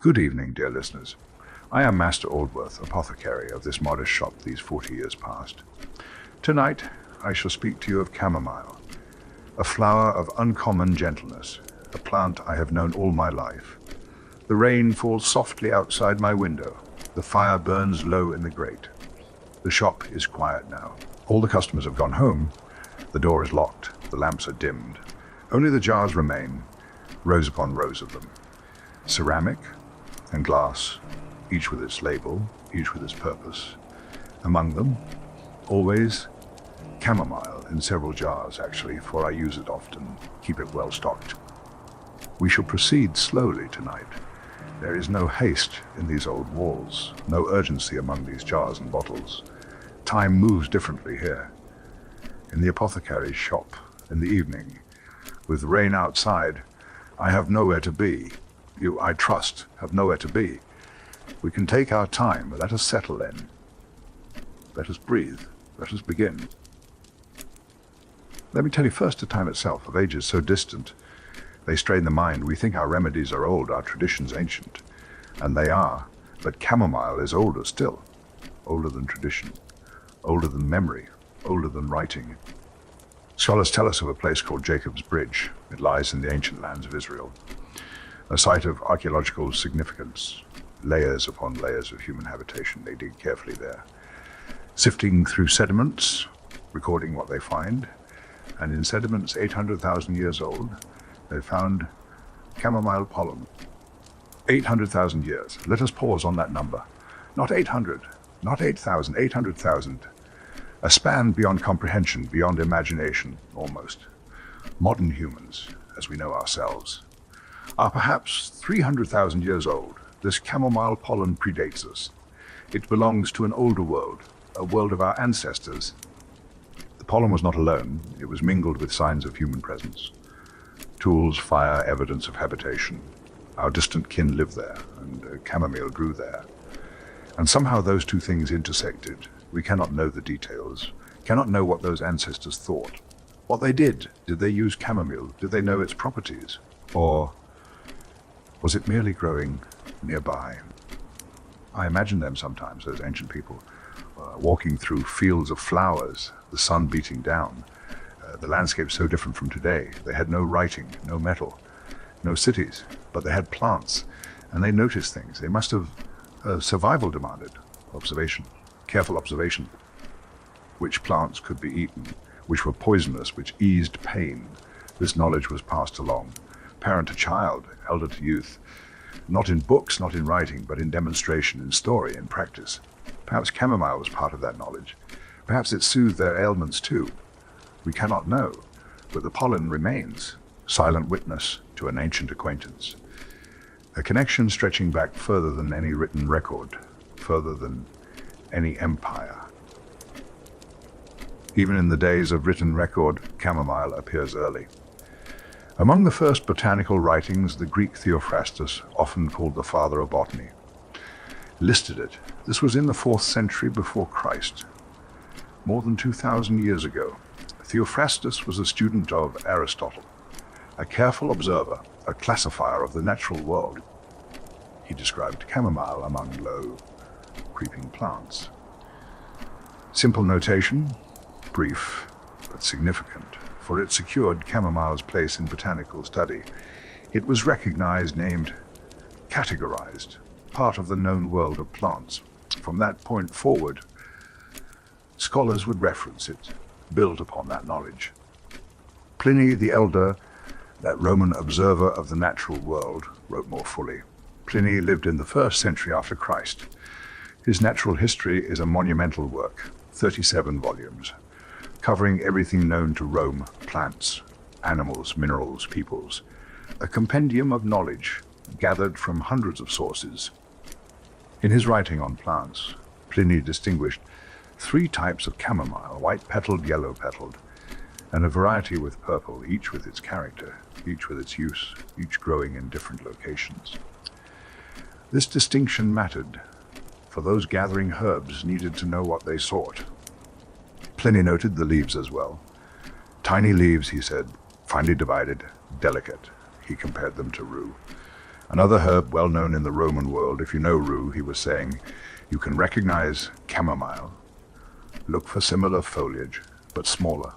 Good evening, dear listeners. I am Master Aldworth, apothecary of this modest shop these 40 years past. Tonight, I shall speak to you of chamomile, a flower of uncommon gentleness, a plant I have known all my life. The rain falls softly outside my window. The fire burns low in the grate. The shop is quiet now. All the customers have gone home. The door is locked. The lamps are dimmed. Only the jars remain, rows upon rows of them. Ceramic and glass, each with its label, each with its purpose. Among them, always, chamomile in several jars actually, for I use it often, keep it well stocked. We shall proceed slowly tonight. There is no haste in these old walls, no urgency among these jars and bottles. Time moves differently here. In the apothecary's shop, in the evening, with rain outside, I have nowhere to be. You, I trust, have nowhere to be. We can take our time, let us settle in. Let us breathe, let us begin. Let me tell you first the time itself, of ages so distant. They strain the mind. We think our remedies are old, our traditions ancient. And they are, but chamomile is older still. Older than tradition, older than memory, older than writing. Scholars tell us of a place called Jacob's Bridge. It lies in the ancient lands of Israel. A site of archaeological significance, layers upon layers of human habitation. They dig carefully there, sifting through sediments, recording what they find. And in sediments 800,000 years old, they found chamomile pollen. 800,000 years. Let us pause on that number. Not 800, not 8,000, 800,000. A span beyond comprehension, beyond imagination, almost. Modern humans, as we know ourselves, are perhaps 300,000 years old. This chamomile pollen predates us. It belongs to an older world, a world of our ancestors. The pollen was not alone. It was mingled with signs of human presence. Tools, fire, evidence of habitation. Our distant kin lived there, and chamomile grew there. And somehow those two things intersected. We cannot know the details, cannot know what those ancestors thought. What they did they use chamomile? Did they know its properties? Or was it merely growing nearby? I imagine them sometimes, those ancient people, walking through fields of flowers, the sun beating down. The landscape so different from today. They had no writing, no metal, no cities, but they had plants, and they noticed things. They must have survival demanded observation, careful observation. Which plants could be eaten, which were poisonous, which eased pain. This knowledge was passed along, parent to child, elder to youth, not in books, not in writing, but in demonstration, in story, in practice. Perhaps chamomile was part of that knowledge. Perhaps it soothed their ailments too. We cannot know, but the pollen remains, silent witness to an ancient acquaintance. A connection stretching back further than any written record, further than any empire. Even in the days of written record, chamomile appears early. Among the first botanical writings, the Greek Theophrastus, often called the father of botany, listed it. This was in the 4th century before Christ, more than 2,000 years ago. Theophrastus was a student of Aristotle, a careful observer, a classifier of the natural world. He described chamomile among low, creeping plants. Simple notation, brief but significant, for it secured chamomile's place in botanical study. It was recognized, named, categorized, part of the known world of plants. From that point forward, scholars would reference it, build upon that knowledge. Pliny the Elder, that Roman observer of the natural world, wrote more fully. Pliny lived in the 1st century after Christ. His natural history is a monumental work, 37 volumes, covering everything known to Rome, plants, animals, minerals, peoples. A compendium of knowledge gathered from hundreds of sources. In his writing on plants, Pliny distinguished 3 types of chamomile, white-petaled, yellow-petaled, and a variety with purple, each with its character, each with its use, each growing in different locations. This distinction mattered, for those gathering herbs needed to know what they sought. Pliny noted the leaves as well. Tiny leaves, he said, finely divided, delicate. He compared them to rue. Another herb well known in the Roman world, if you know rue, he was saying, you can recognize chamomile. Look for similar foliage, but smaller,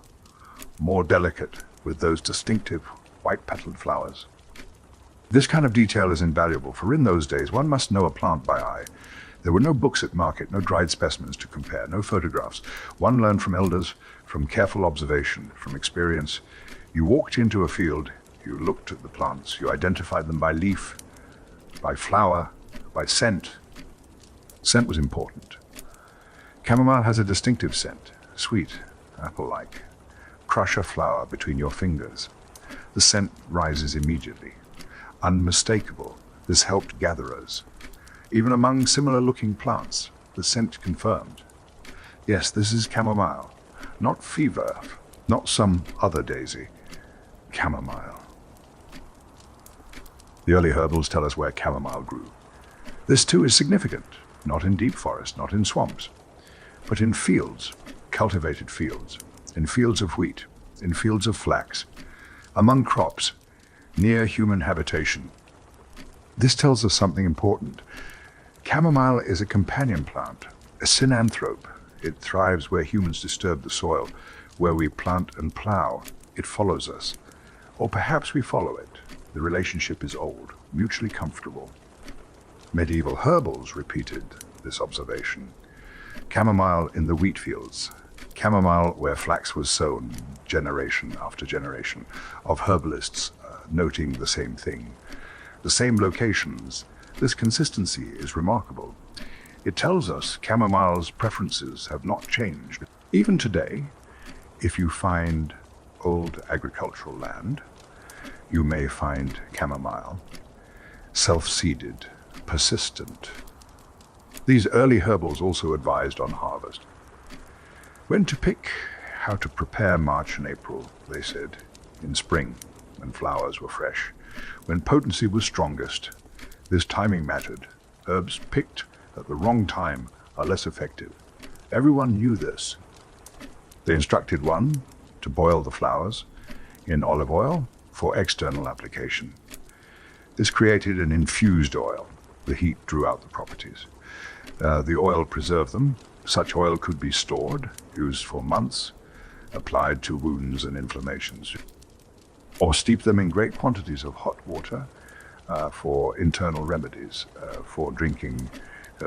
more delicate, with those distinctive white-petaled flowers. This kind of detail is invaluable, for in those days one must know a plant by eye. There were no books at market, no dried specimens to compare, no photographs. One learned from elders, from careful observation, from experience. You walked into a field, you looked at the plants, you identified them by leaf, by flower, by scent. Scent was important. Chamomile has a distinctive scent, sweet, apple-like. Crush a flower between your fingers. The scent rises immediately. Unmistakable, this helped gatherers. Even among similar-looking plants, the scent confirmed. Yes, this is chamomile. Not fever, not some other daisy. Chamomile. The early herbals tell us where chamomile grew. This too is significant, not in deep forest, not in swamps, but in fields, cultivated fields, in fields of wheat, in fields of flax, among crops, near human habitation. This tells us something important. Chamomile is a companion plant, a synanthrope. It thrives where humans disturb the soil, where we plant and plow. It follows us. Or perhaps we follow it. The relationship is old, mutually comfortable. Medieval herbals repeated this observation. Chamomile in the wheat fields. Chamomile where flax was sown, generation after generation, of herbalists noting the same thing. The same locations. This consistency is remarkable. It tells us chamomile's preferences have not changed. Even today, if you find old agricultural land, you may find chamomile, self-seeded, persistent. These early herbals also advised on harvest. When to pick, how to prepare March and April, they said, in spring, when flowers were fresh, when potency was strongest. This timing mattered. Herbs picked at the wrong time are less effective. Everyone knew this. They instructed one to boil the flowers in olive oil for external application. This created an infused oil. The heat drew out the properties. The oil preserved them. Such oil could be stored, used for months, applied to wounds and inflammations, or steep them in great quantities of hot water for internal remedies, for drinking,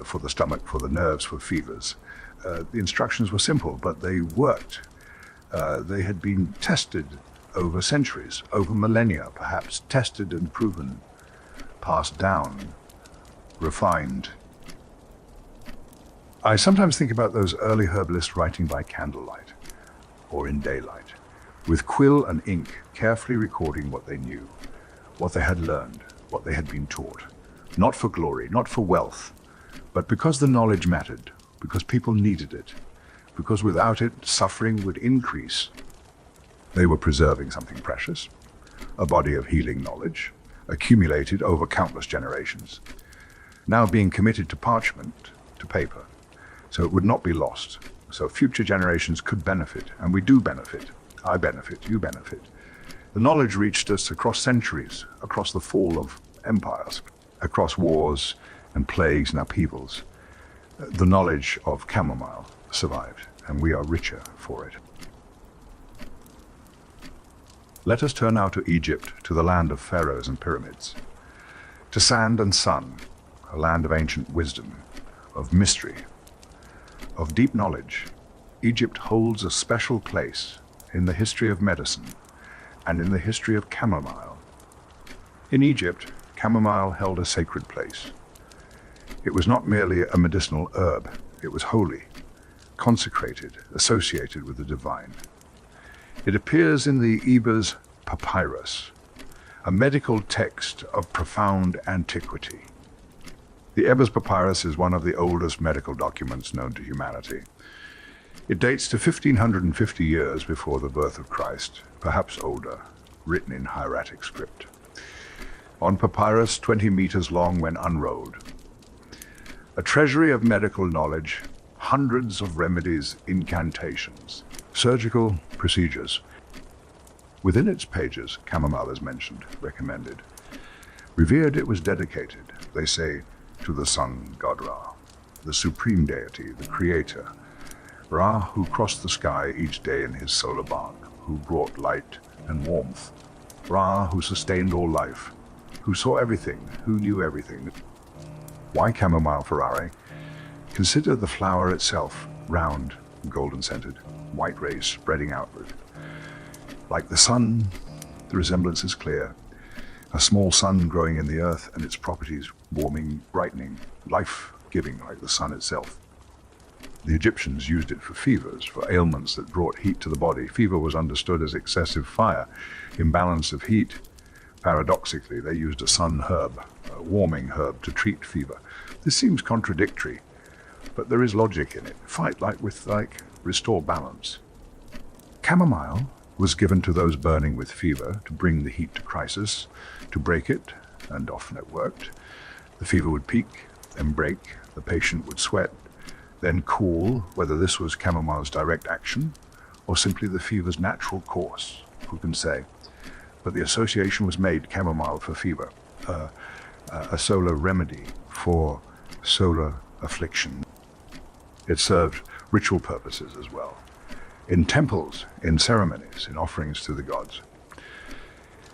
for the stomach, for the nerves, for fevers. The instructions were simple, but they worked. They had been tested over centuries, over millennia, perhaps, tested and proven, passed down, refined. I sometimes think about those early herbalists writing by candlelight or in daylight, with quill and ink carefully recording what they knew, what they had learned, what they had been taught. Not for glory, not for wealth, but because the knowledge mattered, because people needed it, because without it, suffering would increase. They were preserving something precious, a body of healing knowledge, accumulated over countless generations, now being committed to parchment, to paper, so it would not be lost, so future generations could benefit, and we do benefit. I benefit, you benefit. The knowledge reached us across centuries, across the fall of empires, across wars and plagues and upheavals. The knowledge of chamomile survived, and we are richer for it. Let us turn now to Egypt, to the land of pharaohs and pyramids, to sand and sun, a land of ancient wisdom, of mystery, of deep knowledge. Egypt holds a special place in the history of medicine and in the history of chamomile. In Egypt, chamomile held a sacred place. It was not merely a medicinal herb, it was holy, consecrated, associated with the divine. It appears in the Ebers Papyrus, a medical text of profound antiquity. The Ebers Papyrus is one of the oldest medical documents known to humanity. It dates to 1550 years before the birth of Christ, perhaps older, written in hieratic script. On papyrus 20 meters long when unrolled. A treasury of medical knowledge, hundreds of remedies, incantations, surgical procedures. Within its pages, chamomile is mentioned, recommended. Revered, it was dedicated, they say, to the sun god Ra, the supreme deity, the creator. Ra, who crossed the sky each day in his solar bark, who brought light and warmth. Ra, who sustained all life, who saw everything, who knew everything. Why chamomile Ferrari? Consider the flower itself, round, golden-scented, white rays spreading outward. Like the sun, the resemblance is clear. A small sun growing in the earth and its properties warming, brightening, life-giving like the sun itself. The Egyptians used it for fevers, for ailments that brought heat to the body. Fever was understood as excessive fire, imbalance of heat. Paradoxically, they used a sun herb, a warming herb, to treat fever. This seems contradictory, but there is logic in it. Fight with restore balance. Chamomile was given to those burning with fever to bring the heat to crisis, to break it, and often it worked. The fever would peak, then break, the patient would sweat, then cool, whether this was chamomile's direct action or simply the fever's natural course, who can say? But the association was made, chamomile for fever, a solar remedy for solar affliction. It served ritual purposes as well, in temples, in ceremonies, in offerings to the gods.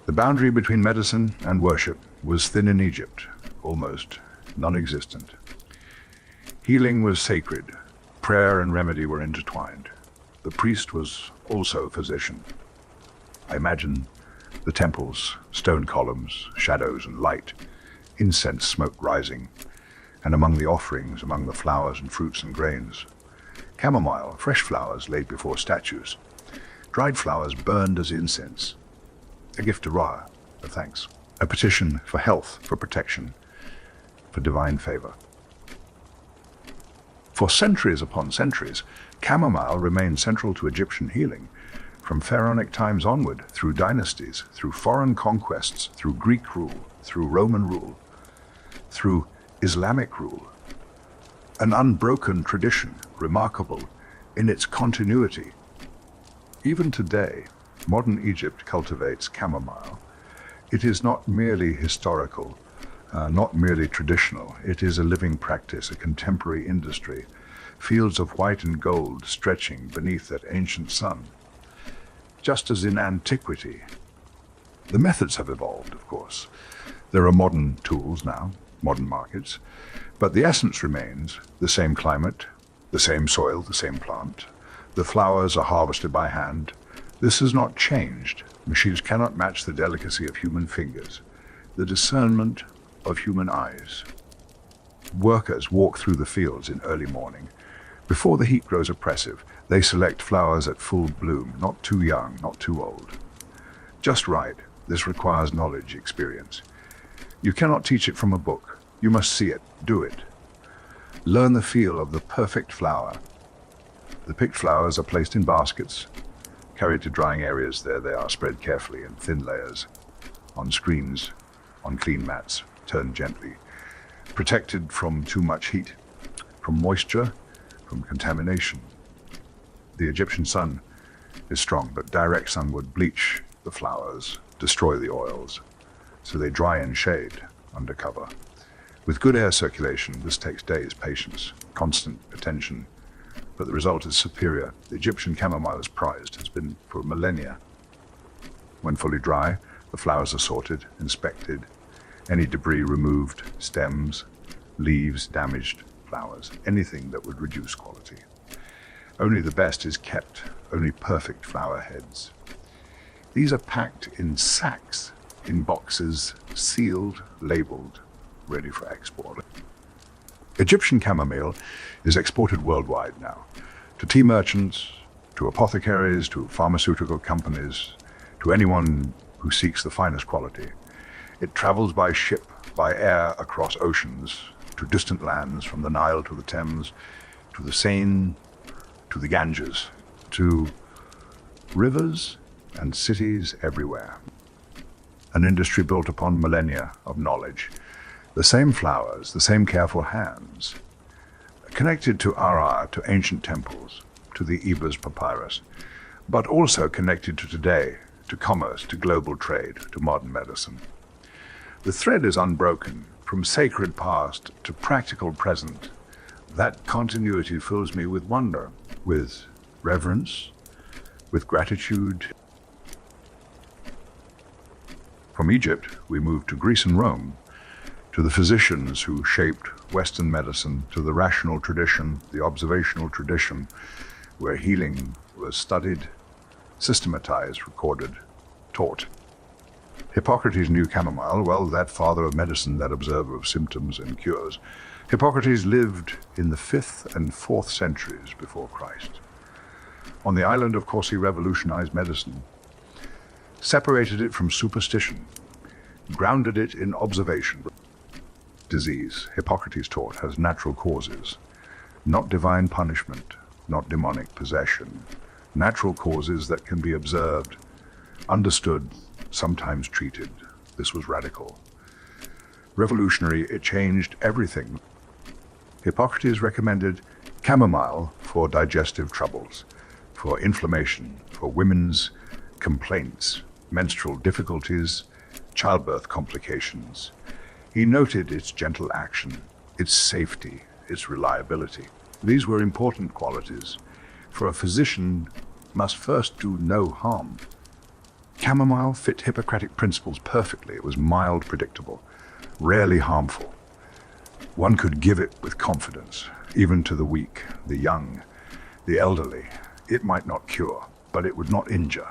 The boundary between medicine and worship was thin in Egypt, almost non-existent. Healing was sacred. Prayer and remedy were intertwined. The priest was also physician. I imagine the temples, stone columns, shadows and light, incense smoke rising, and among the offerings, among the flowers and fruits and grains, chamomile, fresh flowers laid before statues, dried flowers burned as incense, a gift to Ra, a thanks, a petition for health, for protection, for divine favor. For centuries upon centuries, chamomile remained central to Egyptian healing, from pharaonic times onward, through dynasties, through foreign conquests, through Greek rule, through Roman rule, through Islamic rule. An unbroken tradition, remarkable in its continuity. Even today, modern Egypt cultivates chamomile. It is not merely historical, not merely traditional. It is a living practice, a contemporary industry, fields of white and gold stretching beneath that ancient sun. Just as in antiquity, the methods have evolved, of course. There are modern tools now, modern markets, but the essence remains the same climate, the same soil, the same plant. The flowers are harvested by hand. This has not changed. Machines cannot match the delicacy of human fingers, the discernment of human eyes. Workers walk through the fields in early morning. Before the heat grows oppressive, they select flowers at full bloom, not too young, not too old. Just right. This requires knowledge, experience. You cannot teach it from a book. You must see it, do it. Learn the feel of the perfect flower. The picked flowers are placed in baskets, carried to drying areas. There they are, spread carefully in thin layers, on screens, on clean mats, turned gently, protected from too much heat, from moisture, from contamination. The Egyptian sun is strong, but direct sun would bleach the flowers, destroy the oils, so they dry in shade, under cover. With good air circulation, this takes days, patience, constant attention, but the result is superior. The Egyptian chamomile is prized, has been for millennia. When fully dry, the flowers are sorted, inspected, any debris removed, stems, leaves, damaged flowers, anything that would reduce quality. Only the best is kept, only perfect flower heads. These are packed in sacks, in boxes, sealed, labeled, ready for export. Egyptian chamomile is exported worldwide now, to tea merchants, to apothecaries, to pharmaceutical companies, to anyone who seeks the finest quality. It travels by ship, by air, across oceans, to distant lands, from the Nile to the Thames, to the Seine, to the Ganges, to rivers and cities everywhere. An industry built upon millennia of knowledge. The same flowers, the same careful hands, connected to Ara, to ancient temples, to the Ebers papyrus, but also connected to today, to commerce, to global trade, to modern medicine. The thread is unbroken, from sacred past to practical present. That continuity fills me with wonder, with reverence, with gratitude. From Egypt, we moved to Greece and Rome, to the physicians who shaped Western medicine, to the rational tradition, the observational tradition, where healing was studied, systematized, recorded, taught. Hippocrates knew chamomile, well, that father of medicine, that observer of symptoms and cures. Hippocrates lived in the 5th and 4th centuries before Christ. On the island, of course, he revolutionized medicine, separated it from superstition, grounded it in observation. Disease, Hippocrates taught, has natural causes, not divine punishment, not demonic possession. Natural causes that can be observed, understood, sometimes treated. This was radical. Revolutionary, it changed everything. Hippocrates recommended chamomile for digestive troubles, for inflammation, for women's complaints, menstrual difficulties, childbirth complications. He noted its gentle action, its safety, its reliability. These were important qualities, for a physician must first do no harm. Chamomile fit Hippocratic principles perfectly. It was mild, predictable, rarely harmful. One could give it with confidence, even to the weak, the young, the elderly. It might not cure, but it would not injure.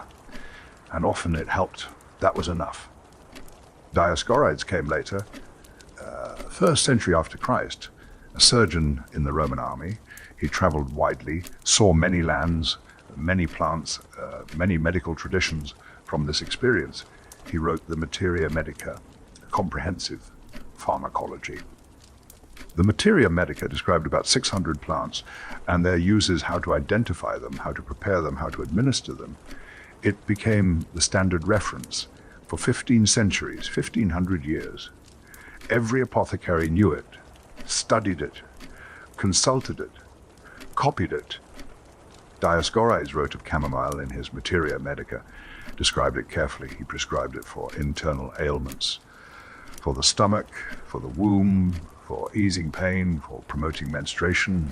And often it helped. That was enough. Dioscorides came later, 1st century after Christ, a surgeon in the Roman army. He traveled widely, saw many lands, many plants, many medical traditions. From this experience, he wrote the Materia Medica, a comprehensive pharmacology. The Materia Medica described about 600 plants and their uses, how to identify them, how to prepare them, how to administer them. It became the standard reference for 15 centuries, 1500 years. Every apothecary knew it, studied it, consulted it, copied it. Dioscorides wrote of chamomile in his Materia Medica, described it carefully. He prescribed it for internal ailments, for the stomach, for the womb, for easing pain, for promoting menstruation,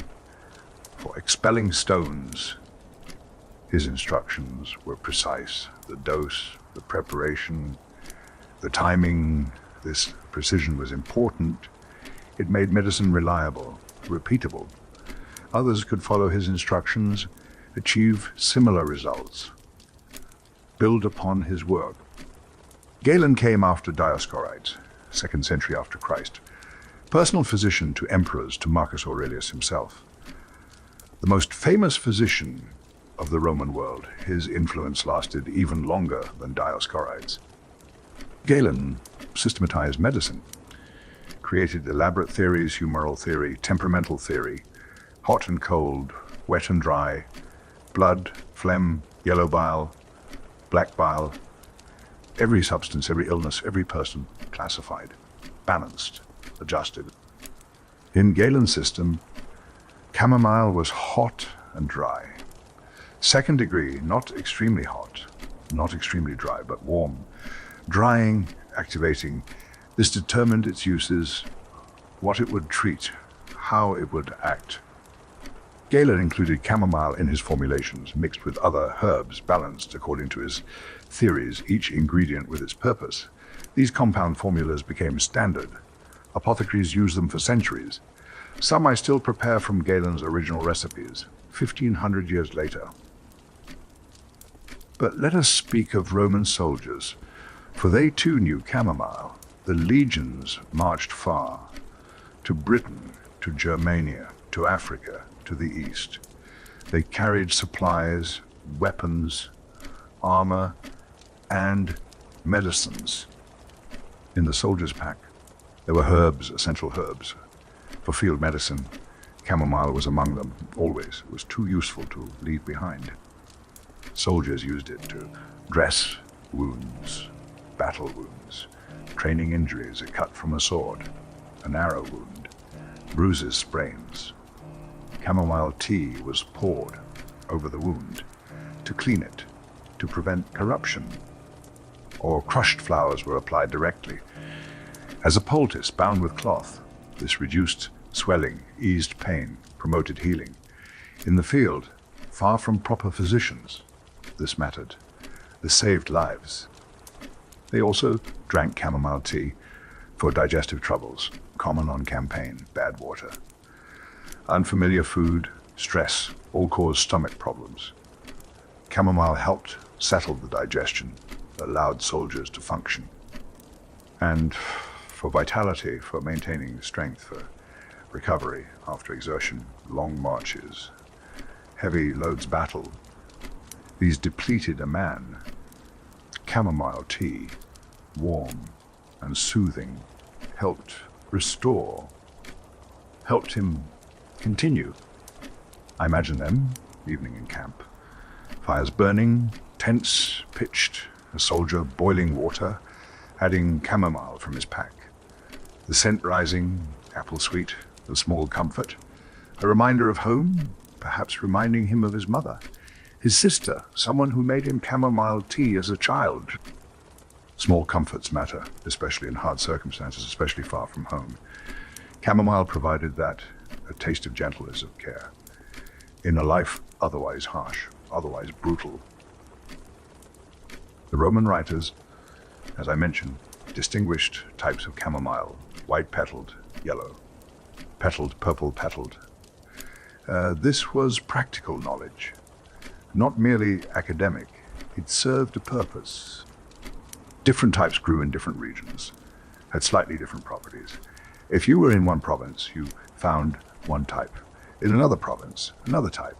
for expelling stones. His instructions were precise. The dose, the preparation, the timing, this precision was important. It made medicine reliable, repeatable. Others could follow his instructions, achieve similar results, build upon his work. Galen came after Dioscorides, 2nd century after Christ, personal physician to emperors, to Marcus Aurelius himself. The most famous physician of the Roman world, his influence lasted even longer than Dioscorides. Galen systematized medicine, created elaborate theories, humoral theory, temperamental theory, hot and cold, wet and dry, blood, phlegm, yellow bile, black bile, every substance, every illness, every person classified, balanced, adjusted. In Galen's system, chamomile was hot and dry. 2nd degree, not extremely hot, not extremely dry, but warm. Drying, activating. This determined its uses, what it would treat, how it would act. Galen included chamomile in his formulations, mixed with other herbs, balanced according to his theories, each ingredient with its purpose. These compound formulas became standard. Apothecaries used them for centuries. Some I still prepare from Galen's original recipes, 1500 years later. But let us speak of Roman soldiers, for they too knew chamomile. The legions marched far, to Britain, to Germania, to Africa, to the east. They carried supplies, weapons, armor, and medicines. In the soldier's pack, there were herbs, essential herbs. For field medicine, chamomile was among them, always. It was too useful to leave behind. Soldiers used it to dress wounds, battle wounds, training injuries, a cut from a sword, an arrow wound, bruises, sprains. Chamomile tea was poured over the wound to clean it, to prevent corruption, or crushed flowers were applied directly As a poultice bound with cloth, this reduced swelling, eased pain, promoted healing. In the field, far from proper physicians, this mattered. This saved lives. They also drank chamomile tea for digestive troubles, common on campaign, bad water. Unfamiliar food, stress, all caused stomach problems. Chamomile helped settle the digestion, allowed soldiers to function. And for vitality, for maintaining strength, for recovery after exertion, long marches, heavy loads battle, these depleted a man. Chamomile tea, warm and soothing, helped restore, helped him continue. I imagine them, evening in camp, fires burning, tents pitched, a soldier boiling water, adding chamomile from his pack. The scent rising, apple sweet, a small comfort, a reminder of home, perhaps reminding him of his mother, his sister, someone who made him chamomile tea as a child. Small comforts matter, especially in hard circumstances, especially far from home. Chamomile provided that, a taste of gentleness, of care, in a life otherwise harsh, otherwise brutal. The Roman writers, as I mentioned, distinguished types of chamomile: white-petaled, yellow, petaled, purple-petaled. This was practical knowledge, not merely academic. It served a purpose. Different types grew in different regions, had slightly different properties. If you were in one province, you found one type. In another province, another type.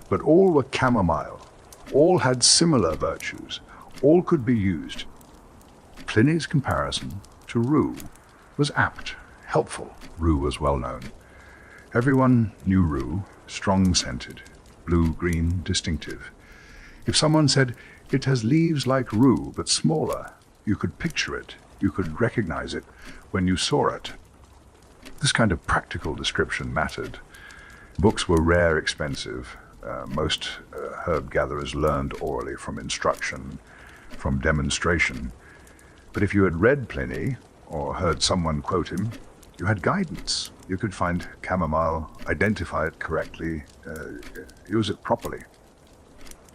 But all were chamomile. All had similar virtues. All could be used. Pliny's comparison to rue was apt, helpful. Rue was well known. Everyone knew rue, strong-scented, blue-green, distinctive. If someone said, "It has leaves like rue, but smaller," you could picture it, you could recognize it when you saw it. This kind of practical description mattered. Books were rare, expensive. Most herb gatherers learned orally from instruction, from demonstration. But if you had read Pliny or heard someone quote him, you had guidance. You could find chamomile, identify it correctly, use it properly.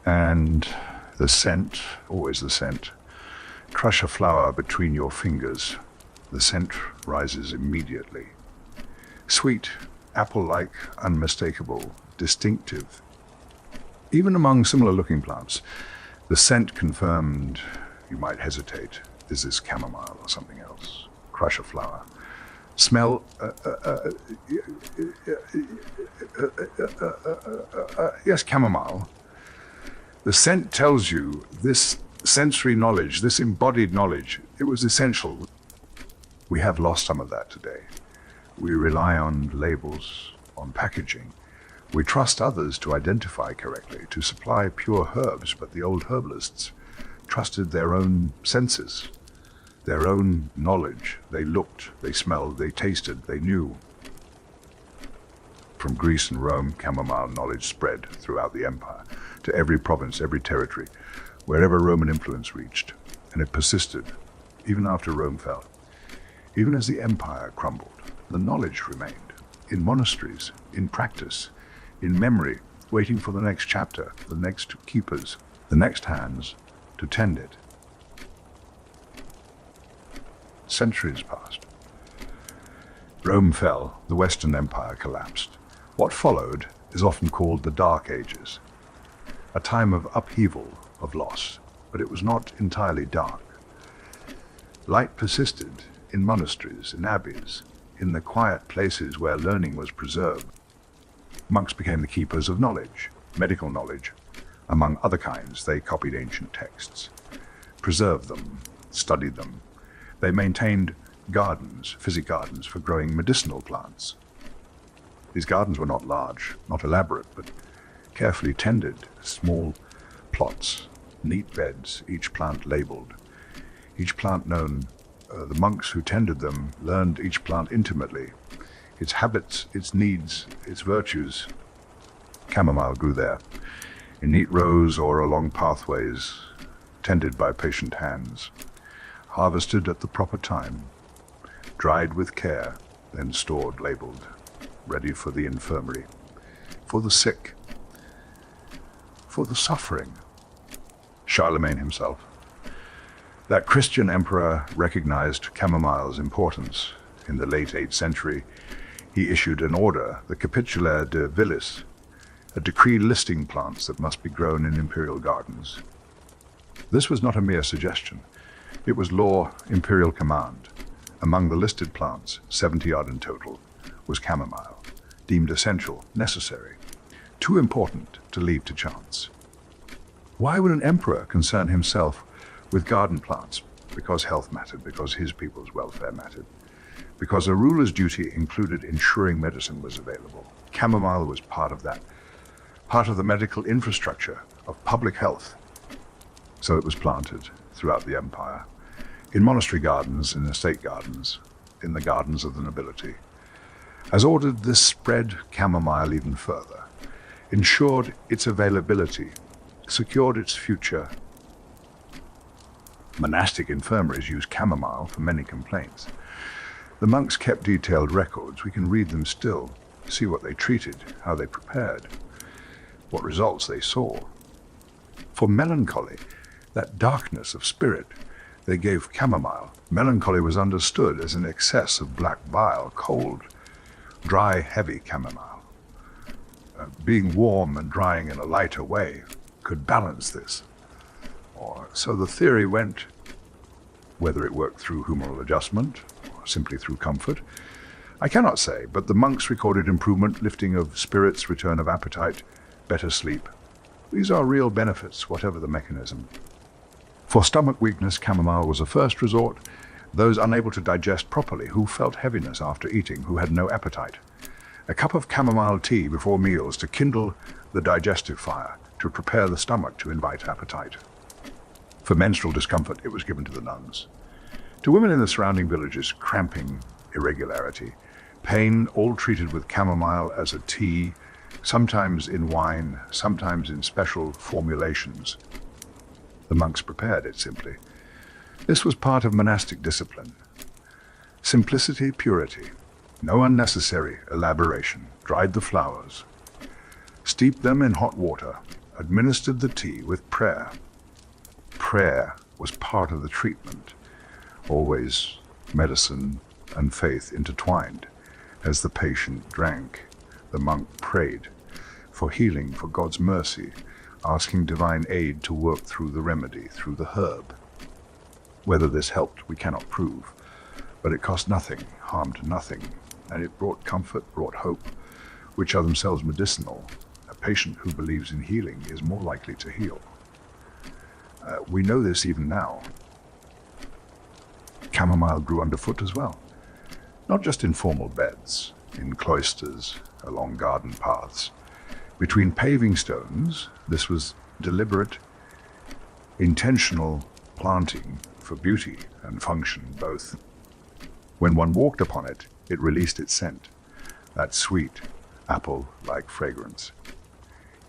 And the scent, always the scent. Crush a flower between your fingers. The scent rises immediately. Sweet, apple-like, unmistakable, distinctive. Even among similar-looking plants, the scent confirmed. You might hesitate. Is this chamomile or something else? Crush a flower. Smell. Yes, chamomile. The scent tells you this sensory knowledge, this embodied knowledge. It was essential. We have lost some of that today. We rely on labels, on packaging. We trust others to identify correctly, to supply pure herbs, but the old herbalists trusted their own senses, their own knowledge. They looked, they smelled, they tasted, they knew. From Greece and Rome, chamomile knowledge spread throughout the empire, to every province, every territory, wherever Roman influence reached, and it persisted, even after Rome fell. Even as the empire crumbled, the knowledge remained, in monasteries, in practice, in memory, waiting for the next chapter, the next keepers, the next hands to tend it. Centuries passed. Rome fell, the Western Empire collapsed. What followed is often called the Dark Ages, a time of upheaval, of loss, but it was not entirely dark. Light persisted in monasteries, in abbeys, in the quiet places where learning was preserved. Monks became the keepers of knowledge, medical knowledge. Among other kinds, they copied ancient texts, preserved them, studied them. They maintained gardens, physic gardens, for growing medicinal plants. These gardens were not large, not elaborate, but carefully tended, small plots, neat beds, each plant labeled, each plant known. The monks who tended them learned each plant intimately, its habits, its needs, its virtues. Chamomile grew there, in neat rows or along pathways, tended by patient hands, harvested at the proper time. dried with care, then stored, labeled, ready for the infirmary, for the sick, for the suffering. Charlemagne himself. That Christian emperor recognized chamomile's importance. In the late 8th century, he issued an order, the Capitulaire de Villis, a decree listing plants that must be grown in imperial gardens. This was not a mere suggestion. It was law, imperial command. Among the listed plants, 70-odd in total, was chamomile, deemed essential, necessary, too important to leave to chance. Why would an emperor concern himself with garden plants? Because health mattered, because his people's welfare mattered, because a ruler's duty included ensuring medicine was available. Chamomile was part of that, part of the medical infrastructure of public health. So it was planted throughout the empire, in monastery gardens, in estate gardens, in the gardens of the nobility. As ordered, this spread chamomile even further, ensured its availability, secured its future. Monastic infirmaries used chamomile for many complaints. The monks kept detailed records. We can read them still, see what they treated, how they prepared, what results they saw. For melancholy, that darkness of spirit, they gave chamomile. Melancholy was understood as an excess of black bile, cold, dry, heavy chamomile. Being warm and drying in a lighter way could balance this. Or so the theory went, whether it worked through humoral adjustment or simply through comfort, I cannot say, but the monks recorded improvement, lifting of spirits, return of appetite, better sleep. These are real benefits, whatever the mechanism. For stomach weakness, chamomile was a first resort. Those unable to digest properly, who felt heaviness after eating, who had no appetite. A cup of chamomile tea before meals to kindle the digestive fire, to prepare the stomach to invite appetite. For menstrual discomfort, it was given to the nuns. To women in the surrounding villages, cramping, irregularity, pain, all treated with chamomile as a tea, sometimes in wine, sometimes in special formulations. The monks prepared it simply. This was part of monastic discipline. Simplicity, purity, no unnecessary elaboration. Dried the flowers, steeped them in hot water, administered the tea with prayer. Prayer was part of the treatment, always medicine and faith intertwined. As the patient drank, the monk prayed for healing, for God's mercy, asking divine aid to work through the remedy, through the herb. Whether this helped, we cannot prove, but it cost nothing, harmed nothing, and it brought comfort, brought hope, which are themselves medicinal. A patient who believes in healing is more likely to heal. We know this even now. Chamomile grew underfoot as well, not just in formal beds, in cloisters, along garden paths. Between paving stones, this was deliberate, intentional planting for beauty and function both. When one walked upon it, it released its scent, that sweet, apple-like fragrance.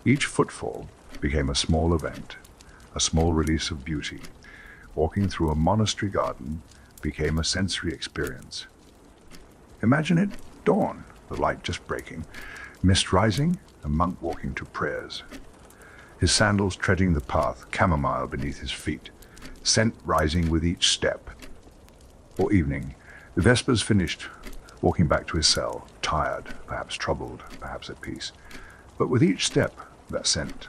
Each footfall became a small event, a small release of beauty. Walking through a monastery garden became a sensory experience. Imagine it dawn, the light just breaking, mist rising, a monk walking to prayers. His sandals treading the path, chamomile beneath his feet, scent rising with each step. Or evening, the vespers finished, walking back to his cell, tired, perhaps troubled, perhaps at peace. But with each step, that scent.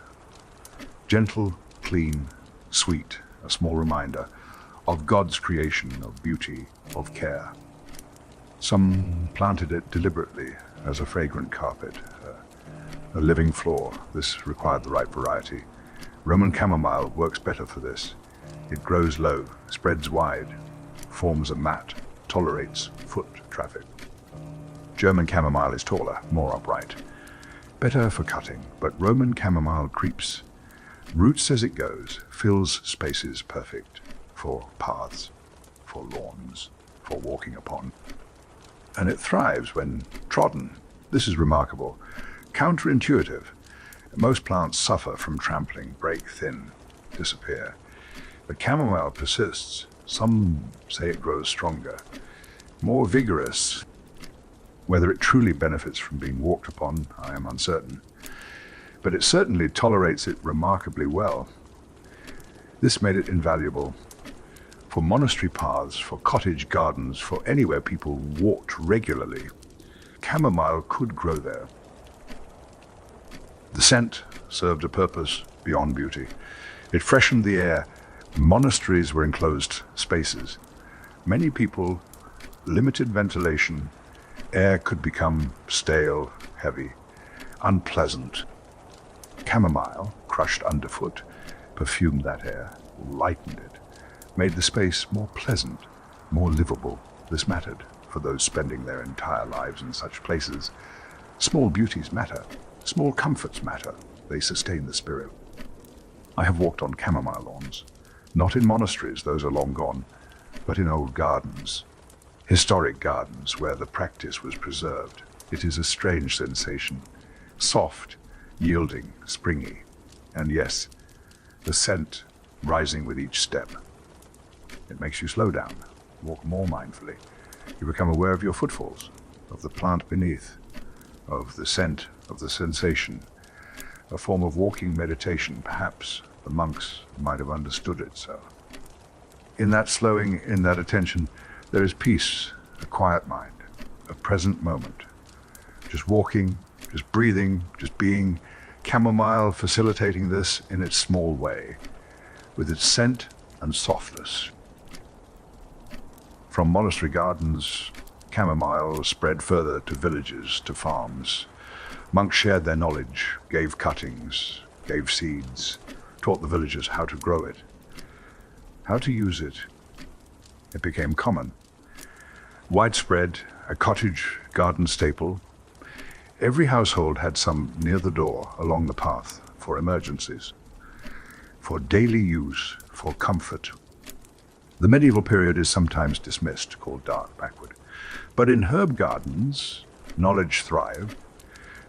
Gentle, clean, sweet, a small reminder of God's creation, of beauty, of care. Some planted it deliberately as a fragrant carpet, a living floor. This required the right variety. Roman chamomile works better for this. It grows low, spreads wide, forms a mat, tolerates foot traffic. German chamomile is taller, more upright. Better for cutting, but Roman chamomile creeps, roots as it goes, fills spaces perfect for paths, for lawns, for walking upon. And it thrives when trodden. This is remarkable. Counterintuitive. Most plants suffer from trampling, break thin, disappear. But chamomile persists. Some say it grows stronger. more vigorous. Whether it truly benefits from being walked upon, I am uncertain, but it certainly tolerates it remarkably well. This made it invaluable for monastery paths, for cottage gardens, for anywhere people walked regularly. Chamomile could grow there. The scent served a purpose beyond beauty. It freshened the air. Monasteries were enclosed spaces. Many people, limited ventilation, air could become stale, heavy, unpleasant. Chamomile, crushed underfoot, perfumed that air, lightened it, made the space more pleasant, more livable. This mattered for those spending their entire lives in such places. Small beauties matter. Small comforts matter. They sustain the spirit. I have walked on chamomile lawns, not in monasteries, those are long gone, but in old gardens, historic gardens where the practice was preserved. It is a strange sensation, soft, yielding, springy, and yes, the scent rising with each step. It makes you slow down, walk more mindfully. You become aware of your footfalls, of the plant beneath, of the scent, of the sensation, a form of walking meditation. Perhaps the monks might have understood it so. In that slowing, in that attention, there is peace, a quiet mind, a present moment. Just walking, just breathing, just being. Chamomile facilitating this in its small way, with its scent and softness. From monastery gardens, chamomile spread further to villages, to farms. Monks shared their knowledge, gave cuttings, gave seeds, taught the villagers how to grow it, how to use it. It became common, widespread, a cottage garden staple. Every household had some near the door, along the path, for emergencies, for daily use, for comfort. The medieval period is sometimes dismissed, called dark, backward. But in herb gardens, knowledge thrived,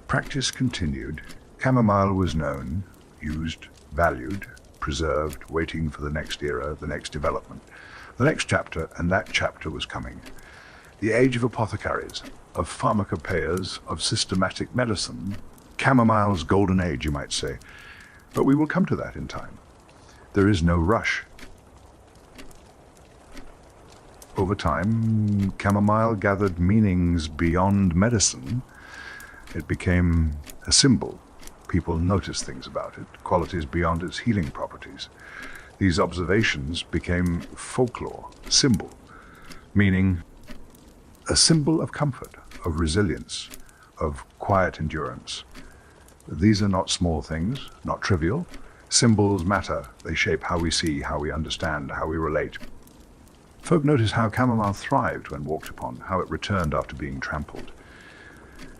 practice continued. Chamomile was known, used, valued, preserved, waiting for the next era, the next development, the next chapter, and that chapter was coming. The age of apothecaries, of pharmacopoeias, of systematic medicine, chamomile's golden age, you might say. But we will come to that in time. There is no rush. Over time, chamomile gathered meanings beyond medicine. It became a symbol. People noticed things about it, qualities beyond its healing properties. These observations became folklore, symbol, meaning a symbol of comfort, of resilience, of quiet endurance. These are not small things, not trivial. Symbols matter. They shape how we see, how we understand, how we relate. Folk noticed how chamomile thrived when walked upon, how it returned after being trampled.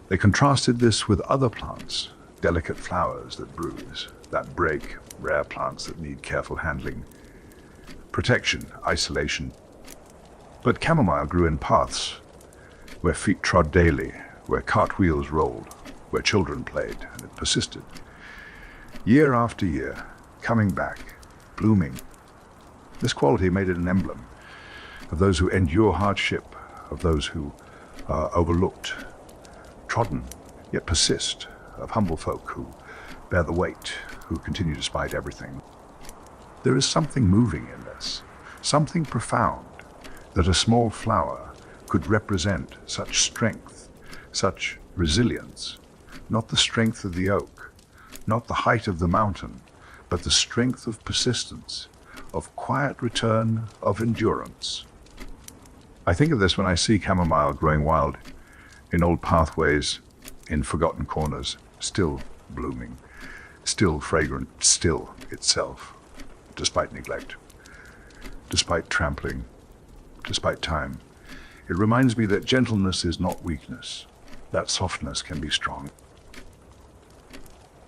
They contrasted this with other plants, delicate flowers that bruise, that break, rare plants that need careful handling, protection, isolation. But chamomile grew in paths, where feet trod daily, where cartwheels rolled, where children played, and it persisted. Year after year, coming back, blooming. This quality made it an emblem of those who endure hardship, of those who are overlooked, trodden, yet persist, of humble folk who bear the weight, who continue despite everything. There is something moving in this, something profound, that a small flower could represent such strength, such resilience, not the strength of the oak, not the height of the mountain, but the strength of persistence, of quiet return, of endurance. I think of this when I see chamomile growing wild, in old pathways, in forgotten corners, still blooming, still fragrant, still itself, despite neglect, despite trampling, despite time. It reminds me that gentleness is not weakness, that softness can be strong.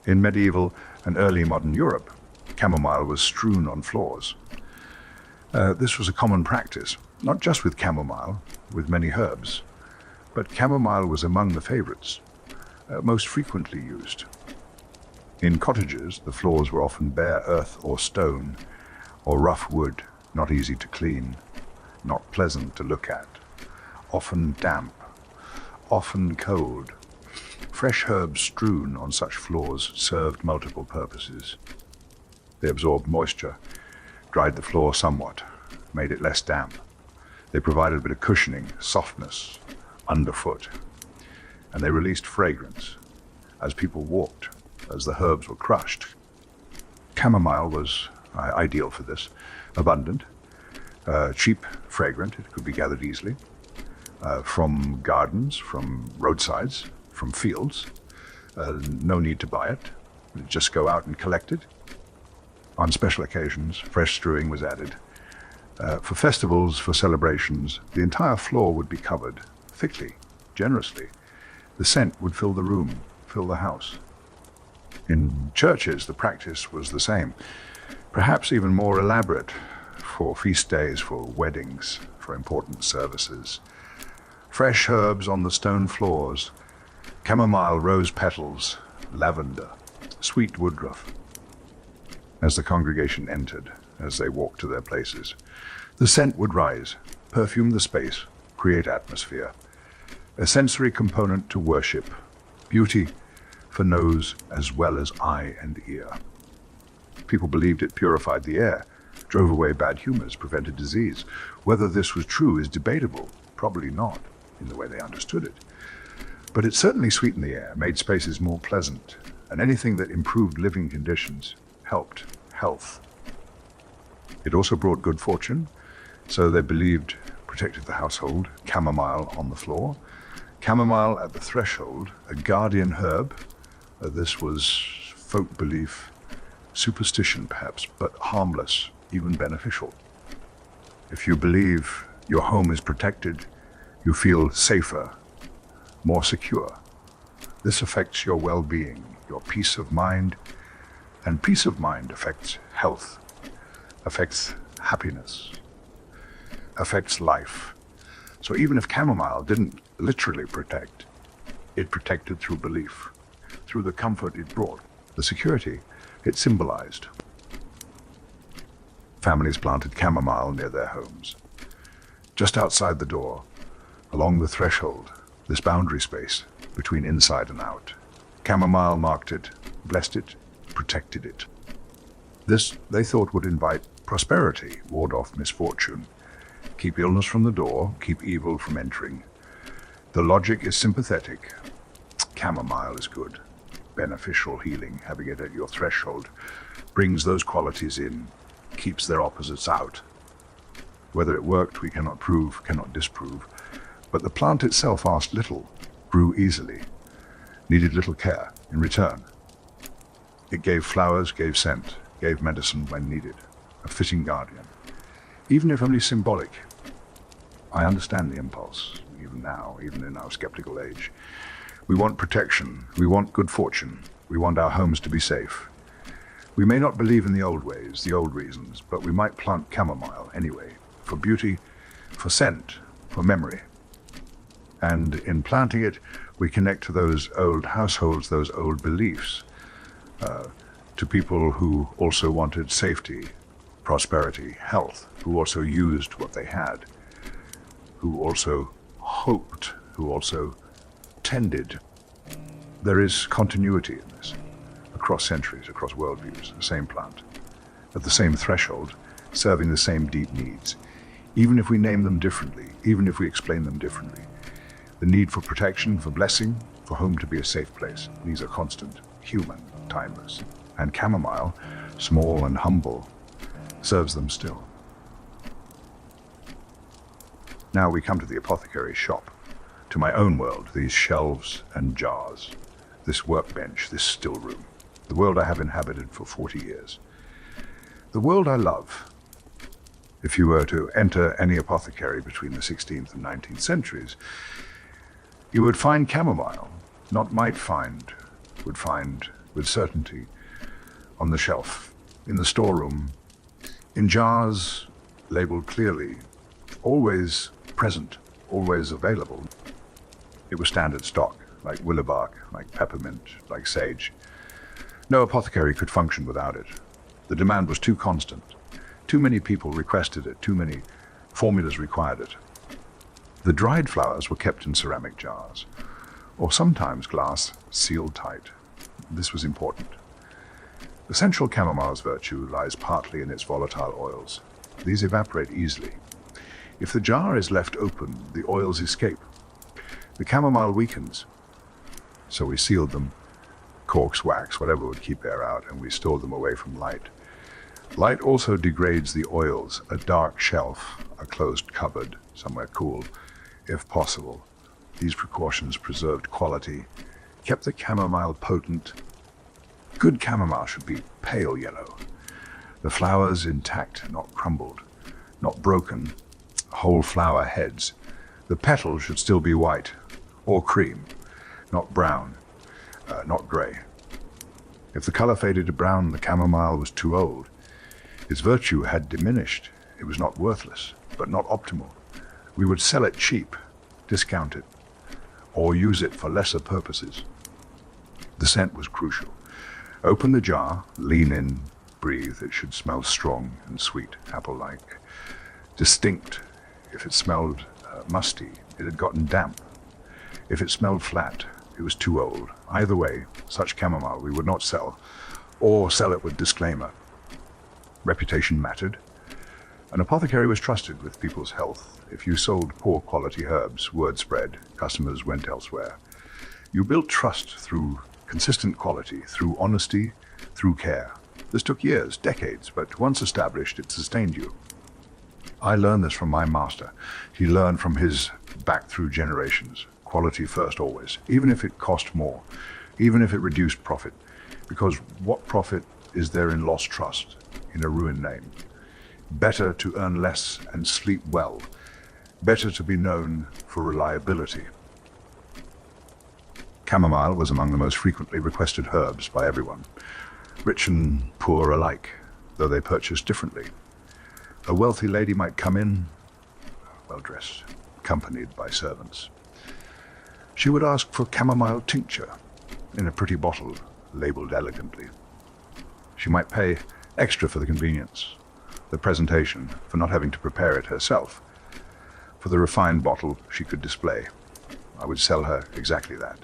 In medieval and early modern Europe, chamomile was strewn on floors. This was a common practice, not just with chamomile, with many herbs, but chamomile was among the favorites, most frequently used. In cottages, the floors were often bare earth or stone, or rough wood, not easy to clean, not pleasant to look at. often damp, often cold. Fresh herbs strewn on such floors served multiple purposes. They absorbed moisture, dried the floor somewhat, made it less damp. They provided a bit of cushioning, softness, underfoot. And they released fragrance as people walked, as the herbs were crushed. Chamomile was ideal for this. Abundant, cheap, fragrant. It could be gathered easily from gardens, from roadsides, from fields. No need to buy it. Just go out and collect it. On special occasions, fresh strewing was added. For festivals, for celebrations, the entire floor would be covered thickly, generously. The scent would fill the room, fill the house. In churches, the practice was the same, perhaps even more elaborate, for feast days, for weddings, for important services. Fresh herbs on the stone floors, chamomile rose petals, lavender, sweet woodruff. As the congregation entered, as they walked to their places, the scent would rise, perfume the space, create atmosphere. A sensory component to worship, beauty for nose as well as eye and ear. People believed it purified the air, drove away bad humors, prevented disease. Whether this was true is debatable, probably not in the way they understood it. But it certainly sweetened the air, made spaces more pleasant, and anything that improved living conditions helped health. It also brought good fortune, so they believed protected the household. Chamomile on the floor, chamomile at the threshold, a guardian herb. This was folk belief, superstition perhaps, but harmless, even beneficial. If you believe your home is protected, you feel safer, more secure. This affects your well-being, your peace of mind, and peace of mind affects health, affects happiness, affects life. So even if chamomile didn't literally protect, it protected through belief, through the comfort it brought, the security it symbolized. Families planted chamomile near their homes. Just outside the door, along the threshold, this boundary space between inside and out. Chamomile marked it, blessed it, protected it. This, they thought, would invite prosperity, ward off misfortune, keep illness from the door, keep evil from entering. The logic is sympathetic. Chamomile is good. Beneficial healing, having it at your threshold, brings those qualities in, keeps their opposites out. Whether it worked, we cannot prove, cannot disprove. But the plant itself asked little, grew easily, needed little care in return. It gave flowers, gave scent, gave medicine when needed, a fitting guardian, even if only symbolic. I understand the impulse, even now, even in our skeptical age. We want protection, we want good fortune, we want our homes to be safe. We may not believe in the old ways, the old reasons, but we might plant chamomile anyway, for beauty, for scent, for memory. And in planting it, we connect to those old households, those old beliefs, to people who also wanted safety, prosperity, health, who also used what they had, who also hoped, who also tended. There is continuity in this, across centuries, across worldviews, the same plant, at the same threshold, serving the same deep needs. Even if we name them differently, even if we explain them differently, the need for protection, for blessing, for home to be a safe place, these are constant, human, timeless. And chamomile, small and humble, serves them still. Now we come to the apothecary shop, to my own world, these shelves and jars, this workbench, this still room, the world I have inhabited for 40 years. The world I love. If you were to enter any apothecary between the 16th and 19th centuries, you would find chamomile, not might find, would find with certainty, on the shelf, in the storeroom, in jars labeled clearly, always present, always available. It was standard stock, like willow bark, like peppermint, like sage. No apothecary could function without it. The demand was too constant. Too many people requested it, too many formulas required it. The dried flowers were kept in ceramic jars, or sometimes glass, sealed tight. This was important. The central chamomile's virtue lies partly in its volatile oils. These evaporate easily. If the jar is left open, the oils escape. The chamomile weakens. So we sealed them, corks, wax, whatever would keep air out, and we stored them away from light. Light also degrades the oils. A dark shelf, a closed cupboard, somewhere cool, if possible. These precautions preserved quality, kept the chamomile potent. Good chamomile should be pale yellow. The flowers intact, not crumbled, not broken, whole flower heads. The petals should still be white, or cream, not brown, not grey. If the color faded to brown, the chamomile was too old. Its virtue had diminished. It was not worthless, but not optimal. We would sell it cheap, discount it, or use it for lesser purposes. The scent was crucial. Open the jar, lean in, breathe. It should smell strong and sweet, apple-like. Distinct. If it smelled musty, it had gotten damp. If it smelled flat, it was too old. Either way, such chamomile we would not sell, or sell it with disclaimer. Reputation mattered. An apothecary was trusted with people's health. If you sold poor quality herbs, word spread, customers went elsewhere. You built trust through consistent quality, through honesty, through care. This took years, decades, but once established, it sustained you. I learned this from my master. He learned from his back through generations. Quality first always, even if it cost more, even if it reduced profit. Because what profit is there in lost trust, in a ruined name? Better to earn less and sleep well. Better to be known for reliability. Chamomile was among the most frequently requested herbs by everyone, rich and poor alike, though they purchased differently. A wealthy lady might come in, well-dressed, accompanied by servants. She would ask for chamomile tincture in a pretty bottle, labeled elegantly. She might pay extra for the convenience, the presentation, for not having to prepare it herself. For the refined bottle she could display. I would sell her exactly that.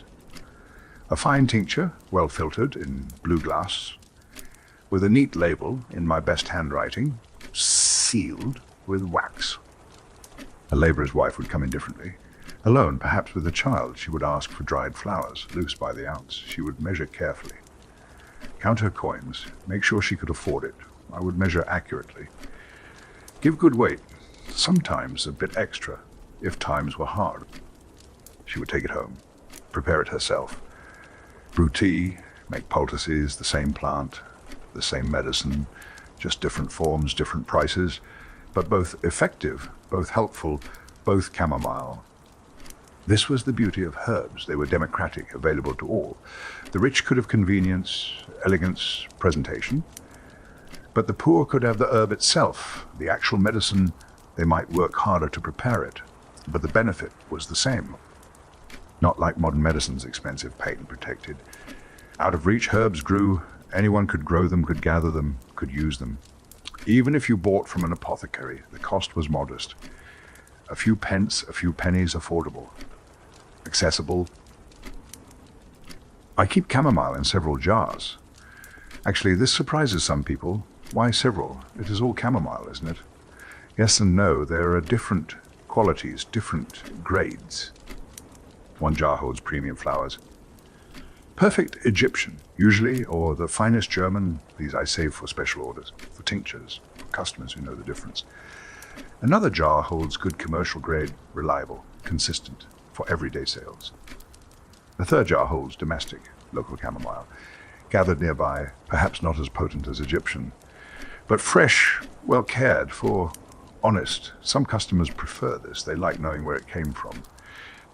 A fine tincture, well filtered in blue glass, with a neat label in my best handwriting, sealed with wax. A labourer's wife would come indifferently. Alone, perhaps with a child, she would ask for dried flowers, loose by the ounce. She would measure carefully. Count her coins, make sure she could afford it. I would measure accurately. Give good weight, sometimes a bit extra, if times were hard. She would take it home, prepare it herself. Brew tea, make poultices, the same plant, the same medicine, just different forms, different prices, but both effective, both helpful, both chamomile. This was the beauty of herbs. They were democratic, available to all. The rich could have convenience, elegance, presentation, but the poor could have the herb itself, the actual medicine. They might work harder to prepare it, but the benefit was the same. Not like modern medicines, expensive, patent protected. Out of reach, herbs grew. Anyone could grow them, could gather them, could use them. Even if you bought from an apothecary, the cost was modest. A few pence, a few pennies, affordable. Accessible. I keep chamomile in several jars. Actually, this surprises some people. Why several? It is all chamomile, isn't it? Yes and no. There are different qualities, different grades. One jar holds premium flowers. Perfect Egyptian, usually, or the finest German. These I save for special orders, for tinctures, for customers who know the difference. Another jar holds good commercial grade, reliable, consistent, for everyday sales. The third jar holds domestic, local chamomile, gathered nearby, perhaps not as potent as Egyptian, but fresh, well cared for, honest. Some customers prefer this. They like knowing where it came from.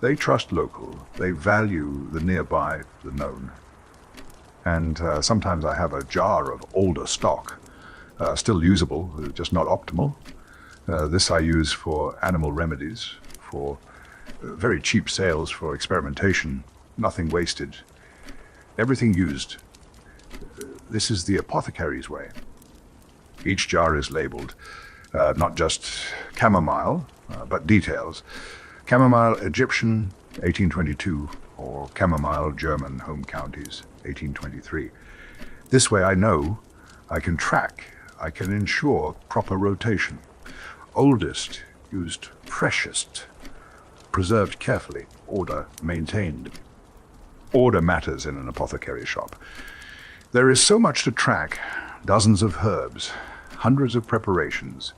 They trust local. They value the nearby, the known. And sometimes I have a jar of older stock, still usable, just not optimal. This I use for animal remedies, for very cheap sales, for experimentation, nothing wasted, everything used. This is the apothecary's way. Each jar is labeled, not just chamomile, but details. Chamomile Egyptian, 1822, or chamomile German, home counties, 1823. This way I know, I can track, I can ensure proper rotation. Oldest, used freshest, preserved carefully, order maintained. Order matters in an apothecary shop. There is so much to track, dozens of herbs, hundreds of preparations,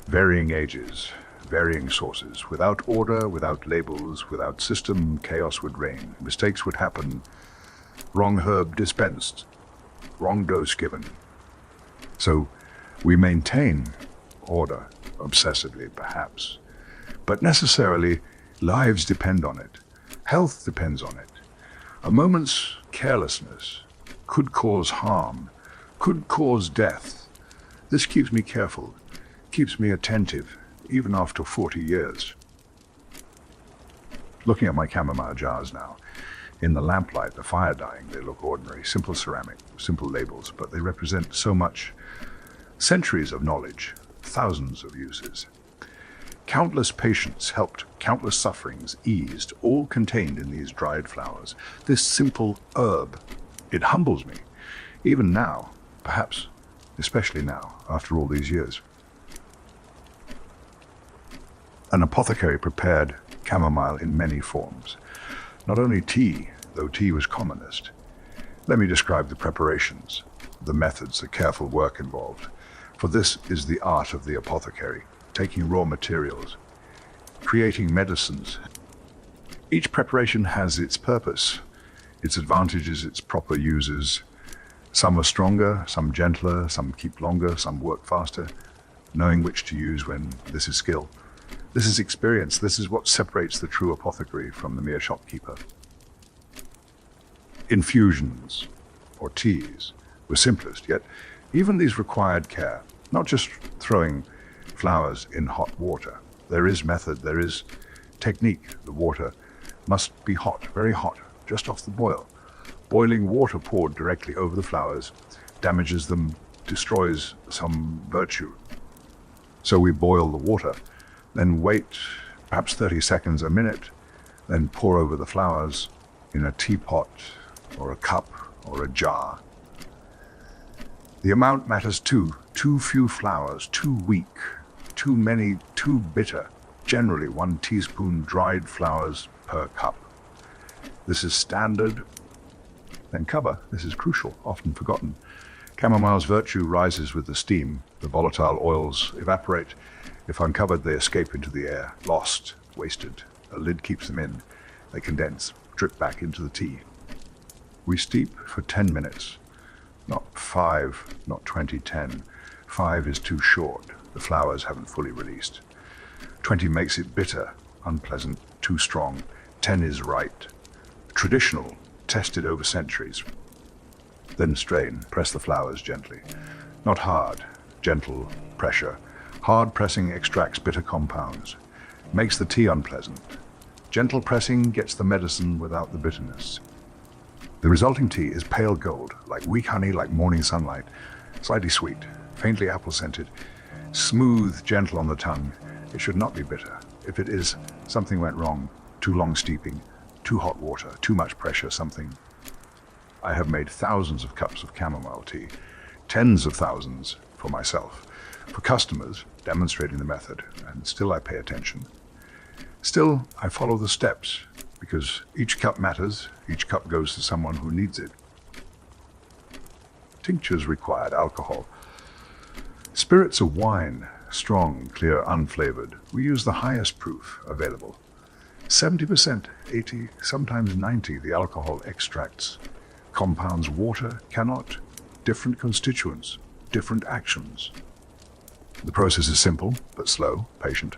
varying ages, varying sources. Without order, without labels, without system, chaos would reign. Mistakes would happen. Wrong herb dispensed. Wrong dose given. So we maintain order, obsessively perhaps. But necessarily, lives depend on it. Health depends on it. A moment's carelessness could cause harm, could cause death. This keeps me careful, keeps me attentive, even after 40 years. Looking at my chamomile jars now, in the lamplight, the fire dying, they look ordinary, simple ceramic, simple labels, but they represent so much. Centuries of knowledge, thousands of uses. Countless patients helped, countless sufferings eased, all contained in these dried flowers. This simple herb, it humbles me, even now, perhaps especially now, after all these years. An apothecary prepared chamomile in many forms. Not only tea, though tea was commonest. Let me describe the preparations, the methods, the careful work involved. For this is the art of the apothecary, taking raw materials, creating medicines. Each preparation has its purpose, its advantages, its proper uses. Some are stronger, some gentler, some keep longer, some work faster. Knowing which to use when this is skill. This is experience. This is what separates the true apothecary from the mere shopkeeper. Infusions, or teas, were simplest, yet even these required care, not just throwing flowers in hot water. There is method, there is technique. The water must be hot, very hot, just off the boil. Boiling water poured directly over the flowers damages them, destroys some virtue. So we boil the water, then wait perhaps 30 seconds, a minute, then pour over the flowers in a teapot or a cup or a jar. The amount matters too. Too few flowers, too weak, too many, too bitter. Generally 1 teaspoon dried flowers per cup. This is standard. Then cover. This is crucial, often forgotten. Chamomile's virtue rises with the steam. The volatile oils evaporate. If uncovered, they escape into the air, lost, wasted. A lid keeps them in. They condense, drip back into the tea. We steep for 10 minutes. Not 5, not 20, 10. 5 is too short. The flowers haven't fully released. 20 makes it bitter, unpleasant, too strong. 10 is right. Traditional, tested over centuries. Then strain, press the flowers gently. Not hard, gentle pressure. Hard pressing extracts bitter compounds, makes the tea unpleasant. Gentle pressing gets the medicine without the bitterness. The resulting tea is pale gold, like weak honey, like morning sunlight, slightly sweet, faintly apple-scented, smooth, gentle on the tongue. It should not be bitter. If it is, something went wrong. Too long steeping, too hot water, too much pressure, something. I have made thousands of cups of chamomile tea, tens of thousands for myself, for customers, demonstrating the method, and still I pay attention. Still, I follow the steps, because each cup matters, each cup goes to someone who needs it. Tinctures required, alcohol. Spirits of wine, strong, clear, unflavored. We use the highest proof available. 70%, 80, sometimes 90, the alcohol extracts. Compounds water cannot. Different constituents, different actions. The process is simple, but slow, patient.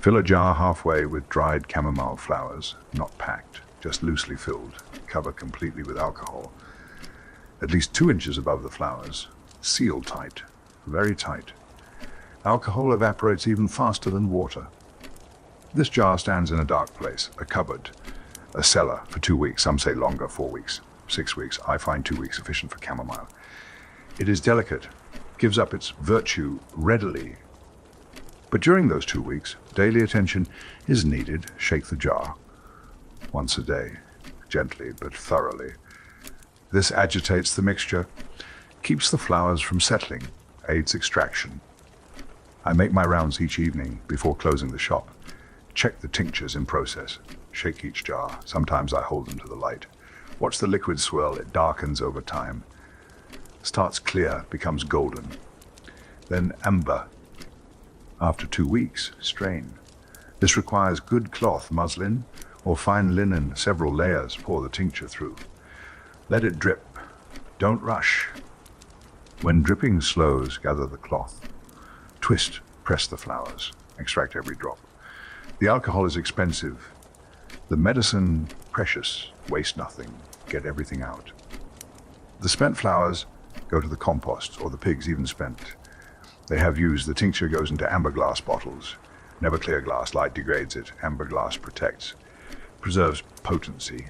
Fill a jar halfway with dried chamomile flowers, not packed, just loosely filled. Cover completely with alcohol. At least 2 inches above the flowers. Seal tight, very tight. Alcohol evaporates even faster than water. This jar stands in a dark place, a cupboard, a cellar for 2 weeks. Some say longer, 4 weeks, 6 weeks. I find 2 weeks sufficient for chamomile. It is delicate, gives up its virtue readily. But during those 2 weeks, daily attention is needed. Shake the jar once a day, gently but thoroughly. This agitates the mixture, keeps the flowers from settling, aids extraction. I make my rounds each evening before closing the shop. Check the tinctures in process. Shake each jar. Sometimes I hold them to the light. Watch the liquid swirl. It darkens over time. Starts clear, becomes golden. Then amber. After 2 weeks, strain. This requires good cloth, muslin, or fine linen, several layers. Pour the tincture through. Let it drip. Don't rush. When dripping slows, gather the cloth. Twist, press the flowers. Extract every drop. The alcohol is expensive. The medicine, precious. Waste nothing. Get everything out. The spent flowers go to the compost, or the pigs even spent. They have used. The tincture goes into amber glass bottles. Never clear glass. Light degrades it. Amber glass protects. Preserves potency.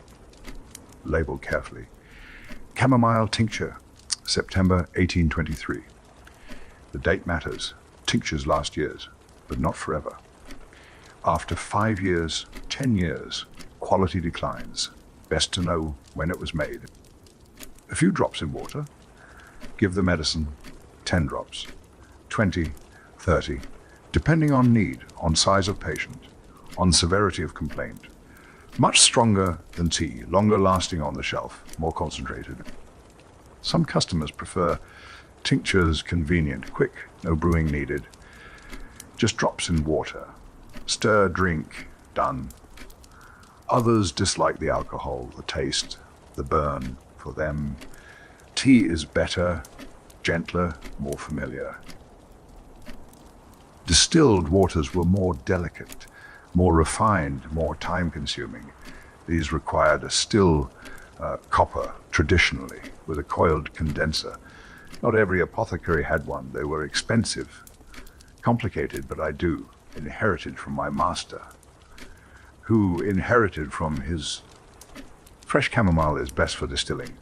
Label carefully. Chamomile tincture, September 1823. The date matters. Tinctures last year's, but not forever. After 5 years, 10 years, quality declines. Best to know when it was made. A few drops in water. Give the medicine 10 drops, 20, 30, depending on need, on size of patient, on severity of complaint. Much stronger than tea, longer lasting on the shelf, more concentrated. Some customers prefer tinctures, convenient, quick, no brewing needed. Just drops in water. Stir, drink, done. Others dislike the alcohol, the taste, the burn. For them, tea is better, gentler, more familiar. Distilled waters were more delicate, more refined, more time-consuming. These required a still copper, traditionally, with a coiled condenser. Not every apothecary had one. They were expensive, complicated, but I do, inherited from my master, who inherited from his... Fresh chamomile is best for distilling.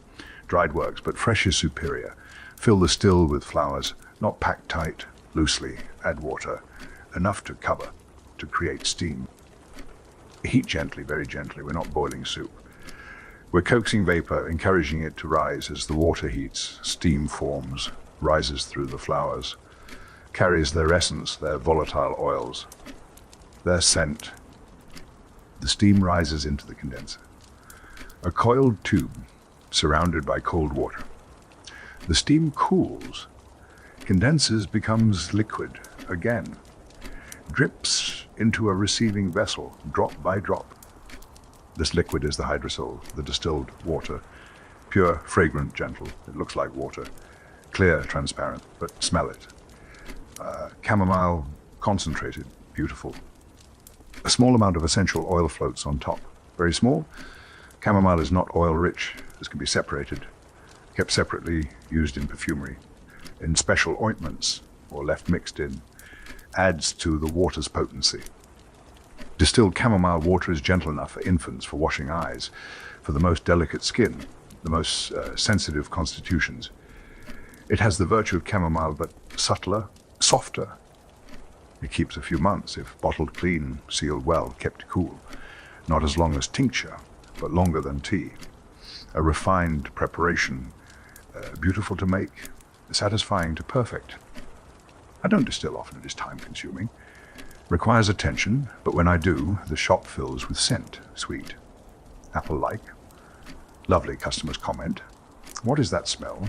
Dried works, but fresh is superior. Fill the still with flowers, not packed tight, loosely. Add water, enough to cover, to create steam. Heat gently, very gently. We're not boiling soup. We're coaxing vapor, encouraging it to rise as the water heats, steam forms, rises through the flowers, carries their essence, their volatile oils, their scent. The steam rises into the condenser. A coiled tube surrounded by cold water. The steam cools, condenses, becomes liquid again, drips into a receiving vessel, drop by drop. This liquid is the hydrosol, the distilled water. Pure, fragrant, gentle. It looks like water. Clear, transparent, but smell it. Chamomile, concentrated, beautiful. A small amount of essential oil floats on top. Very small. Chamomile is not oil-rich. This can be separated, kept separately, used in perfumery, in special ointments, or left mixed in. Adds to the water's potency. Distilled chamomile water is gentle enough for infants, for washing eyes, for the most delicate skin, the most sensitive constitutions. It has the virtue of chamomile, but subtler, softer. It keeps a few months if bottled clean, sealed well, kept cool. Not as long as tincture, but longer than tea. A refined preparation, beautiful to make, satisfying to perfect. I don't distill often, it is time-consuming. Requires attention, but when I do, the shop fills with scent, sweet, apple-like. Lovely, customers comment. What is that smell?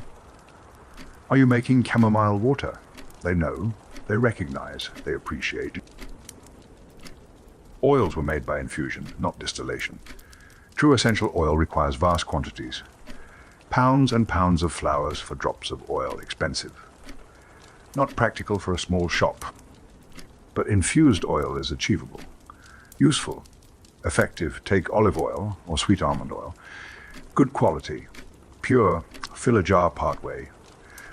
Are you making chamomile water? They know, they recognize, they appreciate. Oils were made by infusion, not distillation. True essential oil requires vast quantities. Pounds and pounds of flowers for drops of oil, expensive. Not practical for a small shop. But infused oil is achievable, useful, effective. Take olive oil or sweet almond oil, good quality, pure, fill a jar partway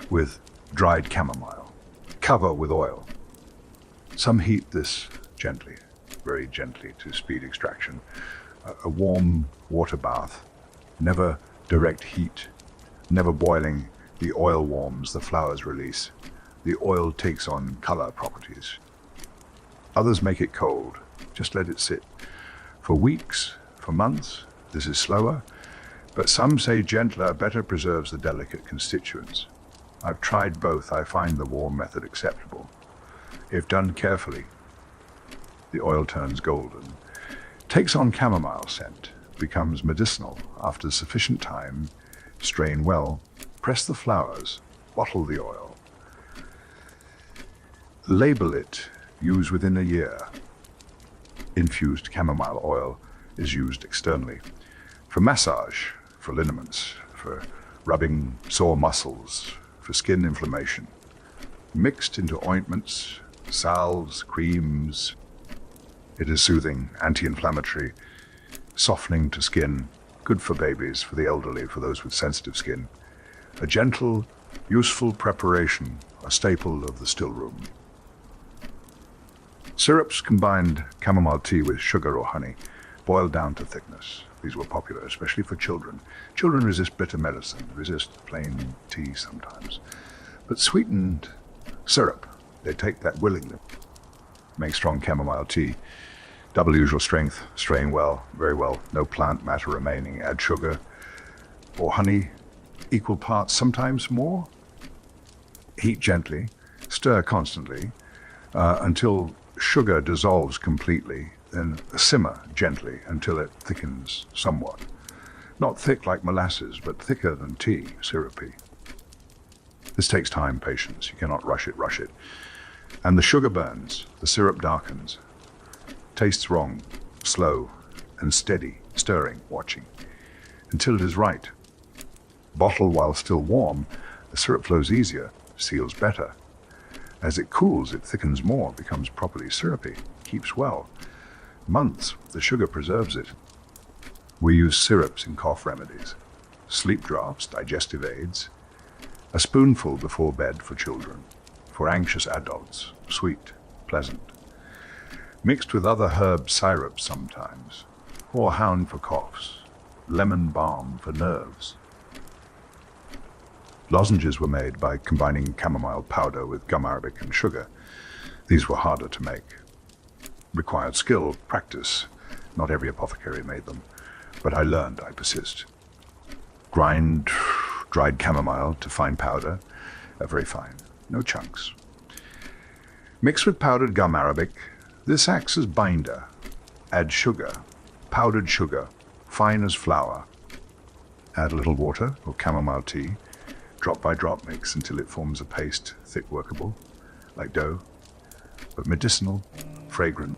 with dried chamomile, cover with oil. Some heat this gently, very gently to speed extraction. A warm water bath, never direct heat, never boiling. The oil warms, the flowers release. The oil takes on color properties. Others make it cold. Just let it sit. For weeks, for months, this is slower, but some say gentler better preserves the delicate constituents. I've tried both. I find the warm method acceptable. If done carefully, the oil turns golden, takes on chamomile scent, becomes medicinal. After sufficient time, strain well, press the flowers, bottle the oil. Label it, use within a year. Infused chamomile oil is used externally for massage, for liniments, for rubbing sore muscles, for skin inflammation. Mixed into ointments, salves, creams. It is soothing, anti-inflammatory, softening to skin, good for babies, for the elderly, for those with sensitive skin. A gentle, useful preparation, a staple of the still room. Syrups combined chamomile tea with sugar or honey, boiled down to thickness. These were popular, especially for children. Children resist bitter medicine, resist plain tea sometimes. But sweetened syrup, they take that willingly. Make strong chamomile tea. Double usual strength, strain well, very well, no plant matter remaining. Add sugar or honey, equal parts, sometimes more. Heat gently, stir constantly until sugar dissolves completely, then simmer gently until it thickens somewhat. Not thick like molasses, but thicker than tea, syrupy. This takes time, patience. You cannot rush it. And the sugar burns, the syrup darkens. Tastes wrong, slow and steady, stirring, watching, until it is right. Bottle while still warm, the syrup flows easier, seals better. As it cools, it thickens more, becomes properly syrupy, keeps well. Months, the sugar preserves it. We use syrups in cough remedies, sleep drops, digestive aids, a spoonful before bed for children, for anxious adults, sweet, pleasant. Mixed with other herb syrups sometimes, horehound for coughs, lemon balm for nerves. Lozenges were made by combining chamomile powder with gum arabic and sugar. These were harder to make. Required skill, practice. Not every apothecary made them, but I learned, I persist. Grind dried chamomile to fine powder, very fine, no chunks. Mix with powdered gum arabic. This acts as binder. Add sugar, powdered sugar, fine as flour. Add a little water or chamomile tea. Drop by drop mix until it forms a paste, thick, workable, like dough, but medicinal, fragrant.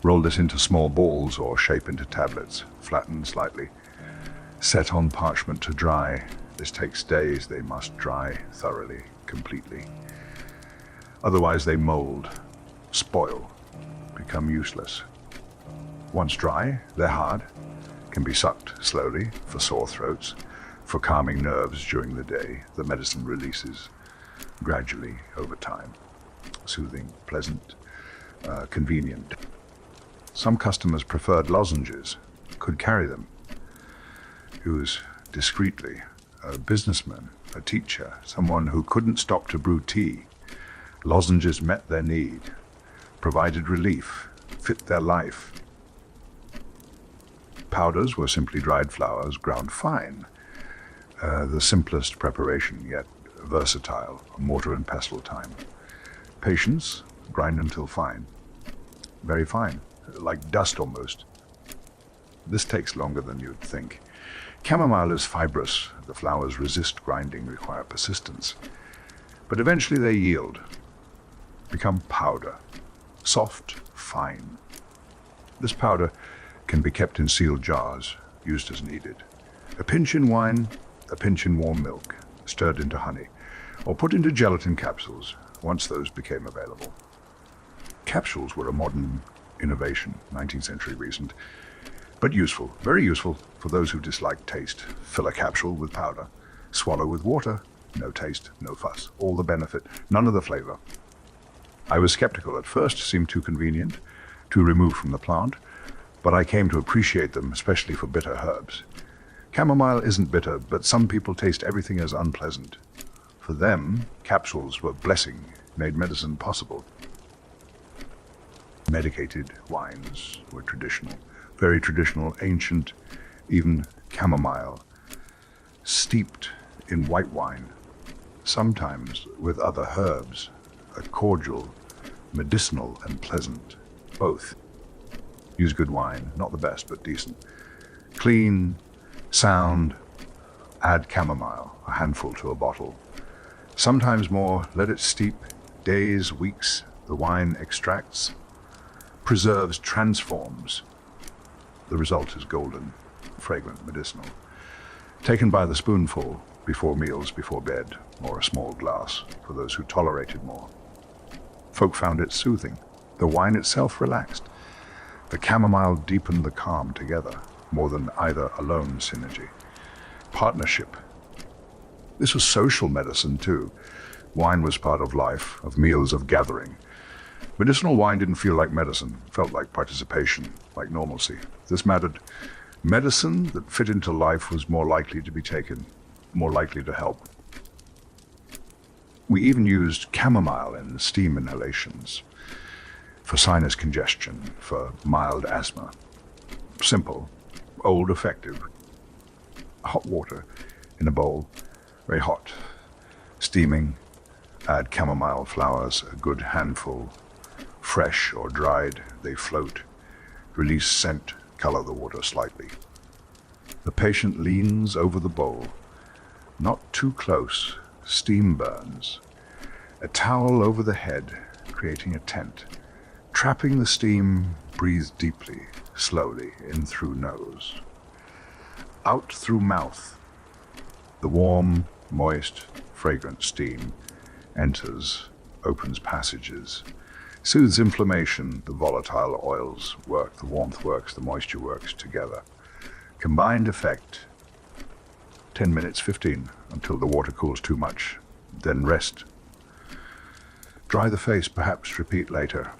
Roll this into small balls or shape into tablets, flatten slightly. Set on parchment to dry. This takes days. They must dry thoroughly, completely. Otherwise they mold, spoil, become useless. Once dry, they're hard, can be sucked slowly for sore throats, for calming nerves during the day. The medicine releases gradually over time. Soothing, pleasant, convenient. Some customers preferred lozenges, could carry them. He was discreetly a businessman, a teacher, someone who couldn't stop to brew tea. Lozenges met their need, provided relief, fit their life. Powders were simply dried flowers ground fine. The simplest preparation, yet versatile, mortar and pestle time. Patience, grind until fine. Very fine, like dust almost. This takes longer than you'd think. Chamomile is fibrous. The flowers resist grinding, require persistence. But eventually they yield, become powder, soft, fine. This powder can be kept in sealed jars, used as needed. A pinch in wine, a pinch in warm milk, stirred into honey, or put into gelatin capsules once those became available. Capsules were a modern innovation, 19th century recent, but useful, very useful for those who dislike taste. Fill a capsule with powder, swallow with water, no taste, no fuss, all the benefit, none of the flavor. I was skeptical at first, seemed too convenient, too removed from the plant, but I came to appreciate them, especially for bitter herbs. Chamomile isn't bitter, but some people taste everything as unpleasant. For them, capsules were blessing, made medicine possible. Medicated wines were traditional, very traditional, ancient, even chamomile, steeped in white wine, sometimes with other herbs, a cordial, medicinal and pleasant, both. Use good wine, not the best, but decent. Clean, sound, add chamomile, a handful to a bottle. Sometimes more, let it steep, days, weeks, the wine extracts, preserves, transforms. The result is golden, fragrant, medicinal. Taken by the spoonful, before meals, before bed, or a small glass for those who tolerated more. Folk found it soothing. The wine itself relaxed. The chamomile deepened the calm together, more than either alone synergy. Partnership. This was social medicine too. Wine was part of life, of meals, of gathering. Medicinal wine didn't feel like medicine, felt like participation, like normalcy. This mattered. Medicine that fit into life was more likely to be taken, more likely to help. We even used chamomile in steam inhalations for sinus congestion, for mild asthma. Simple, old, effective. Hot water in a bowl, very hot, steaming. Add chamomile flowers, a good handful, fresh or dried, they float, release scent, color the water slightly. The patient leans over the bowl, not too close, steam burns. A towel over the head, creating a tent. Trapping the steam, breathe deeply, slowly, in through nose. Out through mouth. The warm, moist, fragrant steam enters, opens passages, soothes inflammation. The volatile oils work, the warmth works, the moisture works together. Combined effect, 10 minutes, 15, until the water cools too much. Then rest. Dry the face, perhaps repeat later.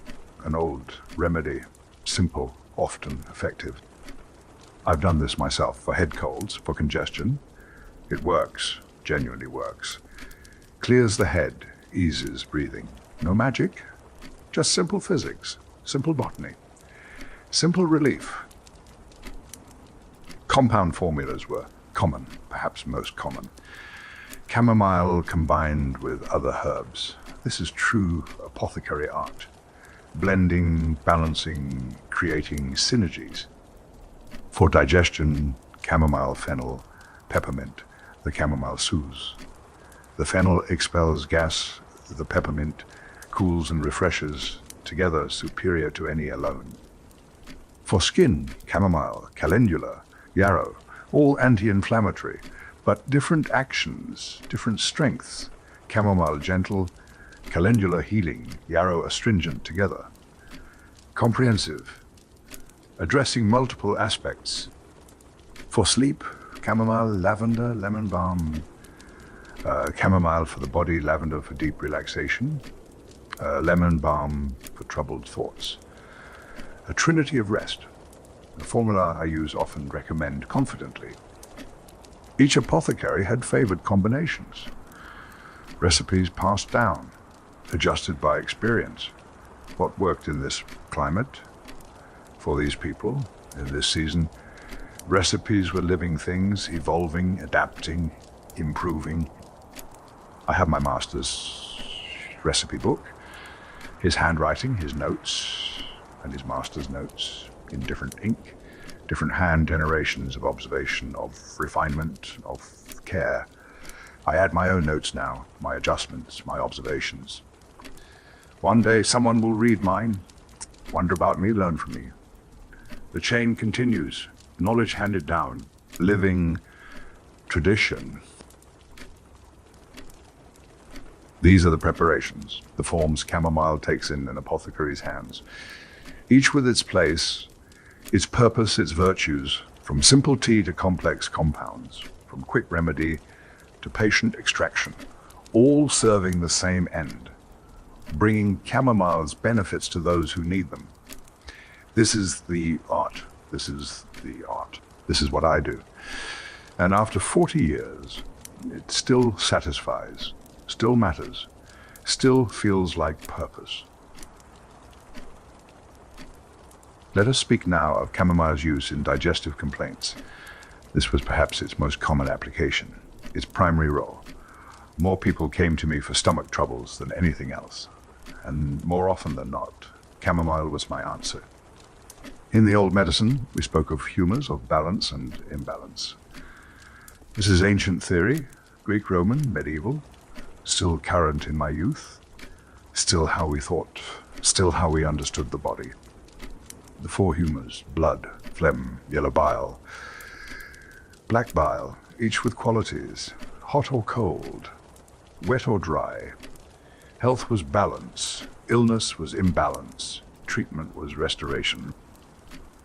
An old remedy, simple, often effective. I've done this myself for head colds, for congestion. It works, genuinely works. Clears the head, eases breathing. No magic, just simple physics, simple botany, simple relief. Compound formulas were common, perhaps most common. Chamomile combined with other herbs. This is true apothecary art. Blending, balancing, creating synergies. For digestion, chamomile, fennel, peppermint. The chamomile soothes. The fennel expels gas, the peppermint cools and refreshes, together superior to any alone. For skin, chamomile, calendula, yarrow, all anti-inflammatory, but different actions, different strengths. Chamomile gentle, calendula healing, yarrow astringent together. Comprehensive, addressing multiple aspects. For sleep, chamomile, lavender, lemon balm, chamomile for the body, lavender for deep relaxation, lemon balm for troubled thoughts. A trinity of rest, a formula I use, often recommend confidently. Each apothecary had favored combinations. Recipes passed down, adjusted by experience. What worked in this climate, for these people, in this season. Recipes were living things, evolving, adapting, improving. I have my master's recipe book, his handwriting, his notes, and his master's notes in different ink, different hand generations of observation, of refinement, of care. I add my own notes now, my adjustments, my observations. One day someone will read mine, wonder about me, learn from me. The chain continues, knowledge handed down, living tradition. These are the preparations, the forms chamomile takes in an apothecary's hands, each with its place, its purpose, its virtues, from simple tea to complex compounds, from quick remedy to patient extraction, all serving the same end, bringing chamomile's benefits to those who need them. This is the art. This is the art. This is what I do. And after 40 years, it still satisfies, still matters, still feels like purpose. Let us speak now of chamomile's use in digestive complaints. This was perhaps its most common application, its primary role. More people came to me for stomach troubles than anything else, and more often than not, chamomile was my answer. In the old medicine, we spoke of humours, of balance and imbalance. This is ancient theory, Greek, Roman, medieval, still current in my youth, still how we thought, still how we understood the body. The four humours: blood, phlegm, yellow bile, black bile, each with qualities, hot or cold, wet or dry. Health was balance, illness was imbalance, treatment was restoration.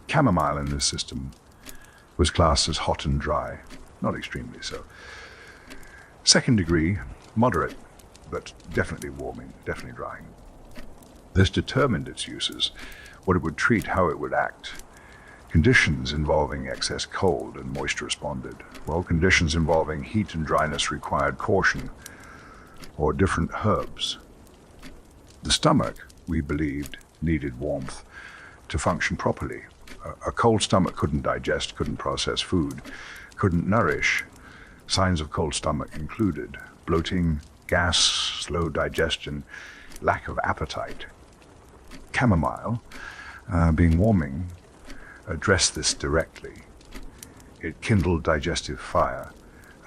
Chamomile in this system was classed as hot and dry, not extremely so. Second degree, moderate, but definitely warming, definitely drying. This determined its uses, what it would treat, how it would act. Conditions involving excess cold and moisture responded, while conditions involving heat and dryness required caution or different herbs. The stomach, we believed, needed warmth to function properly. A cold stomach couldn't digest, couldn't process food, couldn't nourish. Signs of cold stomach included bloating, gas, slow digestion, lack of appetite. Chamomile, being warming, addressed this directly. It kindled digestive fire,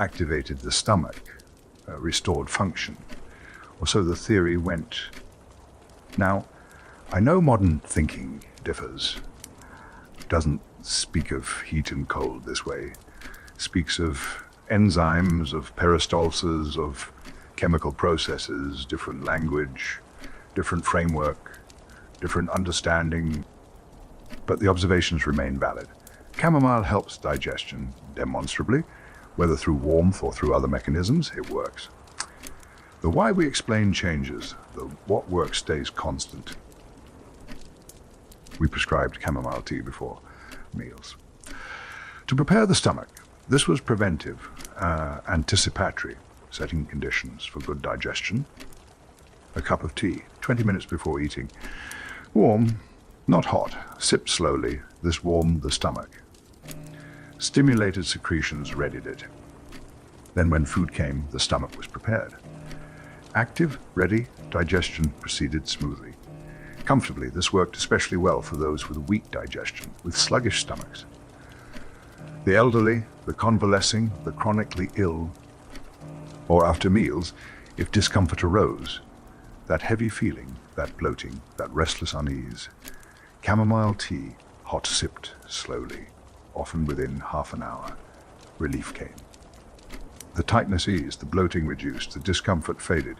activated the stomach, restored function. Or so the theory went. Now, I know modern thinking differs, doesn't speak of heat and cold this way, speaks of enzymes, of peristalses, of chemical processes, different language, different framework, different understanding, but the observations remain valid. Chamomile helps digestion demonstrably, whether through warmth or through other mechanisms, it works. The why we explain changes, the what works stays constant. We prescribed chamomile tea before meals. To prepare the stomach, this was preventive, anticipatory, setting conditions for good digestion. A cup of tea, 20 minutes before eating. Warm, not hot, sipped slowly, this warmed the stomach. Stimulated secretions readied it. Then when food came, the stomach was prepared. Active, ready, digestion proceeded smoothly. Comfortably, this worked especially well for those with weak digestion, with sluggish stomachs. The elderly, the convalescing, the chronically ill, or after meals, if discomfort arose, that heavy feeling, that bloating, that restless unease. Chamomile tea, hot sipped slowly, often within half an hour, relief came. The tightness eased, the bloating reduced, the discomfort faded.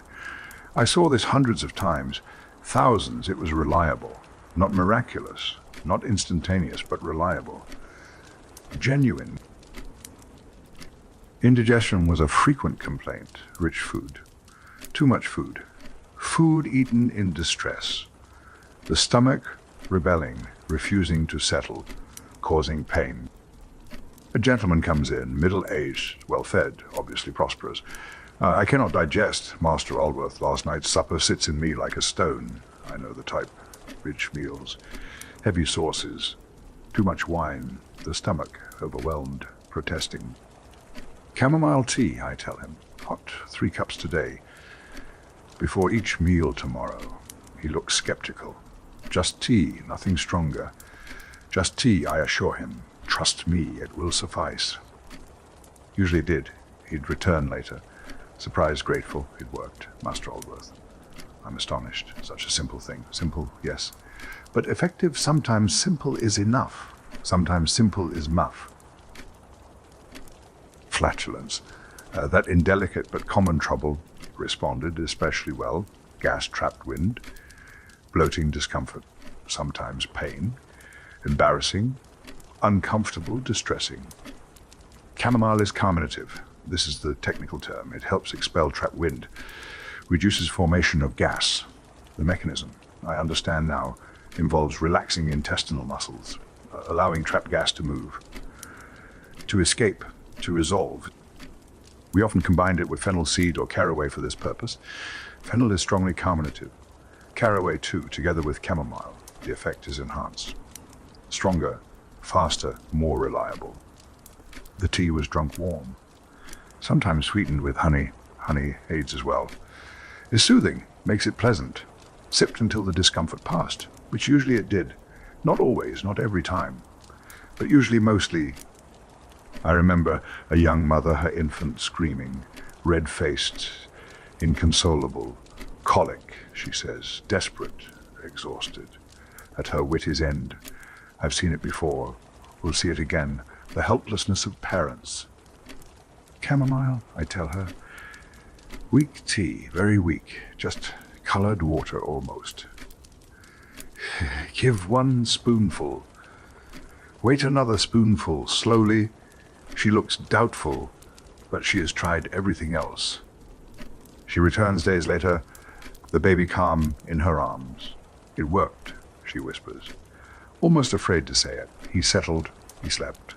I saw this hundreds of times, thousands. It was reliable, not miraculous, not instantaneous, but reliable. Genuine. Indigestion was a frequent complaint. Rich food. Too much food. Food eaten in distress. The stomach rebelling, refusing to settle, causing pain. A gentleman comes in, middle-aged, well-fed, obviously prosperous. I cannot digest, Master Aldworth. Last night's supper sits in me like a stone. I know the type. Rich meals, heavy sauces, too much wine, the stomach overwhelmed, protesting. Chamomile tea, I tell him, hot, 3 cups today. Before each meal tomorrow. He looks skeptical. Just tea, nothing stronger. Just tea, I assure him. Trust me, it will suffice. Usually did. He'd return later. Surprised, grateful, it worked, Master Aldworth. I'm astonished. Such a simple thing. Simple, yes. But effective, sometimes simple is enough. Sometimes simple is muff. Flatulence. That indelicate but common trouble responded especially well. Gas-trapped wind. Bloating discomfort. Sometimes pain. Embarrassing. Uncomfortable, distressing. Chamomile is carminative. This is the technical term. It helps expel trapped wind, reduces formation of gas. The mechanism, I understand now, involves relaxing intestinal muscles, allowing trapped gas to move, to escape, to resolve. We often combined it with fennel seed or caraway for this purpose. Fennel is strongly carminative. Caraway too, together with chamomile. The effect is enhanced. stronger, faster, more reliable. The tea was drunk warm, sometimes sweetened with honey. Honey aids as well. Is soothing, makes it pleasant. Sipped until the discomfort passed, which usually it did. Not always, not every time, but usually mostly. I remember a young mother, her infant screaming, red-faced, inconsolable. Colic, she says, desperate, exhausted. At her wit is end. I've seen it before, will see it again. The helplessness of parents. Chamomile, I tell her. Weak tea, very weak, just colored water almost. Give one spoonful. Wait another spoonful, slowly. She looks doubtful, but she has tried everything else. She returns days later, the baby calm in her arms. It worked, she whispers, almost afraid to say it. He settled, he slept.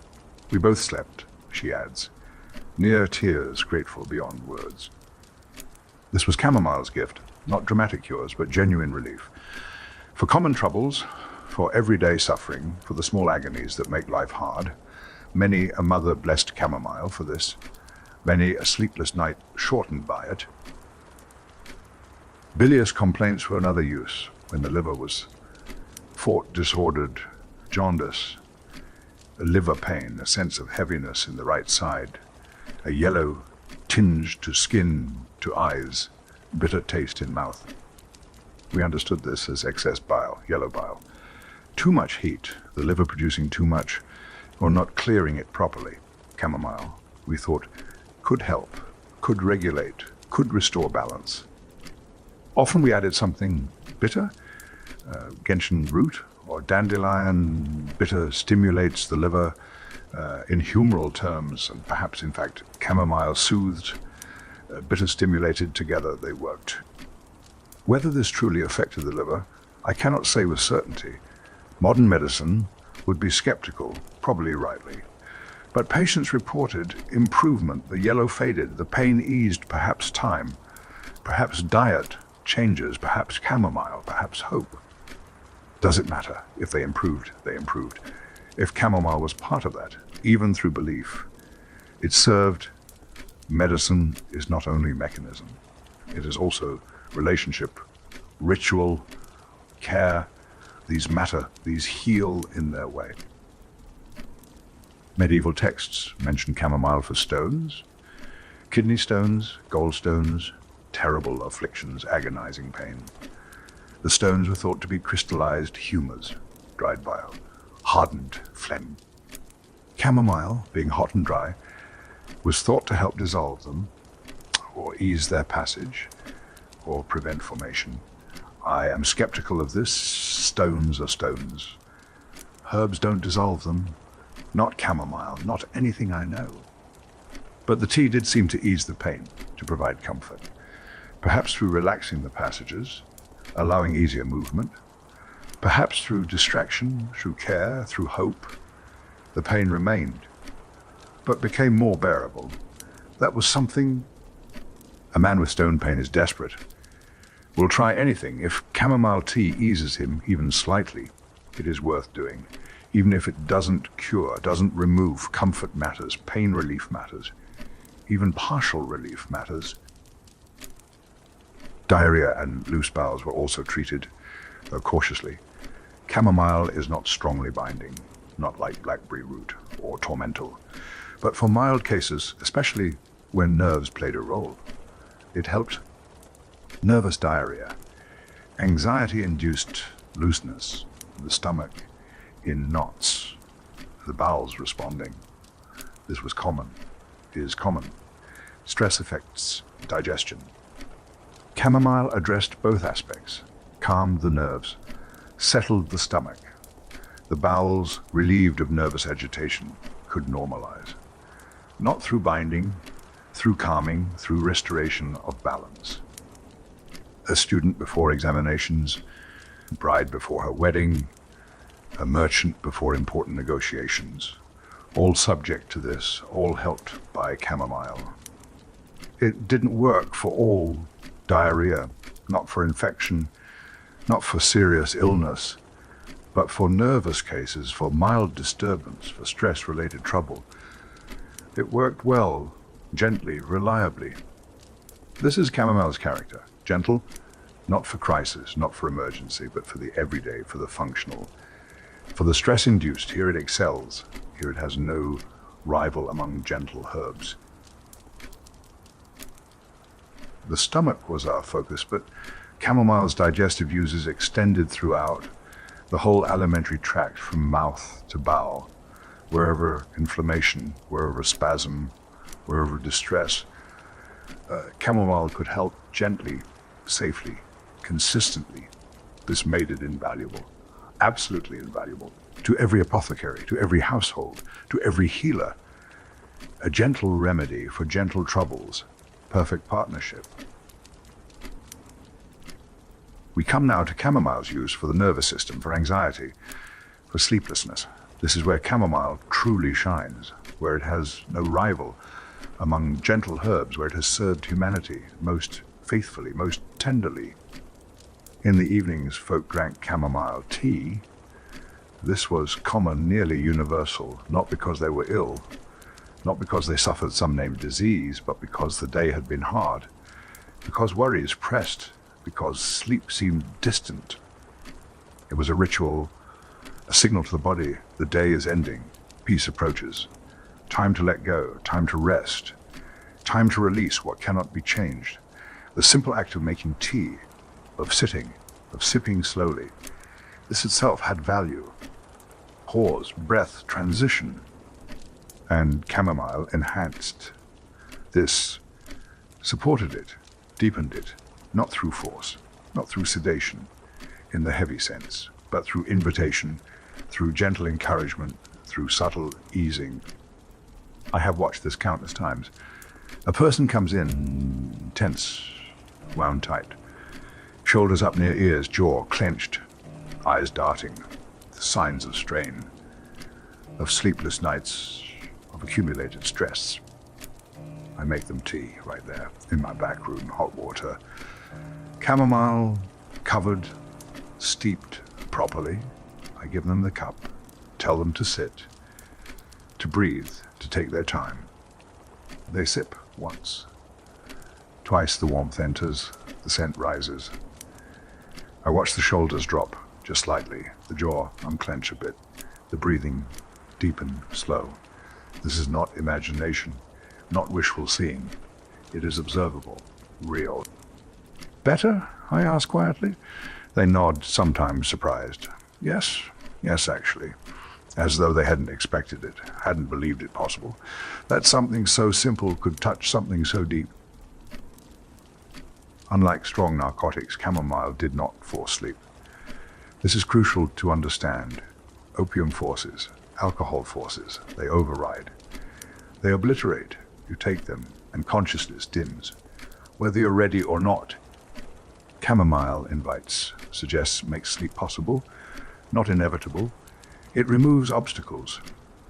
We both slept, she adds, near tears, grateful beyond words. This was Chamomile's gift, not dramatic cures, but genuine relief. For common troubles, for everyday suffering, for the small agonies that make life hard, many a mother blessed chamomile for this, many a sleepless night shortened by it. Bilious complaints were another use, when the liver was fought disordered, jaundice, a liver pain, a sense of heaviness in the right side, a yellow tinge to skin, to eyes, bitter taste in mouth. We understood this as excess bile, yellow bile. Too much heat, the liver producing too much, or not clearing it properly. Chamomile, we thought, could help, could regulate, could restore balance. Often we added something bitter, gentian root or dandelion. Bitter stimulates the liver in humoral terms, and perhaps in fact chamomile soothed, bitter stimulated, together they worked. Whether this truly affected the liver, I cannot say with certainty. Modern medicine would be skeptical, probably rightly. But patients reported improvement. The yellow faded, the pain eased, perhaps time, perhaps diet changes, perhaps chamomile, perhaps hope. Does it matter? If they improved, they improved. If chamomile was part of that, even through belief, it served. Medicine is not only mechanism, it is also relationship, ritual, care. These matter, these heal in their way. Medieval texts mention chamomile for stones, kidney stones, gallstones, terrible afflictions, agonizing pain. The stones were thought to be crystallized humors, dried bile, hardened phlegm. Chamomile, being hot and dry, was thought to help dissolve them, or ease their passage, or prevent formation. I am skeptical of this. Stones are stones. Herbs don't dissolve them. Not chamomile, not anything I know. But the tea did seem to ease the pain, to provide comfort. Perhaps through relaxing the passages, allowing easier movement. Perhaps through distraction, through care, through hope. The pain remained, but became more bearable. That was something. A man with stone pain is desperate. Will try anything. If chamomile tea eases him even slightly, it is worth doing. Even if it doesn't cure, doesn't remove, comfort matters, pain relief matters, even partial relief matters. Diarrhea and loose bowels were also treated, though cautiously. Chamomile is not strongly binding, not like blackberry root or tormental, but for mild cases, especially when nerves played a role, it helped. Nervous diarrhea, anxiety-induced looseness, the stomach in knots, the bowels responding. This was common, is common. Stress affects digestion. Chamomile addressed both aspects, calmed the nerves, settled the stomach. The bowels, relieved of nervous agitation, could normalize. Not through binding, through calming, through restoration of balance. A student before examinations, a bride before her wedding, a merchant before important negotiations, all subject to this, all helped by chamomile. It didn't work for all diarrhea, not for infection, not for serious illness, But for nervous cases, for mild disturbance, for stress-related trouble, it worked well, gently, reliably. This is Chamomile's character. Gentle, not for crisis, not for emergency, but for the everyday, for the functional. For the stress-induced, here it excels. Here it has no rival among gentle herbs. The stomach was our focus, but Chamomile's digestive uses extended throughout the whole alimentary tract from mouth to bowel, wherever inflammation, wherever spasm, wherever distress. Chamomile could help gently, safely, consistently. This made it invaluable, absolutely invaluable, to every apothecary, to every household, to every healer. A gentle remedy for gentle troubles, perfect partnership. We come now to chamomile's use for the nervous system, for anxiety, for sleeplessness. This is where chamomile truly shines, where it has no rival among gentle herbs, where it has served humanity most faithfully, most tenderly. In the evenings, folk drank chamomile tea. This was common, nearly universal, not because they were ill, not because they suffered some named disease, but because the day had been hard, because worries pressed, because sleep seemed distant. It was a ritual, a signal to the body. The day is ending. Peace approaches. Time to let go, time to rest, time to release what cannot be changed. The simple act of making tea, of sitting, of sipping slowly, this itself had value. Pause, breath, transition. And chamomile enhanced this, supported it, deepened it, not through force, not through sedation in the heavy sense, but through invitation, through gentle encouragement, through subtle easing. I have watched this countless times. A person comes in, tense, wound tight, shoulders up near ears, jaw clenched, eyes darting, signs of strain, of sleepless nights, of accumulated stress. I make them tea right there in my back room, hot water. Chamomile, covered, steeped properly. I give them the cup, tell them to sit, to breathe, to take their time. They sip once. Twice the warmth enters, the scent rises. I watch the shoulders drop, just slightly, the jaw unclench a bit, the breathing deepen, slow. This is not imagination, not wishful seeing. It is observable, real. Better? I ask quietly. They nod, sometimes surprised. Yes, actually. As though they hadn't expected it, hadn't believed it possible. That something so simple could touch something so deep. Unlike strong narcotics, chamomile did not force sleep. This is crucial to understand. Opium forces, alcohol forces, they override. They obliterate. You take them, and consciousness dims. Whether you're ready or not, chamomile invites, suggests, makes sleep possible, not inevitable. It removes obstacles,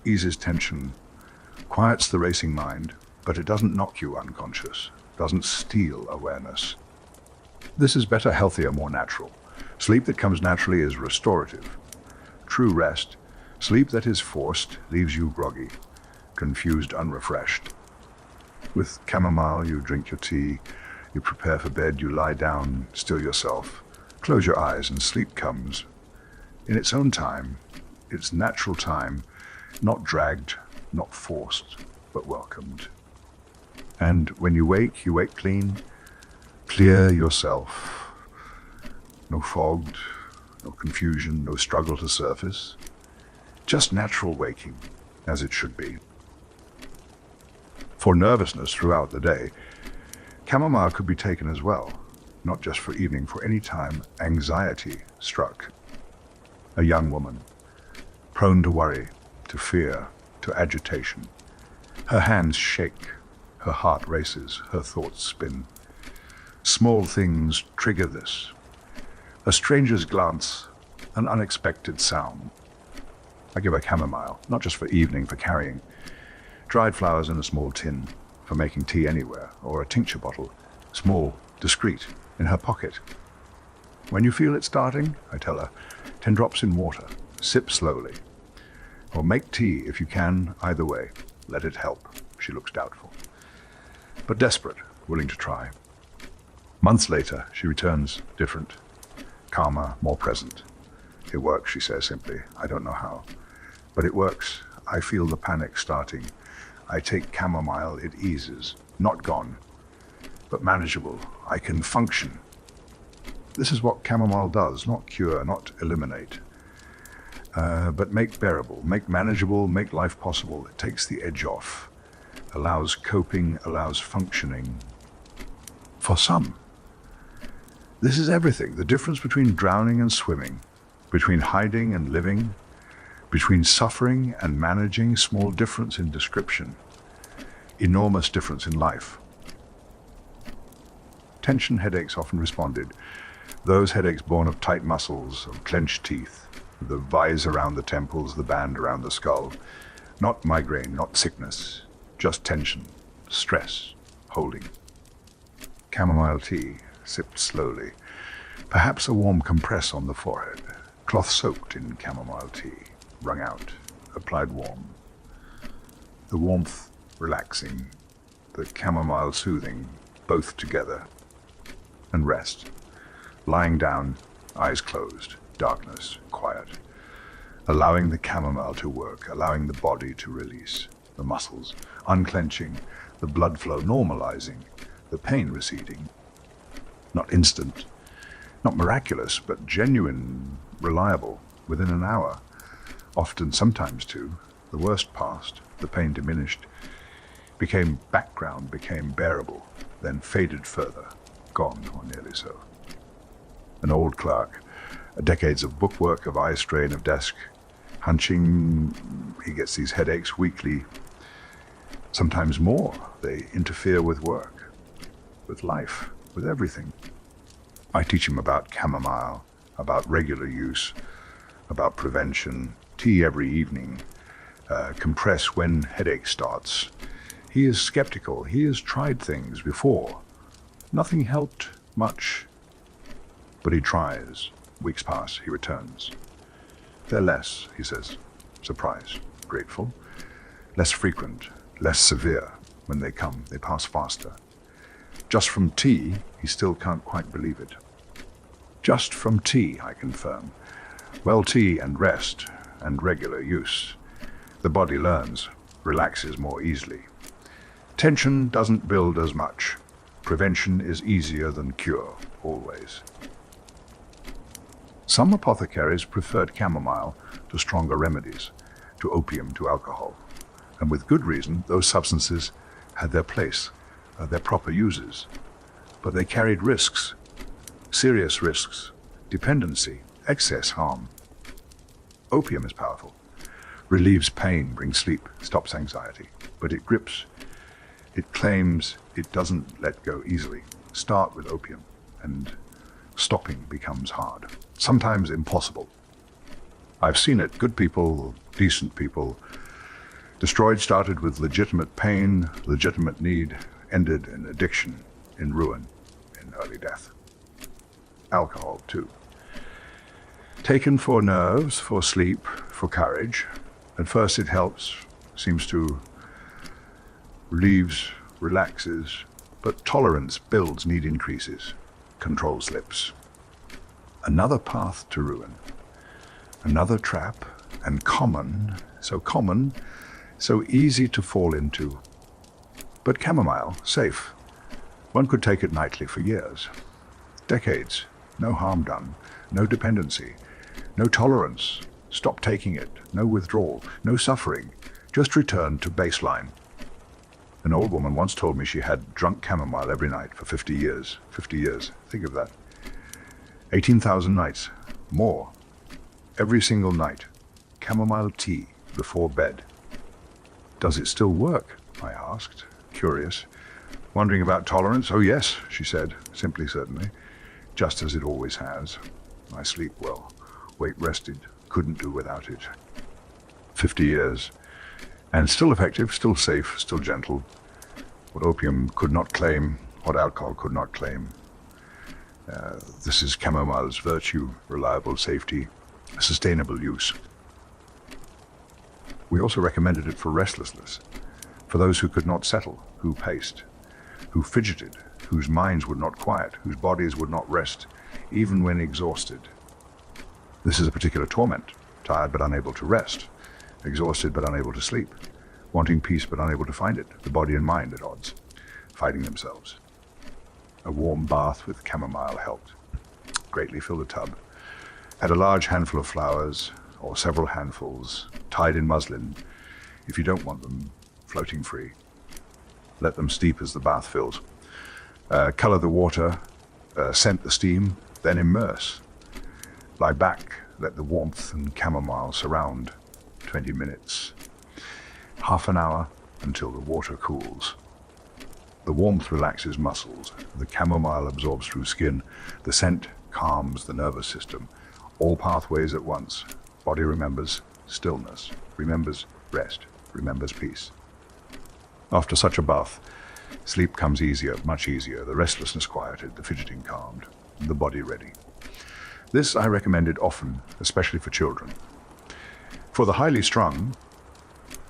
eases tension, quiets the racing mind, but it doesn't knock you unconscious, doesn't steal awareness. This is better, healthier, more natural. Sleep that comes naturally is restorative. True rest, sleep that is forced, leaves you groggy, confused, unrefreshed. With chamomile, you drink your tea, you prepare for bed, you lie down, still yourself, close your eyes, and sleep comes. In its own time, its natural time, not dragged, not forced, but welcomed. And when you wake clean, clear yourself. No fogged, no confusion, no struggle to surface. Just natural waking, as it should be. For nervousness throughout the day, chamomile could be taken as well, not just for evening, for any time anxiety struck. A young woman, prone to worry, to fear, to agitation. Her hands shake, her heart races, her thoughts spin. Small things trigger this. A stranger's glance, an unexpected sound. I give her chamomile, not just for evening, for carrying. Dried flowers in a small tin, for making tea anywhere, or a tincture bottle, small, discreet, in her pocket. When you feel it starting, I tell her, 10 drops in water. Sip slowly. Or make tea if you can, either way. Let it help. She looks doubtful, but desperate, willing to try. Months later, she returns different, calmer, more present. It works, she says simply. I don't know how, but it works. I feel the panic starting. I take chamomile, it eases. Not gone, but manageable. I can function. This is what chamomile does, not cure, not eliminate, but make bearable, make manageable, make life possible. It takes the edge off, allows coping, allows functioning. For some, this is everything. The difference between drowning and swimming, between hiding and living, between suffering and managing, small difference in description, enormous difference in life. Tension headaches often responded. Those headaches born of tight muscles, of clenched teeth, the vise around the temples, the band around the skull. Not migraine, not sickness, just tension, stress, holding. Chamomile tea, sipped slowly. Perhaps a warm compress on the forehead. Cloth soaked in chamomile tea, wrung out, applied warm. The warmth relaxing, the chamomile soothing, both together. And rest. Lying down, eyes closed, darkness, quiet. Allowing the chamomile to work, allowing the body to release, the muscles unclenching, the blood flow normalizing, the pain receding. Not instant, not miraculous, but genuine, reliable, within an hour. Often, sometimes two. The worst passed, the pain diminished, became background, became bearable, then faded further, gone, or nearly so. An old clerk, decades of bookwork, of eye strain, of desk hunching. He gets these headaches weekly, sometimes more. They interfere with work, with life, with everything. I teach him about chamomile, about regular use, about prevention, tea every evening, compress when headache starts. He is skeptical. He has tried things before. Nothing helped much, but he tries. Weeks pass, he returns. They're less, he says, surprised, grateful, less frequent, less severe. When they come, they pass faster. Just from tea, he still can't quite believe it. Just from tea, I confirm. Well, tea and rest and regular use. The body learns, relaxes more easily. Tension doesn't build as much. Prevention is easier than cure, always. Some apothecaries preferred chamomile to stronger remedies, to opium, to alcohol. And with good reason, those substances had their place, their proper uses. But they carried risks, serious risks, dependency, excess harm. Opium is powerful, relieves pain, brings sleep, stops anxiety, but it grips. It claims, it doesn't let go easily. Start with opium, and stopping becomes hard, sometimes impossible. I've seen it. Good people, decent people, destroyed, started with legitimate pain, legitimate need, ended in addiction, in ruin, in early death. Alcohol, too. Taken for nerves, for sleep, for courage. At first it helps, seems to relieves, relaxes, but tolerance builds, need increases, control slips. Another path to ruin, another trap, and common, so easy to fall into. But chamomile, safe. One could take it nightly for years, decades, no harm done, no dependency, no tolerance. Stop taking it, no withdrawal, no suffering, just return to baseline. An old woman once told me she had drunk chamomile every night for 50 years. 50 years, think of that. 18,000 nights, more. Every single night. Chamomile tea before bed. Does it still work? I asked, curious. Wondering about tolerance? Oh yes, she said, simply certainly. Just as it always has. I sleep well, weight rested, couldn't do without it. 50 years. And still effective, still safe, still gentle. What opium could not claim, what alcohol could not claim. This is chamomile's virtue, reliable safety, sustainable use. We also recommended it for restlessness, for those who could not settle, who paced, who fidgeted, whose minds would not quiet, whose bodies would not rest, even when exhausted. This is a particular torment, tired but unable to rest, exhausted but unable to sleep, wanting peace but unable to find it, the body and mind at odds, fighting themselves. A warm bath with chamomile helped. Greatly fill the tub. Add a large handful of flowers, or several handfuls, tied in muslin, if you don't want them floating free. Let them steep as the bath fills. Color the water, scent the steam, then immerse. Lie back, let the warmth and chamomile surround. 20 minutes. Half an hour until the water cools. The warmth relaxes muscles, the chamomile absorbs through skin, the scent calms the nervous system. All pathways at once. Body remembers stillness, remembers rest, remembers peace. After such a bath, sleep comes easier, much easier, the restlessness quieted, the fidgeting calmed, the body ready. This I recommended often, especially for children. For the highly strung,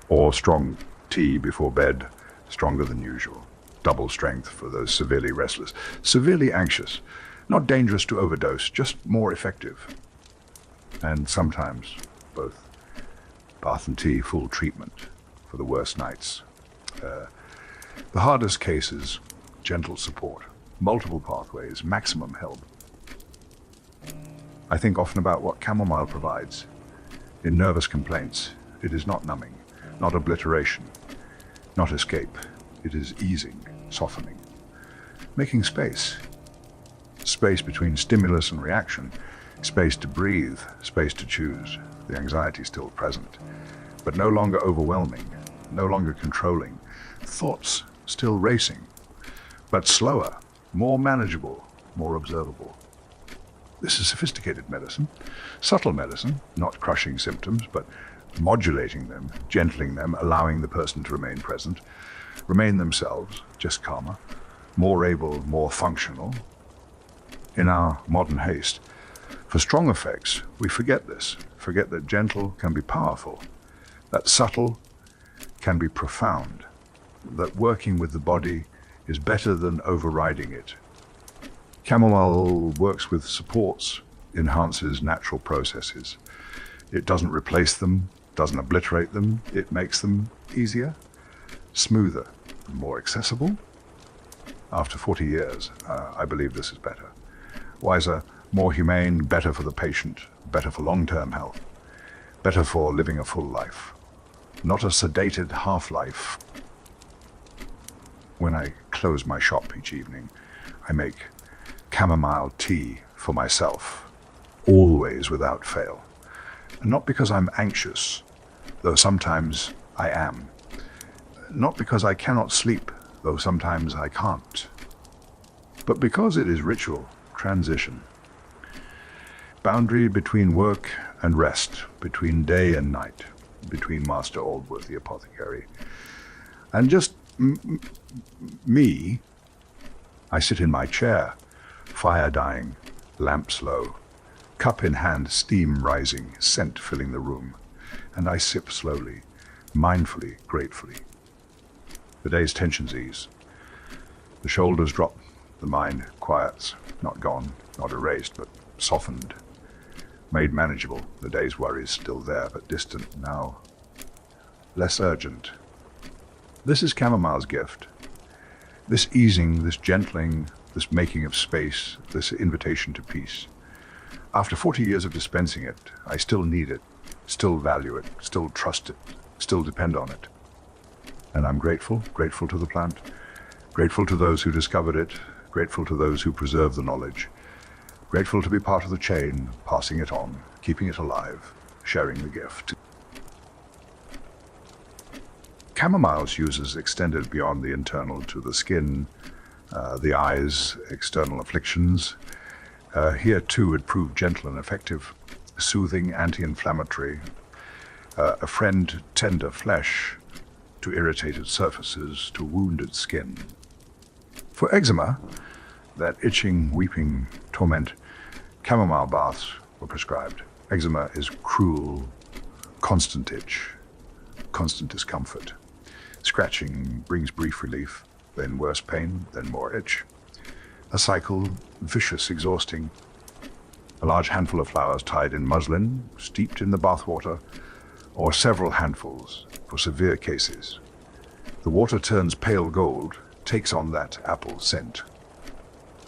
or strong tea before bed, stronger than usual. Double strength for those severely restless, severely anxious, not dangerous to overdose, just more effective. And sometimes both. Bath and tea, full treatment for the worst nights. The hardest cases, gentle support, multiple pathways, maximum help. I think often about what chamomile provides. In nervous complaints, it is not numbing, not obliteration, not escape. It is easing, softening, making space. Space between stimulus and reaction, space to breathe, space to choose. The anxiety still present, but no longer overwhelming, no longer controlling. Thoughts still racing, but slower, more manageable, more observable. This is sophisticated medicine, subtle medicine, not crushing symptoms, but modulating them, gentling them, allowing the person to remain present, remain themselves, just calmer, more able, more functional. In our modern haste, for strong effects, we forget this, forget that gentle can be powerful, that subtle can be profound, that working with the body is better than overriding it. Chamomile works with supports, enhances natural processes. It doesn't replace them, doesn't obliterate them, it makes them easier, smoother, more accessible. After 40 years, I believe this is better. Wiser, more humane, better for the patient, better for long-term health, better for living a full life, not a sedated half-life. When I close my shop each evening, I make chamomile tea for myself, always without fail. And not because I'm anxious, though sometimes I am. Not because I cannot sleep, though sometimes I can't. But because it is ritual, transition. Boundary between work and rest, between day and night, between Master Aldworth, the apothecary, and just me. I sit in my chair, fire dying, lamps low, cup in hand, steam rising, scent filling the room, and I sip slowly, mindfully, gratefully. The day's tensions ease. The shoulders drop, the mind quiets, not gone, not erased, but softened, made manageable. The day's worries still there, but distant now, less urgent. This is chamomile's gift. This easing, this gentling, this making of space, this invitation to peace. After 40 years of dispensing it, I still need it, still value it, still trust it, still depend on it. And I'm grateful to the plant, grateful to those who discovered it, grateful to those who preserve the knowledge, grateful to be part of the chain, passing it on, keeping it alive, sharing the gift. Chamomile's uses extended beyond the internal to the skin, the eyes, external afflictions. Here too it proved gentle and effective, soothing, anti-inflammatory, a friend tender flesh to irritated surfaces, to wounded skin. For eczema, that itching, weeping torment, chamomile baths were prescribed. Eczema is cruel, constant itch, constant discomfort. Scratching brings brief relief, then worse pain, then more itch. A cycle, vicious, exhausting. A large handful of flowers tied in muslin, steeped in the bathwater, or several handfuls for severe cases. The water turns pale gold, takes on that apple scent.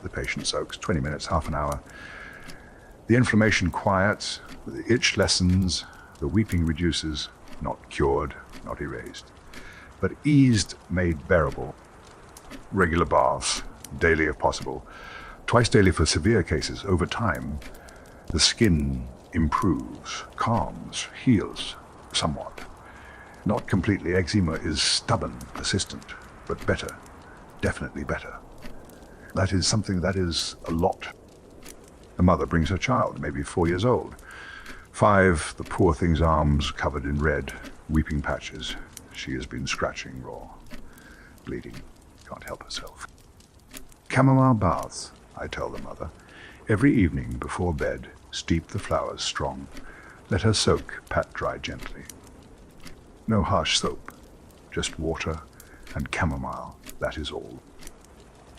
The patient soaks 20 minutes, half an hour. The inflammation quiets, the itch lessens, the weeping reduces, not cured, not erased, but eased, made bearable. Regular baths, daily if possible, twice daily for severe cases. Over time, the skin improves, calms, heals somewhat. Not completely. Eczema is stubborn, persistent, but better, definitely better. That is something that is a lot. A mother brings her child, maybe 4 years old. 5, the poor thing's arms covered in red, weeping patches. She has been scratching raw, bleeding, can't help herself. Chamomile baths, I tell the mother. Every evening before bed, steep the flowers strong. Let her soak, pat dry gently. No harsh soap, just water and chamomile, that is all.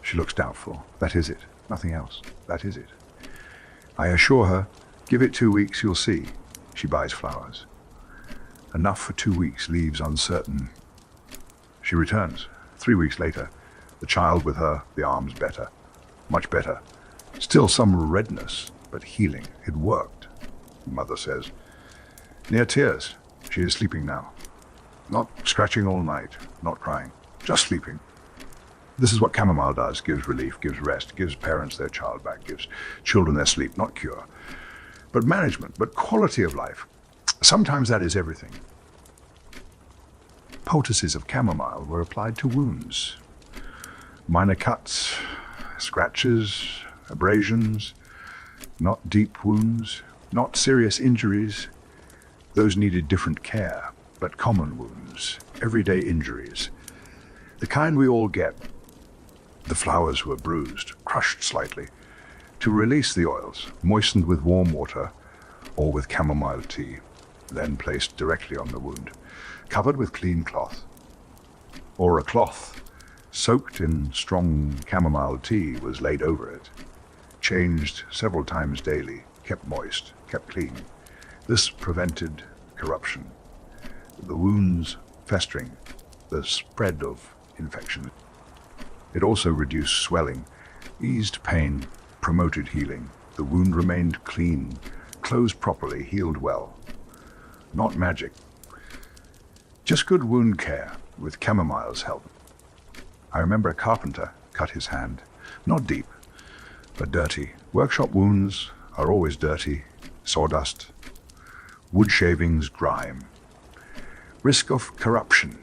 She looks doubtful. That is it, nothing else, that is it. I assure her, give it 2 weeks, you'll see. She buys flowers. Enough for 2 weeks, leaves uncertain. She returns. 3 weeks later, the child with her, the arms better, much better. Still some redness, but healing. It worked. Mother says, near tears. She is sleeping now. Not scratching all night, not crying, just sleeping. This is what chamomile does, gives relief, gives rest, gives parents their child back, gives children their sleep, not cure. But management, but quality of life. Sometimes that is everything. Poultices of chamomile were applied to wounds. Minor cuts, scratches, abrasions, not deep wounds, not serious injuries. Those needed different care, but common wounds, everyday injuries. The kind we all get. The flowers were bruised, crushed slightly, to release the oils, moistened with warm water or with chamomile tea, then placed directly on the wound, covered with clean cloth. Or a cloth soaked in strong chamomile tea was laid over it, changed several times daily, kept moist, kept clean. This prevented corruption, the wounds festering, the spread of infection. It also reduced swelling, eased pain, promoted healing. The wound remained clean, closed properly, healed well. Not magic. Just good wound care with chamomile's help. I remember a carpenter cut his hand, not deep, but dirty. Workshop wounds are always dirty, sawdust, wood shavings, grime. Risk of corruption,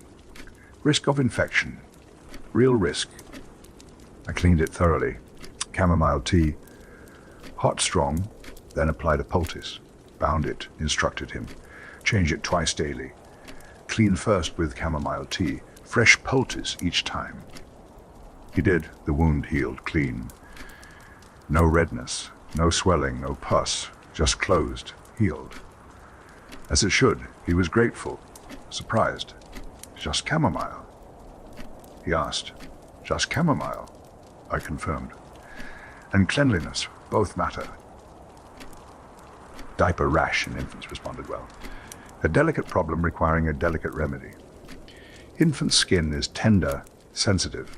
risk of infection, real risk. I cleaned it thoroughly. Chamomile tea, hot, strong, then applied a poultice. Bound it, instructed him. Change it twice daily. Clean first with chamomile tea. Fresh poultice each time. He did. The wound healed clean. No redness, no swelling, no pus. Just closed, healed. As it should. He was grateful, surprised. Just chamomile? He asked. Just chamomile? I confirmed. And cleanliness, both matter. Diaper rash in infants responded well. A delicate problem requiring a delicate remedy. Infant skin is tender, sensitive.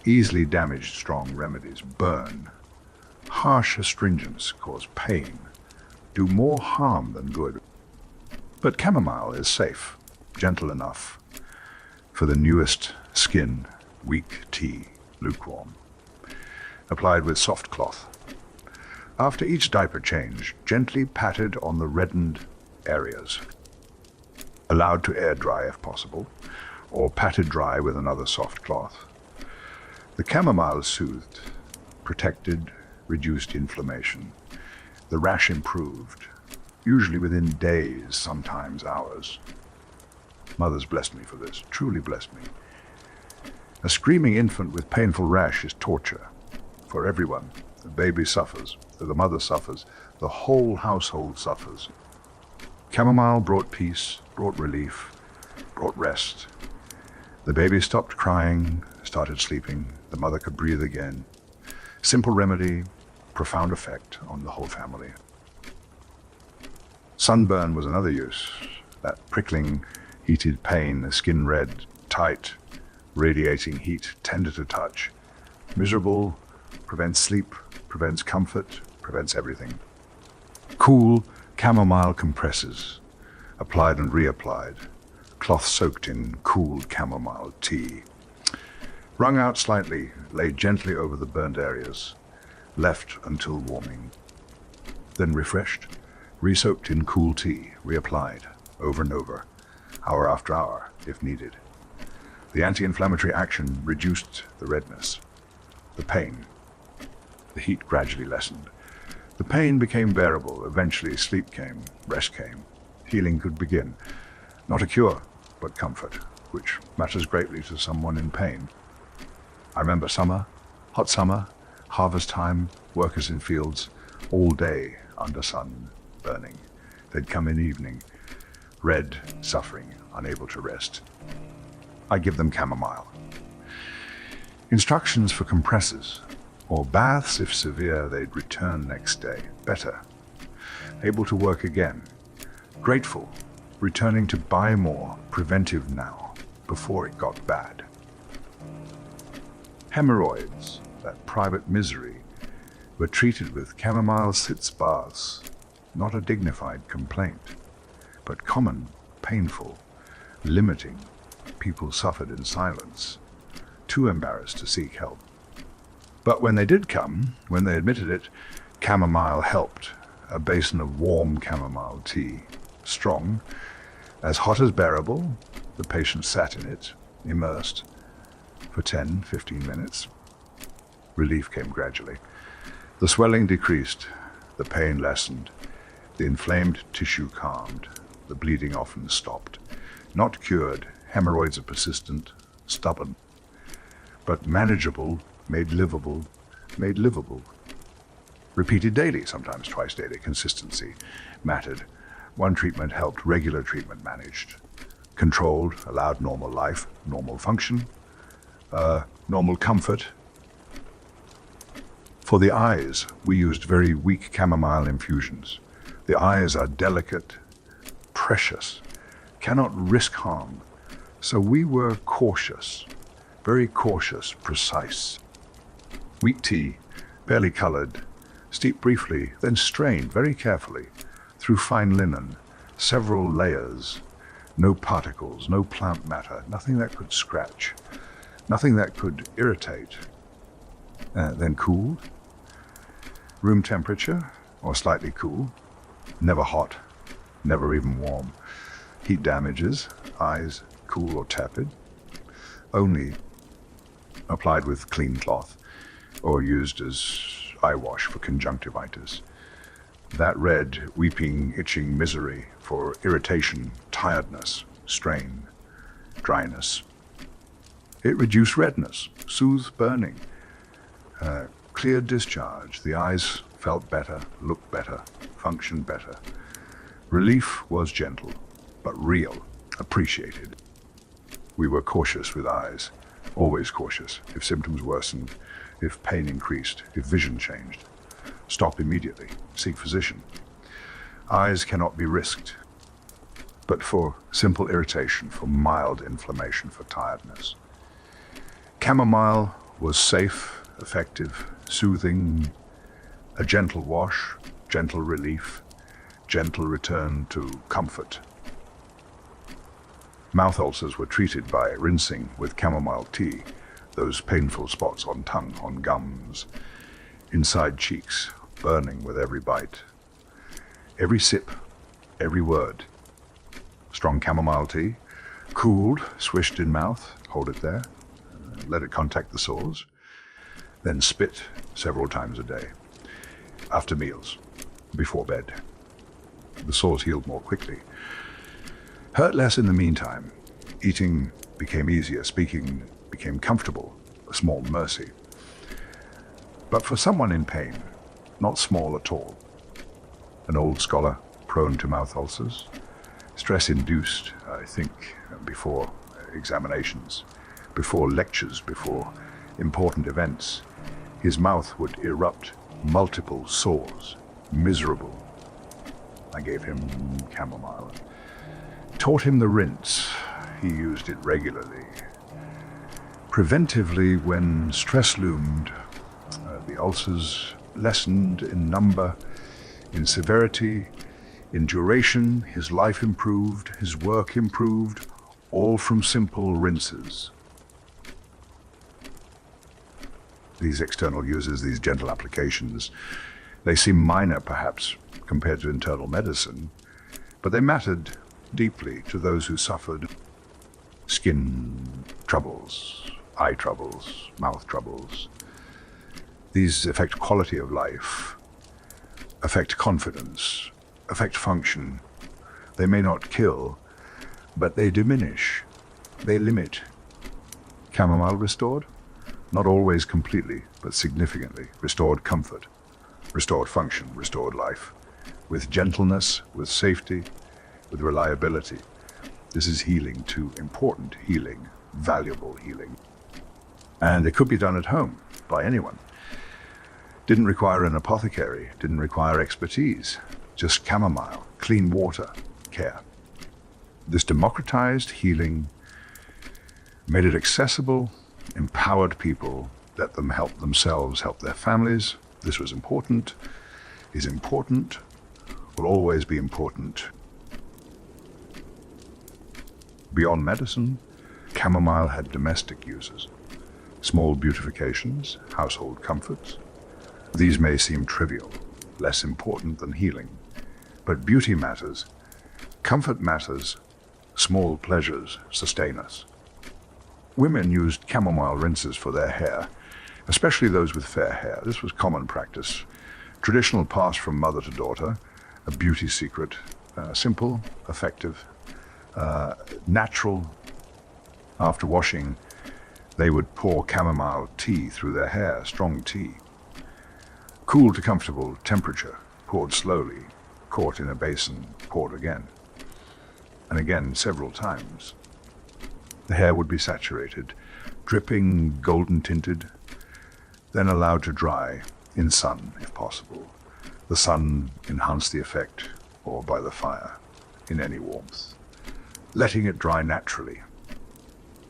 Easily damaged, strong remedies burn. Harsh astringents cause pain, do more harm than good. But chamomile is safe, gentle enough for the newest skin, weak tea, lukewarm. Applied with soft cloth. After each diaper change, gently patted on the reddened areas. Allowed to air dry if possible, or patted dry with another soft cloth. The chamomile soothed, protected, reduced inflammation. The rash improved, usually within days, sometimes hours. Mothers blessed me for this, truly blessed me. A screaming infant with painful rash is torture for everyone. The baby suffers, the mother suffers, the whole household suffers. Chamomile brought peace, brought relief, brought rest. The baby stopped crying, started sleeping. The mother could breathe again. Simple remedy, profound effect on the whole family. Sunburn was another use. That prickling, heated pain, the skin red, tight, radiating heat, tender to touch. Miserable, prevents sleep, prevents comfort, prevents everything. Cool, chamomile compresses, applied and reapplied. Cloth soaked in cooled chamomile tea. Wrung out slightly, laid gently over the burnt areas, left until warming. Then refreshed, re-soaked in cool tea, reapplied, over and over, hour after hour, if needed. The anti-inflammatory action reduced the redness, the pain. The heat gradually lessened. The pain became bearable. Eventually sleep came, rest came. Healing could begin. Not a cure, but comfort, which matters greatly to someone in pain. I remember summer, hot summer, harvest time, workers in fields, all day under sun, burning. They'd come in evening, red, suffering, unable to rest. I give them chamomile. Instructions for compresses, or baths if severe, they'd return next day, better, able to work again, grateful, returning to buy more, preventive now, before it got bad. Hemorrhoids, that private misery, were treated with chamomile sitz baths, not a dignified complaint, but common, painful, limiting. People suffered in silence, too embarrassed to seek help. But when they did come, when they admitted it, chamomile helped. A basin of warm chamomile tea, strong, as hot as bearable. The patient sat in it, immersed, for 10, 15 minutes. Relief came gradually. The swelling decreased, the pain lessened, the inflamed tissue calmed, the bleeding often stopped. Not cured, hemorrhoids are persistent, stubborn, but manageable, made livable. Repeated daily, sometimes twice daily. Consistency mattered. One treatment helped, regular treatment managed. Controlled, allowed normal life, normal function, normal comfort. For the eyes, we used very weak chamomile infusions. The eyes are delicate, precious, cannot risk harm. So we were cautious, very cautious, precise. Weak tea, barely colored, steeped briefly, then strained very carefully through fine linen, several layers, no particles, no plant matter, nothing that could scratch, nothing that could irritate. Then cooled, room temperature or slightly cool, never hot, never even warm. Heat damages, eyes cool or tepid, only applied with clean cloth or used as eye wash for conjunctivitis. That red, weeping, itching misery for irritation, tiredness, strain, dryness. It reduced redness, soothed burning, cleared discharge. The eyes felt better, looked better, functioned better. Relief was gentle, but real, appreciated. We were cautious with eyes, always cautious. If symptoms worsened, if pain increased, if vision changed, stop immediately, seek physician. Eyes cannot be risked, but for simple irritation, for mild inflammation, for tiredness. Chamomile was safe, effective, soothing, a gentle wash, gentle relief, gentle return to comfort. Mouth ulcers were treated by rinsing with chamomile tea, those painful spots on tongue, on gums, inside cheeks, burning with every bite. Every sip, every word. Strong chamomile tea, cooled, swished in mouth, hold it there, let it contact the sores, then spit several times a day, after meals, before bed. The sores healed more quickly. Hurt less in the meantime. Eating became easier, speaking became comfortable, a small mercy. But for someone in pain, not small at all. an old scholar prone to mouth ulcers. Stress-induced, I think, before examinations, before lectures, before important events. His mouth would erupt multiple sores, miserable. I gave him chamomile. Taught him the rinse. He used it regularly. Preventively, when stress loomed, the ulcers lessened in number, in severity, in duration. His life improved, his work improved, all from simple rinses. These external uses, these gentle applications, they seem minor perhaps compared to internal medicine, but they mattered deeply to those who suffered skin troubles, eye troubles, mouth troubles. These affect quality of life, affect confidence, affect function. They may not kill, but they diminish, they limit. Chamomile restored? Not always completely, but significantly. Restored comfort, restored function, restored life. With gentleness, with safety, with reliability. This is healing too, important healing, valuable healing. And it could be done at home by anyone. Didn't require an apothecary, didn't require expertise, just chamomile, clean water, care. This democratized healing made it accessible, empowered people, let them help themselves, help their families. This was important, is important, will always be important. Beyond medicine, chamomile had domestic uses, small beautifications, household comforts. These may seem trivial, less important than healing, but beauty matters, comfort matters, small pleasures sustain us. Women used chamomile rinses for their hair, especially those with fair hair. This was common practice, traditional passed from mother to daughter, a beauty secret, simple, effective, natural. After washing, they would pour chamomile tea through their hair, strong tea. Cool to comfortable temperature, poured slowly, caught in a basin, poured again, and again several times. The hair would be saturated, dripping, golden tinted, then allowed to dry in sun, if possible. The sun enhanced the effect, or by the fire, in any warmth. Letting it dry naturally.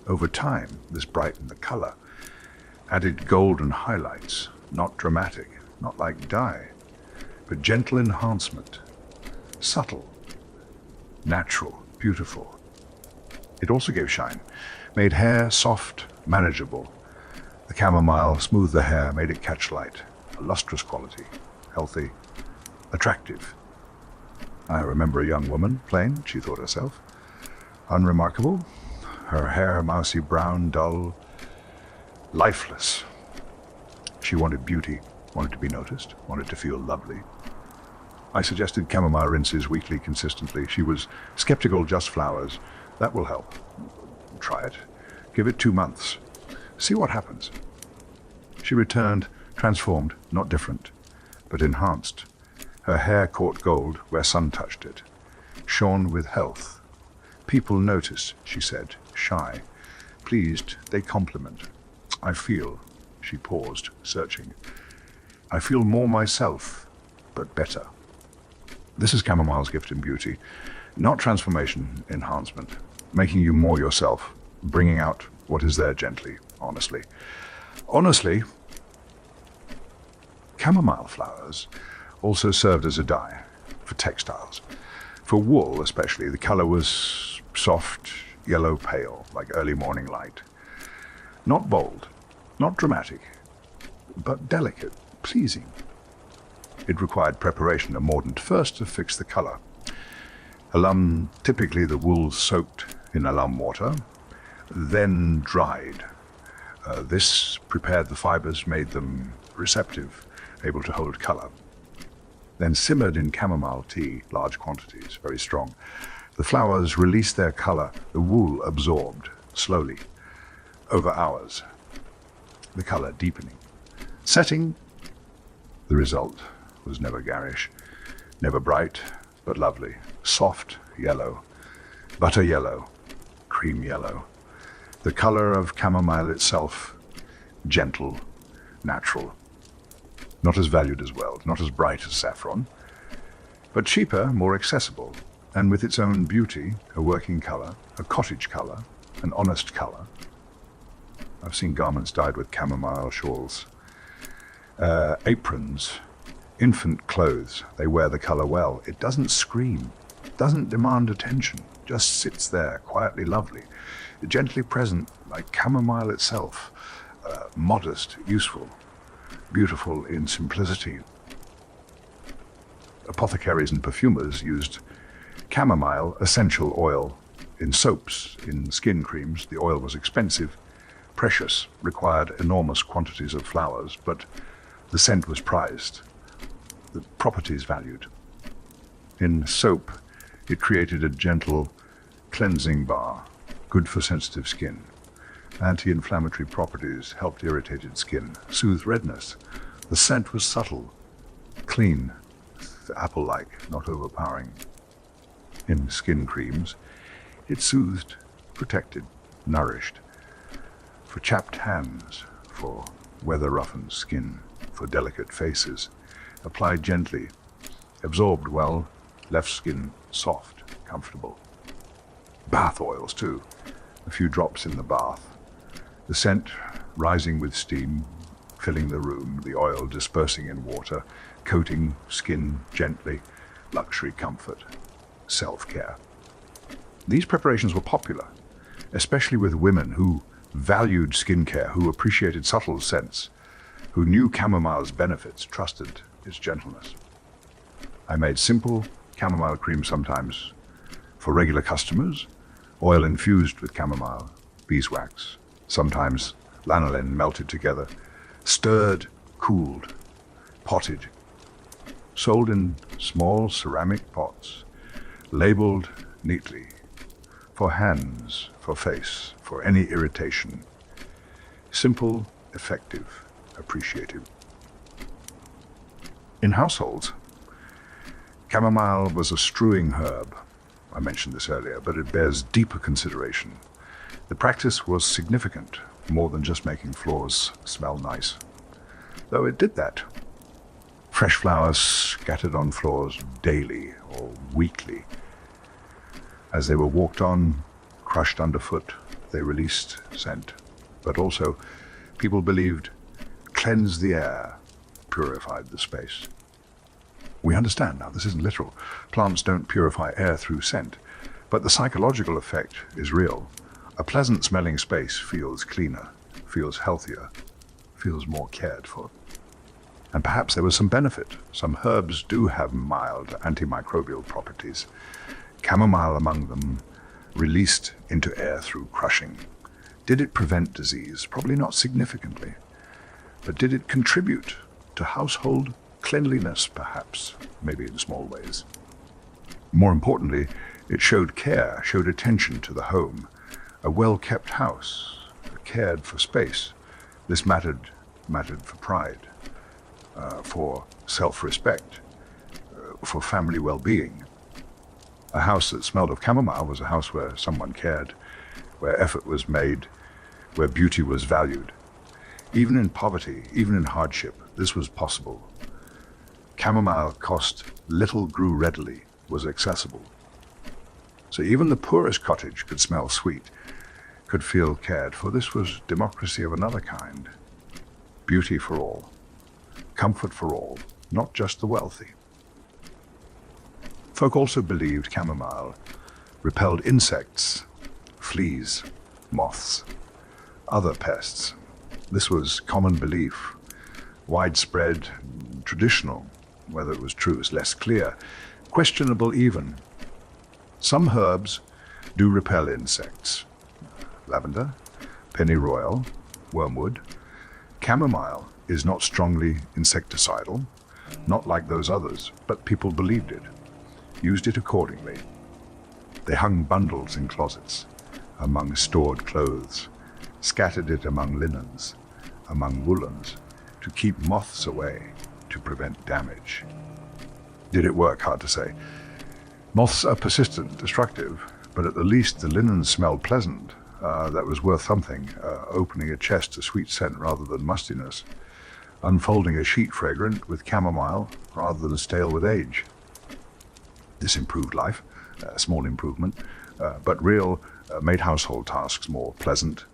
Over time, this brightened the color, added golden highlights, not dramatic, not like dye, but gentle enhancement, subtle, natural, beautiful. It also gave shine, made hair soft, manageable. The chamomile smoothed the hair, made it catch light, a lustrous quality, healthy, attractive. I remember a young woman, plain, she thought herself, unremarkable, her hair mousy brown, dull, lifeless. She wanted beauty, wanted to be noticed, wanted to feel lovely. I suggested chamomile rinses weekly, consistently. She was skeptical, just flowers. That will help. Try it. Give it 2 months. See what happens. She returned, transformed, not different, but enhanced. Her hair caught gold where sun touched it, shone with health. People notice, she said, shy. Pleased, they compliment. I feel, she paused, searching. I feel more myself, but better. This is chamomile's gift in beauty, not transformation, enhancement, making you more yourself, bringing out what is there gently, honestly. Honestly, chamomile flowers also served as a dye for textiles. For wool especially, the color was soft, yellow pale, like early morning light. Not bold, not dramatic, but delicate, pleasing. It required preparation, a mordant first to fix the color. Alum, typically the wool soaked in alum water, then dried. This prepared the fibers, made them receptive, able to hold color. Then simmered in chamomile tea, large quantities, very strong. The flowers released their color, the wool absorbed, slowly, over hours, the color deepening. Setting, the result was never garish, Never bright, but lovely. Soft yellow, butter yellow, cream yellow. The color of chamomile itself, gentle, natural. Not as valued as well, not as bright as saffron, but cheaper, more accessible, and with its own beauty, a working color, a cottage color, an honest color. I've seen garments dyed with chamomile shawls, aprons, infant clothes. They wear the color well. It doesn't scream, doesn't demand attention, just sits there, quietly lovely, gently present, like chamomile itself, modest, useful, beautiful in simplicity. Apothecaries and perfumers used chamomile essential oil in soaps, in skin creams. The oil was expensive, precious, required enormous quantities of flowers, but the scent was prized, the properties valued. In soap, it created a gentle cleansing bar, good for sensitive skin. Anti-inflammatory properties helped irritated skin, soothed redness. The scent was subtle, clean, apple-like, not overpowering. In skin creams, it soothed, protected, nourished. For chapped hands, for weather-roughened skin, for delicate faces, applied gently, absorbed well, left skin soft, comfortable. Bath oils too, a few drops in the bath. The scent rising with steam, filling the room, the oil dispersing in water, coating skin gently, luxury comfort, self-care. These preparations were popular, especially with women who valued skincare, who appreciated subtle scents, who knew chamomile's benefits, trusted its gentleness. I made simple chamomile cream sometimes for regular customers, oil infused with chamomile, beeswax, sometimes lanolin melted together, stirred, cooled, potted, sold in small ceramic pots, labeled neatly, for hands, for face, for any irritation. Simple, effective, appreciated. In households, chamomile was a strewing herb. I mentioned this earlier, but it bears deeper consideration. The practice was significant, more than just making floors smell nice. Though it did that. Fresh flowers scattered on floors daily or weekly. As they were walked on, crushed underfoot, they released scent. But also, people believed, cleansed the air, purified the space. We understand now, this isn't literal. Plants don't purify air through scent, but the psychological effect is real. A pleasant-smelling space feels cleaner, feels healthier, feels more cared for. And perhaps there was some benefit. Some herbs do have mild antimicrobial properties. Chamomile among them, released into air through crushing. Did it prevent disease? Probably not significantly. But did it contribute to household cleanliness, perhaps, maybe in small ways? More importantly, it showed care, showed attention to the home. A well-kept house, cared for space. This mattered for pride, for self-respect, for family well-being. A house that smelled of chamomile was a house where someone cared, where effort was made, where beauty was valued. Even in poverty, even in hardship, this was possible. Chamomile cost little, grew readily, was accessible. So even the poorest cottage could smell sweet, could feel cared for. This was democracy of another kind. Beauty for all, comfort for all, not just the wealthy. Folk also believed chamomile repelled insects, fleas, moths, other pests. This was common belief, widespread, traditional. Whether it was true is less clear, questionable even. Some herbs do repel insects. Lavender, pennyroyal, wormwood. Chamomile is not strongly insecticidal, not like those others, but people believed it, used it accordingly. They hung bundles in closets, among stored clothes, scattered it among linens, among woolens, to keep moths away, to prevent damage. Did it work? Hard to say. Moths are persistent, destructive, but at the least the linen smelled pleasant. That was worth something, opening a chest to sweet scent rather than mustiness, unfolding a sheet fragrant with chamomile rather than stale with age. This improved life, a small improvement, but real, made household tasks more pleasant,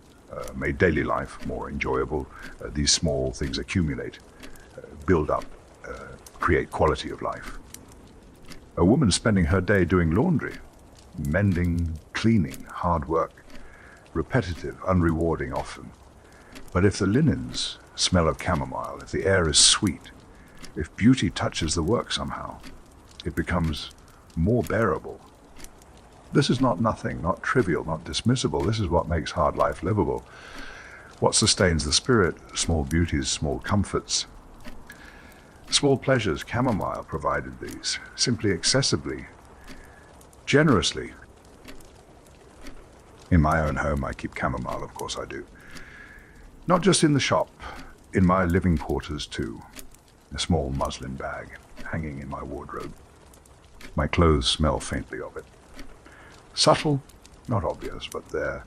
made daily life more enjoyable. These small things accumulate, build up, create quality of life. A woman spending her day doing laundry, mending, cleaning, hard work, repetitive, unrewarding often. But if the linens smell of chamomile, if the air is sweet, if beauty touches the work somehow, it becomes more bearable. This is not nothing, not trivial, not dismissible. This is what makes hard life livable. What sustains the spirit, small beauties, small comforts. Small pleasures, chamomile provided these, simply accessibly, generously. In my own home, I keep chamomile, of course I do. Not just in the shop, in my living quarters too. A small muslin bag hanging in my wardrobe. My clothes smell faintly of it. Subtle, not obvious, but there.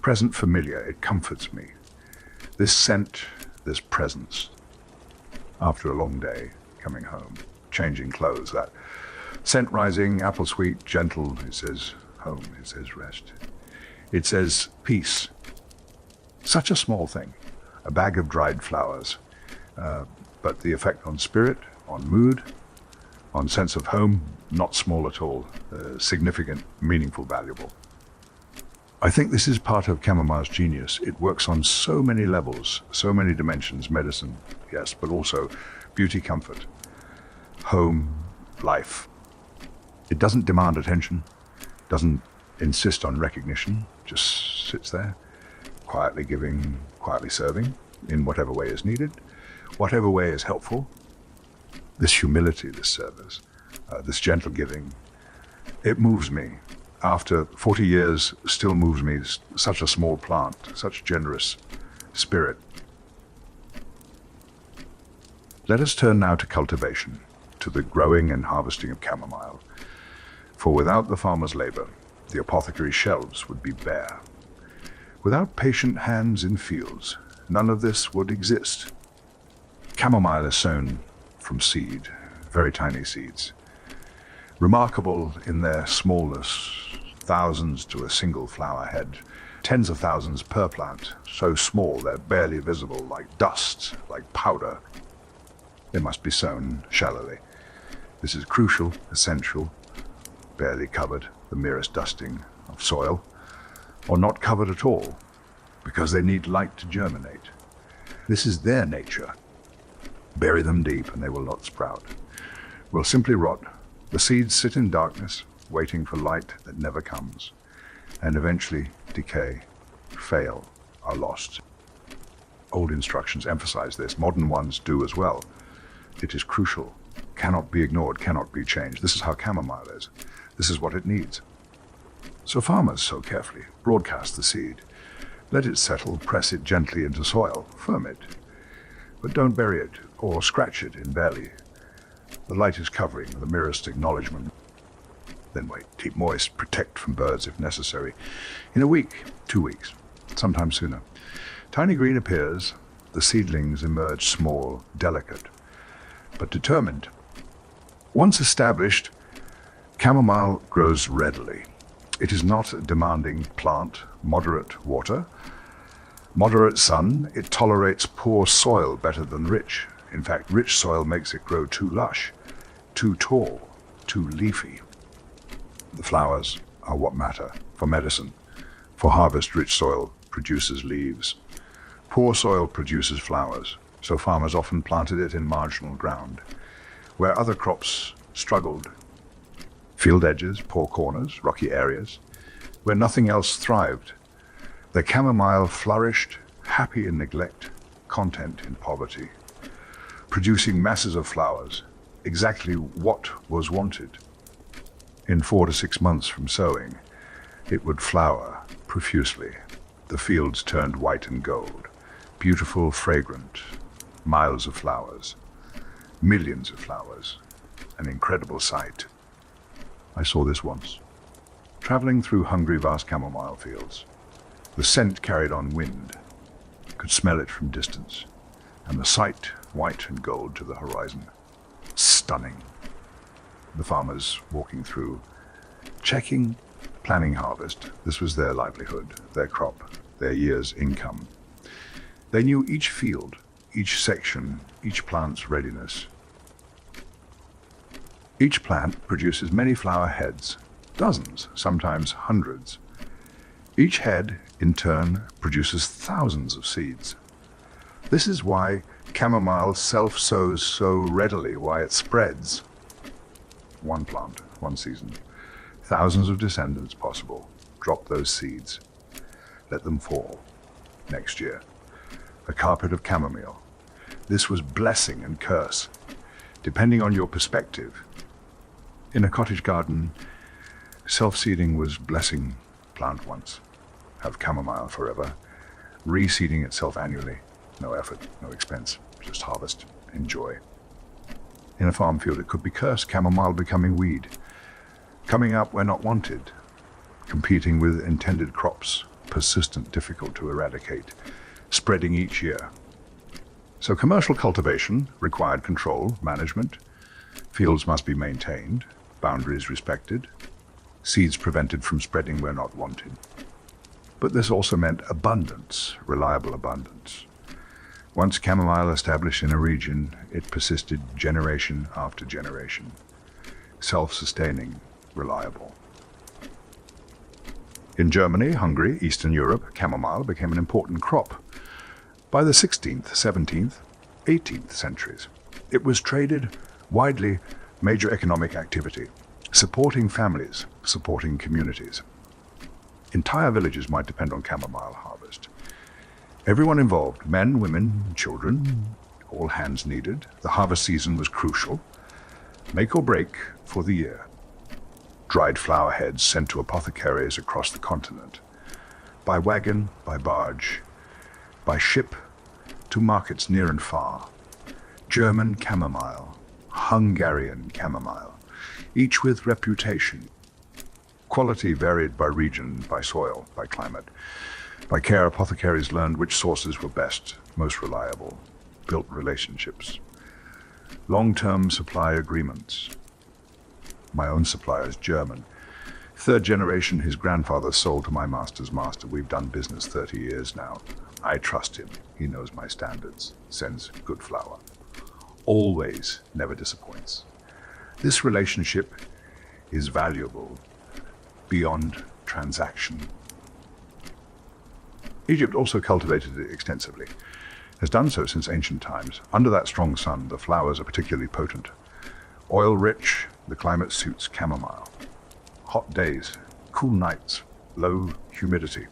Present, familiar, it comforts me. This scent, this presence. After a long day, coming home, changing clothes, that scent rising, apple sweet, gentle, it says home, it says rest. It says peace. Such a small thing, a bag of dried flowers, but the effect on spirit, on mood, on sense of home, not small at all, significant, meaningful, valuable. I think this is part of chamomile's genius. It works on so many levels, so many dimensions, medicine, yes, but also beauty, comfort, home, life. It doesn't demand attention, doesn't insist on recognition, just sits there, quietly giving, quietly serving, in whatever way is needed, whatever way is helpful. This humility, this service, this gentle giving, it moves me. After 40 years, still moves me. Such a small plant, such generous spirit. Let us turn now to cultivation, to the growing and harvesting of chamomile. For without the farmer's labor, the apothecary shelves would be bare. Without patient hands in fields, none of this would exist. Chamomile is sown from seed, very tiny seeds. Remarkable in their smallness, thousands to a single flower head, tens of thousands per plant, so small they're barely visible, like dust, like powder. They must be sown shallowly. This is crucial, essential, barely covered, the merest dusting of soil, or not covered at all, because they need light to germinate. This is their nature. Bury them deep and they will not sprout, will simply rot. The seeds sit in darkness, waiting for light that never comes, and eventually decay, fail, are lost. Old instructions emphasize this. Modern ones do as well. It is crucial, cannot be ignored, cannot be changed. This is how chamomile is. This is what it needs. So farmers sow carefully, broadcast the seed. Let it settle, press it gently into soil, firm it. But don't bury it or scratch it in barely. The light is covering, the merest acknowledgement. Then wait, keep moist, protect from birds if necessary. In a week, 2 weeks, sometimes sooner. Tiny green appears, the seedlings emerge small, delicate, but determined. Once established, chamomile grows readily. It is not a demanding plant, moderate water, moderate sun. It tolerates poor soil better than rich. In fact, rich soil makes it grow too lush, too tall, too leafy. The flowers are what matter for medicine. For harvest, rich soil produces leaves. Poor soil produces flowers, so farmers often planted it in marginal ground, where other crops struggled. Field edges, poor corners, rocky areas, where nothing else thrived. The chamomile flourished, happy in neglect, content in poverty, producing masses of flowers, exactly what was wanted. In 4 to 6 months from sowing, it would flower profusely. The fields turned white and gold, beautiful, fragrant, miles of flowers, millions of flowers, an incredible sight. I saw this once. Traveling through hungry vast chamomile fields, the scent carried on wind, could smell it from distance, and the sight, white and gold to the horizon. Stunning. The farmers walking through, checking, planning harvest. This was their livelihood, their crop, their year's income. They knew each field, each section, each plant's readiness. Each plant produces many flower heads, dozens, sometimes hundreds. Each head, in turn, produces thousands of seeds. This is why chamomile self-sows so readily, why it spreads. One plant, one season. Thousands of descendants possible. Drop those seeds. Let them fall. Next year. A carpet of chamomile. This was blessing and curse, depending on your perspective. In a cottage garden, self-seeding was blessing. Plant once. Have chamomile forever. Reseeding itself annually. No effort, no expense. Just harvest. Enjoy. In a farm field, it could be curse. Chamomile becoming weed. Coming up where not wanted. Competing with intended crops. Persistent, difficult to eradicate. Spreading each year. So commercial cultivation required control, management. Fields must be maintained. Boundaries respected. Seeds prevented from spreading where not wanted. But this also meant abundance, reliable abundance. Once chamomile established in a region, it persisted generation after generation. Self-sustaining, reliable. In Germany, Hungary, Eastern Europe, chamomile became an important crop. By the 16th, 17th, 18th centuries, it was traded widely, major economic activity, supporting families, supporting communities. Entire villages might depend on chamomile harvest. Everyone involved, men, women, children, all hands needed. The harvest season was crucial, make or break for the year. Dried flower heads sent to apothecaries across the continent, by wagon, by barge, by ship, to markets near and far. German chamomile, Hungarian chamomile, each with reputation. Quality varied by region, by soil, by climate. By care, apothecaries learned which sources were best, most reliable, built relationships. Long-term supply agreements. My own supplier is German. Third generation, his grandfather sold to my master's master. We've done business 30 years now. I trust him. He knows my standards, sends good flour. Always, never disappoints. This relationship is valuable beyond transaction. Egypt also cultivated it extensively, has done so since ancient times. Under that strong sun, the flowers are particularly potent. Oil-rich, the climate suits chamomile. Hot days, cool nights, low humidity.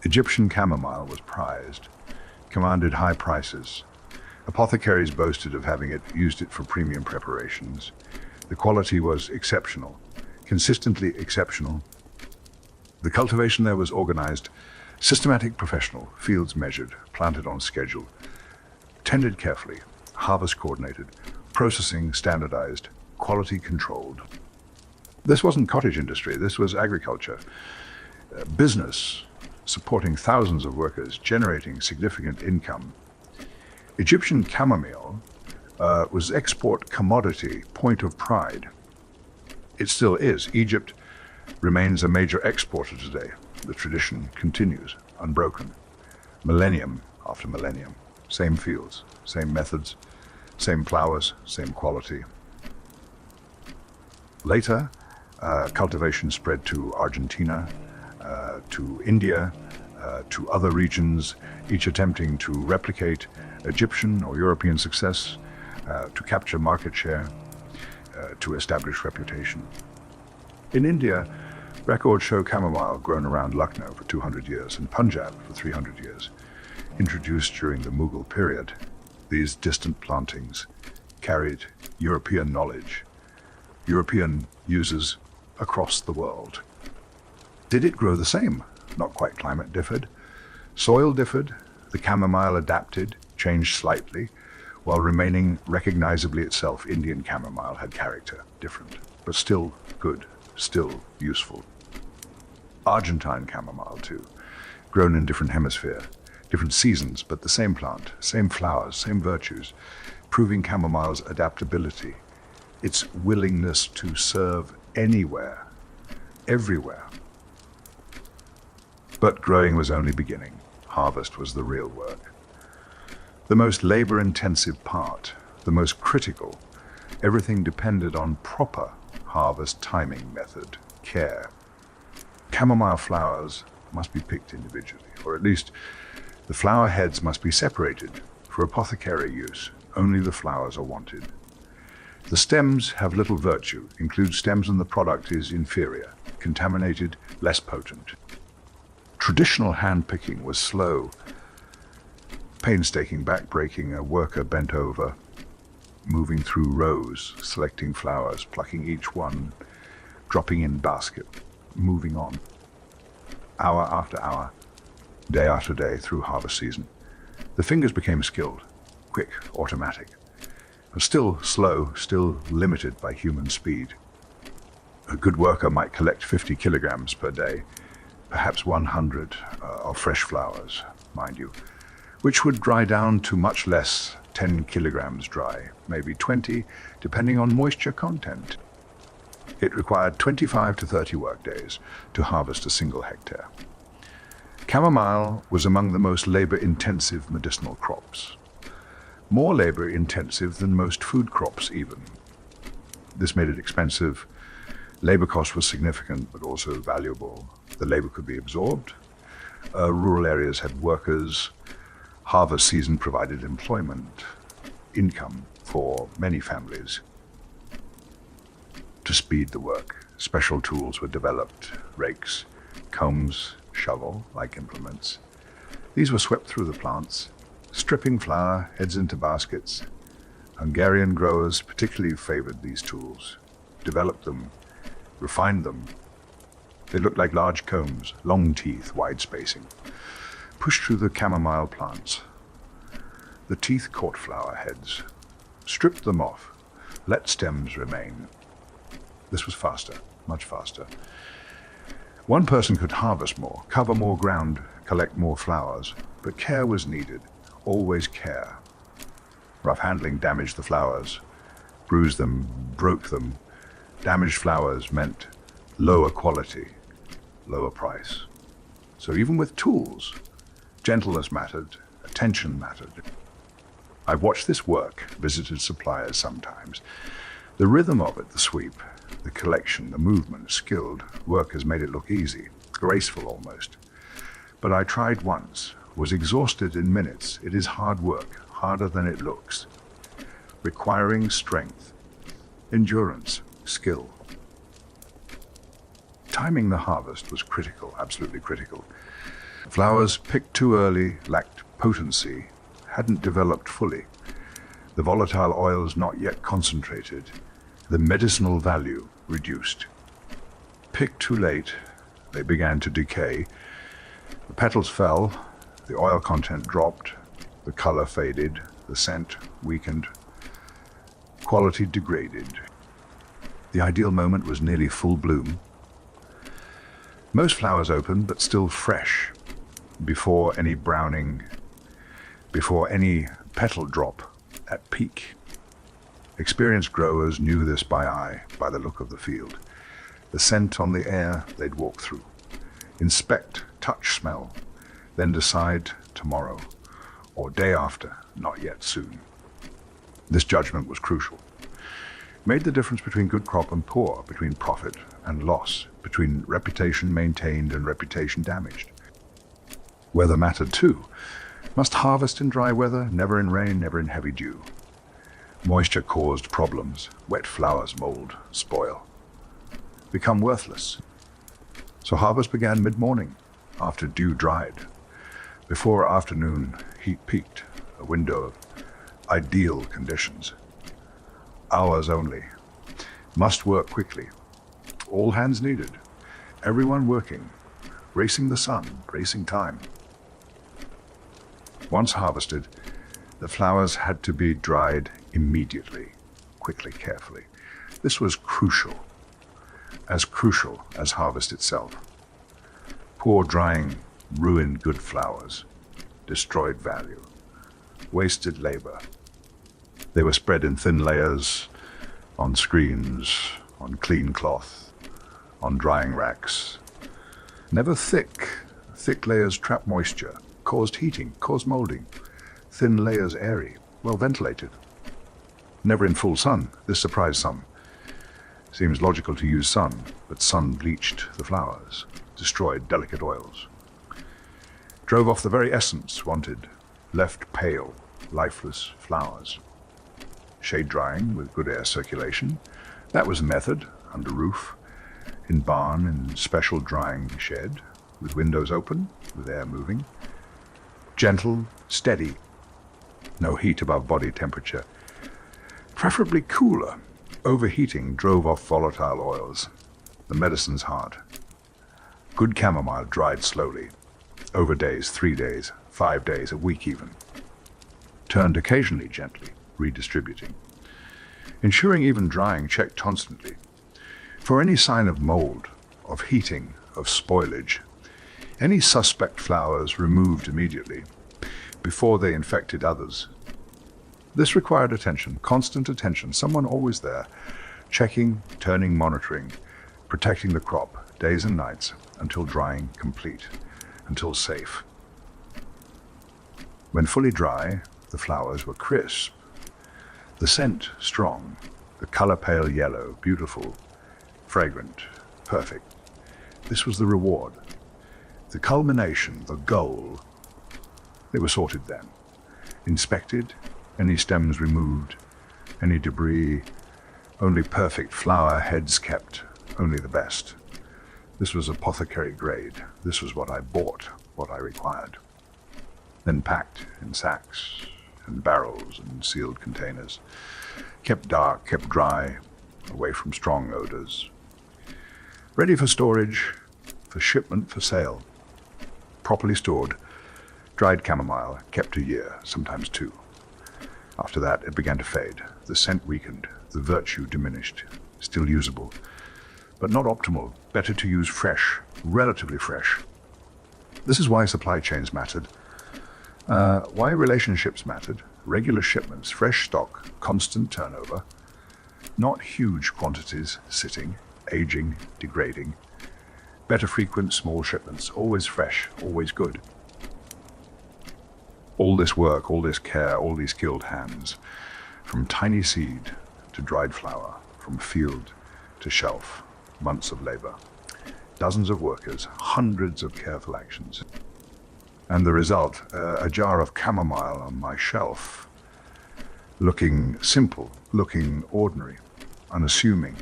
Egyptian chamomile was prized, commanded high prices. Apothecaries boasted of having used it for premium preparations. The quality was exceptional, consistently exceptional. The cultivation there was organized, systematic, professional, fields measured, planted on schedule, tended carefully, harvest coordinated, processing standardized, quality controlled. This wasn't cottage industry, this was agriculture. Business, supporting thousands of workers, generating significant income. Egyptian chamomile was export commodity, point of pride. It still is. Egypt remains a major exporter today. The tradition continues, unbroken. Millennium after millennium. Same fields, same methods, same flowers, same quality. Later, cultivation spread to Argentina, to India, to other regions, each attempting to replicate Egyptian or European success, to capture market share, to establish reputation. In India, records show chamomile grown around Lucknow for 200 years and Punjab for 300 years. Introduced during the Mughal period, these distant plantings carried European knowledge, European users across the world. Did it grow the same? Not quite. Climate differed. Soil differed. The chamomile adapted, changed slightly. While remaining recognizably itself, Indian chamomile had character, different, but still good, still useful. Argentine chamomile, too, grown in different hemisphere, different seasons, but the same plant, same flowers, same virtues, proving chamomile's adaptability, its willingness to serve anywhere, everywhere. But growing was only beginning. Harvest was the real work. The most labor-intensive part, the most critical. Everything depended on proper harvest timing method, care. Chamomile flowers must be picked individually, or at least the flower heads must be separated for apothecary use. Only the flowers are wanted. The stems have little virtue, include stems and the product is inferior, contaminated, less potent. Traditional hand-picking was slow, painstaking, back-breaking. A worker bent over, moving through rows, selecting flowers, plucking each one, dropping in basket, moving on. Hour after hour, day after day through harvest season. The fingers became skilled, quick, automatic, but still slow, still limited by human speed. A good worker might collect 50 kilograms per day, perhaps 100 of fresh flowers, mind you, which would dry down to much less, 10 kilograms dry, maybe 20, depending on moisture content. It required 25 to 30 work days to harvest a single hectare. Chamomile was among the most labor-intensive medicinal crops. More labor-intensive than most food crops even. This made it expensive. Labor cost was significant, but also valuable. The labor could be absorbed. Rural areas had workers. Harvest season provided employment, income for many families. To speed the work, special tools were developed, rakes, combs, shovel-like implements. These were swept through the plants, stripping flower heads into baskets. Hungarian growers particularly favored these tools, developed them, refined them. They looked like large combs, long teeth, wide spacing, pushed through the chamomile plants. The teeth caught flower heads, stripped them off, let stems remain. This was faster, much faster. One person could harvest more, cover more ground, collect more flowers, but care was needed, always care. Rough handling damaged the flowers, bruised them, broke them. Damaged flowers meant lower quality, lower price. So even with tools, gentleness mattered, attention mattered. I've watched this work, visited suppliers sometimes. The rhythm of it, the sweep, the collection, the movement, skilled workers made it look easy, graceful almost. But I tried once, was exhausted in minutes. It is hard work, harder than it looks, requiring strength, endurance, skill. Timing the harvest was critical, absolutely critical. Flowers picked too early lacked potency, hadn't developed fully. The volatile oils not yet concentrated, the medicinal value reduced. Picked too late, they began to decay. The petals fell, the oil content dropped, the color faded, the scent weakened, quality degraded. The ideal moment was nearly full bloom. Most flowers open, but still fresh, before any browning, before any petal drop at peak. Experienced growers knew this by eye, by the look of the field. The scent on the air they'd walk through. Inspect, touch, smell, then decide tomorrow, or day after, not yet soon. This judgment was crucial. Made the difference between good crop and poor, between profit and loss, between reputation maintained and reputation damaged. Weather mattered too. Must harvest in dry weather, never in rain, never in heavy dew. Moisture caused problems. Wet flowers mold, spoil, become worthless. So harvest began mid-morning, after dew dried. Before afternoon, heat peaked, a window of ideal conditions. Hours only. Must work quickly. All hands needed. Everyone working. Racing the sun, racing time. Once harvested, The flowers had to be dried immediately, quickly, carefully. This was crucial as harvest itself. Poor drying ruined good flowers, destroyed value, wasted labor. They were spread in thin layers, on screens, on clean cloth, on drying racks. Never thick. Thick layers trapped moisture, caused heating, caused molding. Thin layers airy, well ventilated. Never in full sun. This surprised some. Seems logical to use sun, but sun bleached the flowers, destroyed delicate oils. Drove off the very essence wanted, left pale, lifeless flowers. Shade drying with good air circulation. That was a method, under roof, in barn, in special drying shed, with windows open, with air moving. Gentle, steady, no heat above body temperature. Preferably cooler. Overheating drove off volatile oils. The medicine's hard. Good chamomile dried slowly, over days, 3 days, 5 days, a week even. Turned occasionally gently, redistributing. Ensuring even drying checked constantly. For any sign of mold, of heating, of spoilage, any suspect flowers removed immediately, before they infected others. This required attention, constant attention, someone always there, checking, turning, monitoring, protecting the crop, days and nights, until drying complete, until safe. When fully dry, the flowers were crisp, the scent strong, the color pale yellow, beautiful, fragrant, perfect. This was the reward, the culmination, the goal. They were sorted then, inspected, any stems removed, any debris, only perfect flower heads kept, only the best. This was apothecary grade. This was what I bought, what I required. Then packed in sacks and barrels and sealed containers. Kept dark, kept dry, away from strong odors. Ready for storage, for shipment, for sale. Properly stored, dried chamomile, kept a year, sometimes 2. After that, it began to fade. The scent weakened, the virtue diminished. Still usable, but not optimal. Better to use fresh, relatively fresh. This is why supply chains mattered. Why relationships mattered. Regular shipments, fresh stock, constant turnover. Not huge quantities sitting, aging, degrading. Better frequent small shipments, always fresh, always good. All this work, all this care, all these skilled hands, from tiny seed to dried flower, from field to shelf, months of labor, dozens of workers, hundreds of careful actions. And the result, a jar of chamomile on my shelf, looking simple, looking ordinary, unassuming,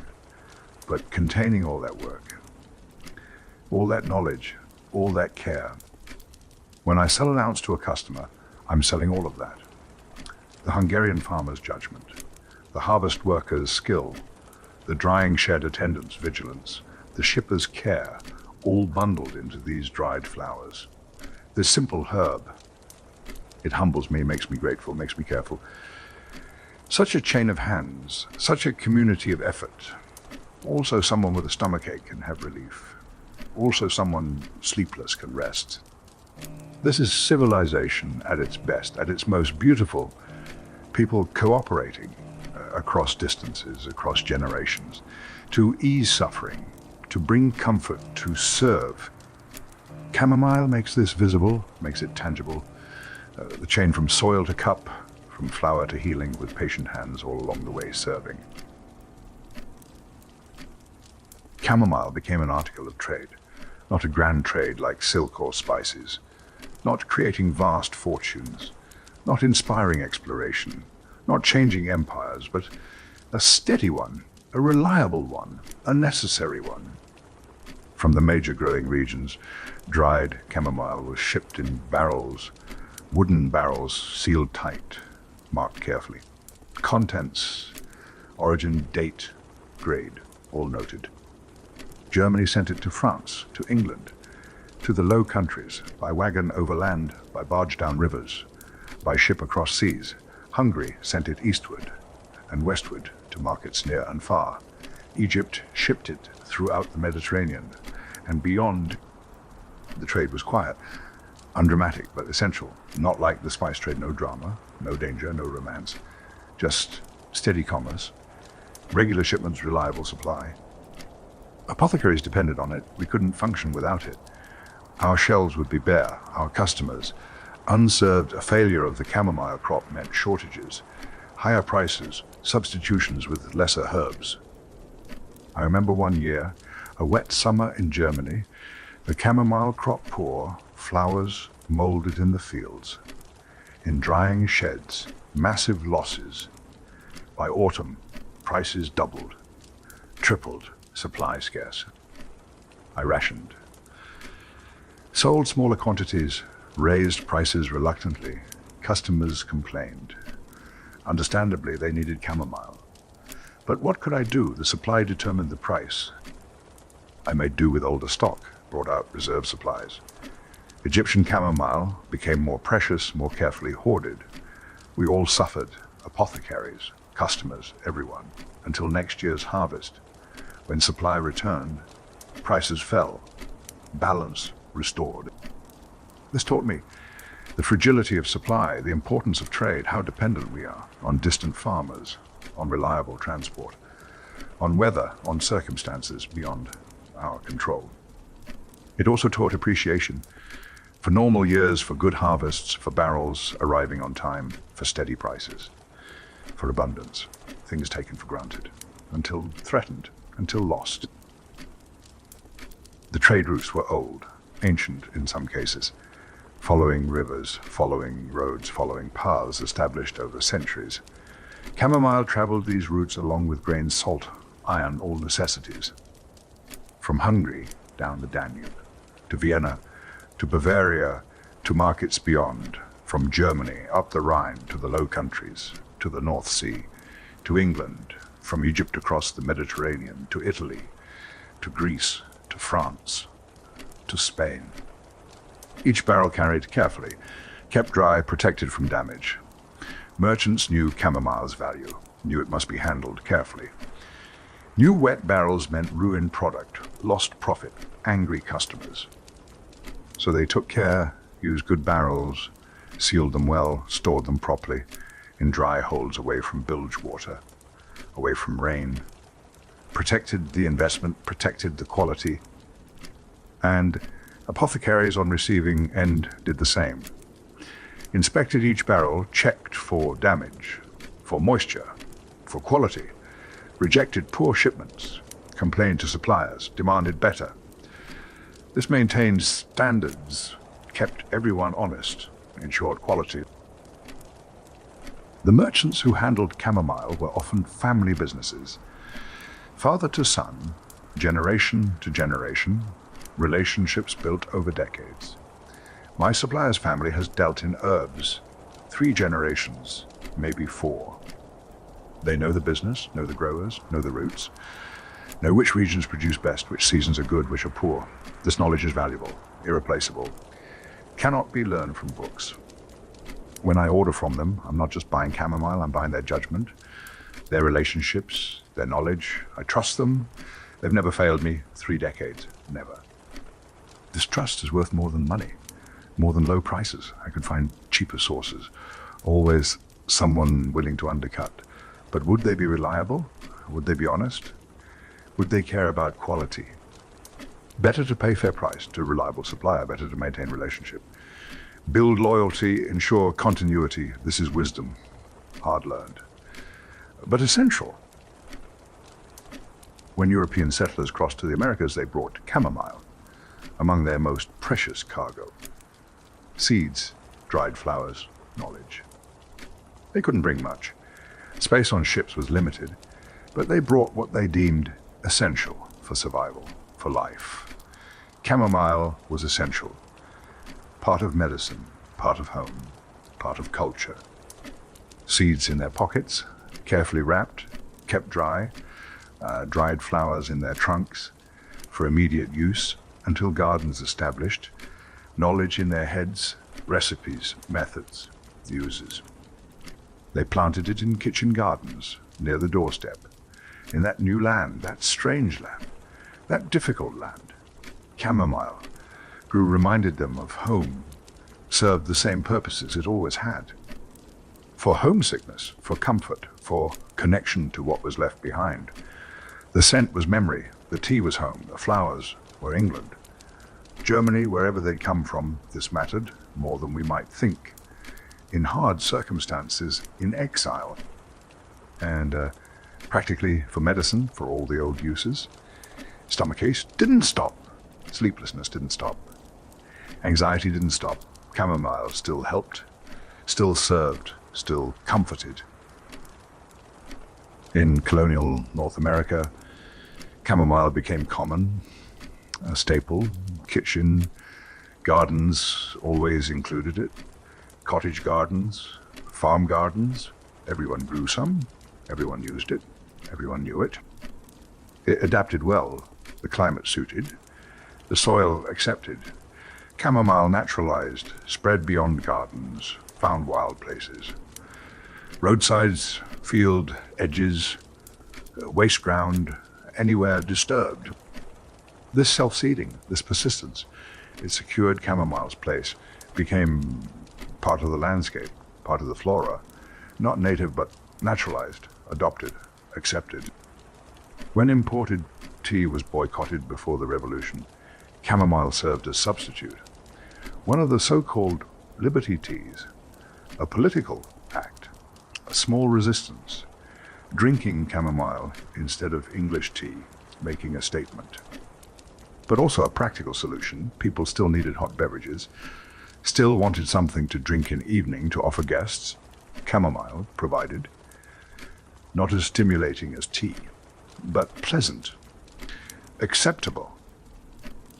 but containing all that work, all that knowledge, all that care. When I sell an ounce to a customer, I'm selling all of that. The Hungarian farmer's judgment, the harvest worker's skill, the drying shed attendant's vigilance, the shipper's care, all bundled into these dried flowers. This simple herb, it humbles me, makes me grateful, makes me careful. Such a chain of hands, such a community of effort. Also someone with a stomachache can have relief. Also someone sleepless can rest. This is civilization at its best, at its most beautiful. People cooperating across distances, across generations, to ease suffering, to bring comfort, to serve. Chamomile makes this visible, makes it tangible. The chain from soil to cup, from flower to healing, with patient hands all along the way serving. Chamomile became an article of trade, not a grand trade like silk or spices, not creating vast fortunes, not inspiring exploration, not changing empires, but a steady one, a reliable one, a necessary one. From the major growing regions, dried chamomile was shipped in barrels, wooden barrels sealed tight, marked carefully. Contents, origin, date, grade, all noted. Germany sent it to France, to England, to the Low Countries, by wagon overland, by barge down rivers, by ship across seas. Hungary sent it eastward and westward to markets near and far. Egypt shipped it throughout the Mediterranean and beyond. The trade was quiet, undramatic but essential. Not like the spice trade, no drama, no danger, no romance. Just steady commerce, regular shipments, reliable supply. Apothecaries depended on it. We couldn't function without it. Our shelves would be bare, our customers unserved. A failure of the chamomile crop meant shortages, higher prices, substitutions with lesser herbs. I remember one year, a wet summer in Germany, the chamomile crop poor, flowers molded in the fields. In drying sheds, massive losses. By autumn, prices doubled, tripled, supply scarce. I rationed. Sold smaller quantities, raised prices reluctantly. Customers complained. Understandably, they needed chamomile. But what could I do? The supply determined the price. I made do with older stock, brought out reserve supplies. Egyptian chamomile became more precious, more carefully hoarded. We all suffered, apothecaries, customers, everyone, until next year's harvest. When supply returned, prices fell, balance restored. This taught me the fragility of supply, the importance of trade, how dependent we are on distant farmers, on reliable transport, on weather, on circumstances beyond our control. It also taught appreciation for normal years, for good harvests, for barrels arriving on time, for steady prices, for abundance, things taken for granted, until threatened, until lost. The trade routes were old, ancient in some cases, following rivers, following roads, following paths established over centuries. Chamomile traveled these routes along with grain, salt, iron, all necessities. From Hungary down the Danube, to Vienna, to Bavaria, to markets beyond, from Germany up the Rhine to the Low Countries, to the North Sea, to England, from Egypt across the Mediterranean, to Italy, to Greece, to France, to Spain. Each barrel carried carefully, kept dry, protected from damage. Merchants knew chamomile's value, knew it must be handled carefully. New wet barrels meant ruined product, lost profit, angry customers. So they took care, used good barrels, sealed them well, stored them properly in dry holds away from bilge water, away from rain, protected the investment, protected the quality, and apothecaries on receiving end did the same. Inspected each barrel, checked for damage, for moisture, for quality, rejected poor shipments, complained to suppliers, demanded better. This maintained standards, kept everyone honest, ensured quality. The merchants who handled chamomile were often family businesses. Father to son, generation to generation, relationships built over decades. My supplier's family has dealt in herbs, 3 generations, maybe 4. They know the business, know the growers, know the roots, know which regions produce best, which seasons are good, which are poor. This knowledge is valuable, irreplaceable, cannot be learned from books. When I order from them, I'm not just buying chamomile, I'm buying their judgment, their relationships, their knowledge. I trust them. They've never failed me, 3 decades, never. This trust is worth more than money, more than low prices. I could find cheaper sources, always someone willing to undercut. But would they be reliable? Would they be honest? Would they care about quality? Better to pay fair price to a reliable supplier, better to maintain relationship. Build loyalty, ensure continuity. This is wisdom, hard learned, but essential. When European settlers crossed to the Americas, they brought chamomile, among their most precious cargo. Seeds, dried flowers, knowledge. They couldn't bring much. Space on ships was limited, but they brought what they deemed essential for survival, for life. Chamomile was essential. Part of medicine, part of home, part of culture. Seeds in their pockets, carefully wrapped, kept dry, dried flowers in their trunks for immediate use until gardens established, knowledge in their heads, recipes, methods, uses. They planted it in kitchen gardens, near the doorstep, in that new land, that strange land, that difficult land. Chamomile reminded them of home, served the same purposes it always had. For homesickness, for comfort, for connection to what was left behind. The scent was memory, the tea was home, the flowers were England. Germany, wherever they'd come from, this mattered more than we might think. In hard circumstances, in exile, and practically for medicine, for all the old uses. Stomachache didn't stop. Sleeplessness didn't stop. Anxiety didn't stop. Chamomile still helped, still served, still comforted. In colonial North America, chamomile became common, a staple. Kitchen gardens always included it. Cottage gardens, farm gardens, everyone grew some, everyone used it, everyone knew it. It adapted well, the climate suited, the soil accepted. Chamomile naturalized, spread beyond gardens, found wild places. Roadsides, field edges, waste ground, anywhere disturbed. This self-seeding, this persistence, it secured chamomile's place, became part of the landscape, part of the flora, not native but naturalized, adopted, accepted. When imported tea was boycotted before the revolution, chamomile served as substitute. One of the so-called liberty teas, a political act, a small resistance, drinking chamomile instead of English tea, making a statement. But also a practical solution. People still needed hot beverages, still wanted something to drink in evening to offer guests. Chamomile provided. Not as stimulating as tea, but pleasant, acceptable,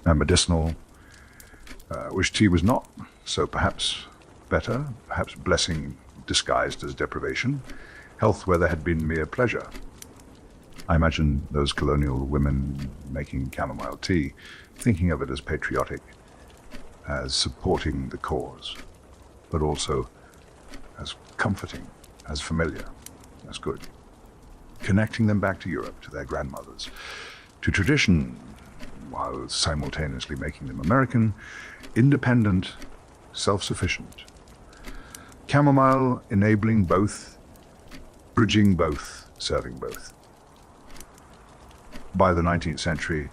and medicinal, which tea was not, so perhaps better, perhaps blessing disguised as deprivation, health where there had been mere pleasure. I imagine those colonial women making chamomile tea, thinking of it as patriotic, as supporting the cause, but also as comforting, as familiar, as good. Connecting them back to Europe, to their grandmothers, to tradition, while simultaneously making them American, independent, self-sufficient. Chamomile enabling both, bridging both, serving both. By the 19th century,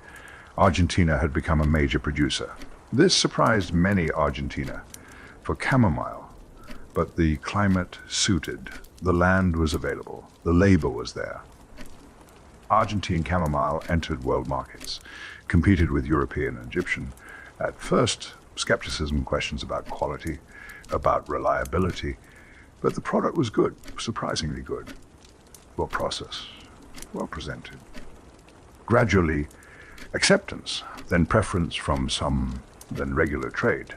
Argentina had become a major producer. This surprised many Argentina for chamomile, but the climate suited, the land was available, the labor was there. Argentine chamomile entered world markets, competed with European and Egyptian. At first, skepticism, questions about quality, about reliability, but the product was good, surprisingly good. Well processed, well presented. Gradually, acceptance, then preference from some, then regular trade.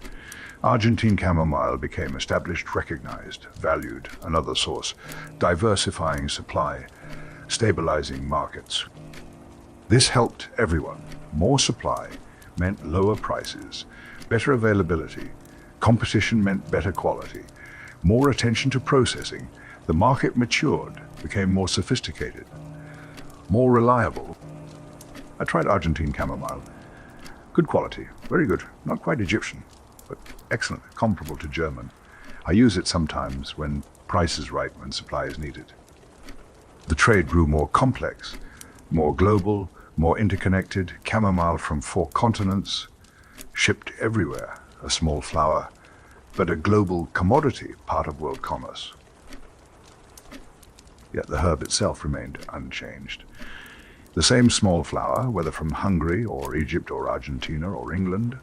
Argentine chamomile became established, recognized, valued, another source, diversifying supply, stabilizing markets. This helped everyone. More supply meant lower prices, better availability. Competition meant better quality. More attention to processing. The market matured, became more sophisticated, more reliable. I tried Argentine chamomile. Good quality, very good. Not quite Egyptian, but excellent, comparable to German. I use it sometimes when price is right, when supply is needed. The trade grew more complex, more global, more interconnected. Chamomile from 4 continents, shipped everywhere. A small flower, but a global commodity, part of world commerce. Yet the herb itself remained unchanged. The same small flower, whether from Hungary or Egypt or Argentina or England,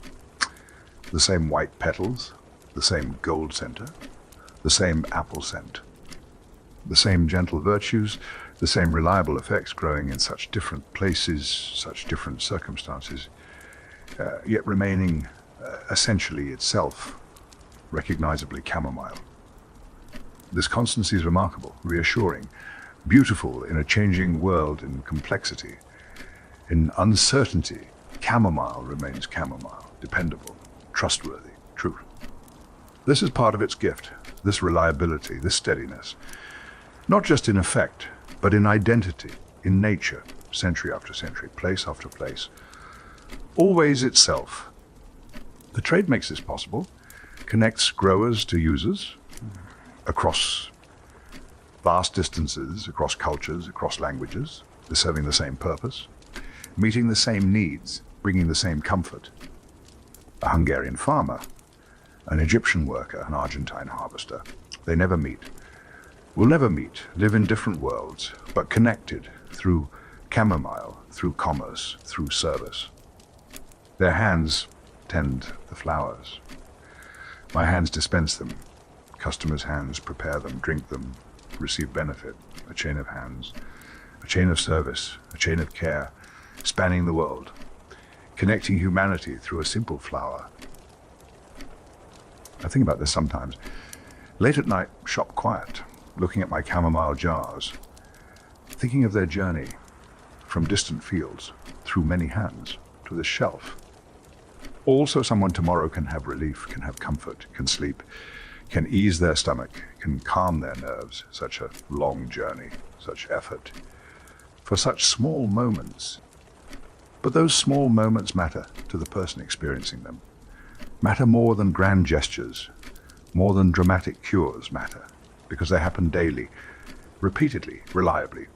the same white petals, the same gold center, the same apple scent, the same gentle virtues, the same reliable effects growing in such different places, such different circumstances, yet remaining essentially itself, recognizably chamomile. This constancy is remarkable, reassuring, beautiful in a changing world, in complexity, in uncertainty. Chamomile remains chamomile, dependable, trustworthy, true. This is part of its gift, this reliability, this steadiness, not just in effect, but in identity, in nature, century after century, place after place, always itself. The trade makes this possible, connects growers to users across vast distances, across cultures, across languages. They're serving the same purpose, meeting the same needs, bringing the same comfort. A Hungarian farmer, an Egyptian worker, an Argentine harvester, they never meet, will never meet, live in different worlds, but connected through chamomile, through commerce, through service. Their hands tend the flowers. My hands dispense them. Customers' hands prepare them, drink them, receive benefit. A chain of hands, a chain of service, a chain of care, spanning the world, connecting humanity through a simple flower. I think about this sometimes. Late at night, shop quiet, looking at my chamomile jars, thinking of their journey from distant fields, through many hands, to this shelf. Also, someone tomorrow can have relief, can have comfort, can sleep, can ease their stomach, can calm their nerves. Such a long journey, such effort, for such small moments. But those small moments matter to the person experiencing them, matter more than grand gestures, more than dramatic cures matter, because they happen daily, repeatedly, reliably.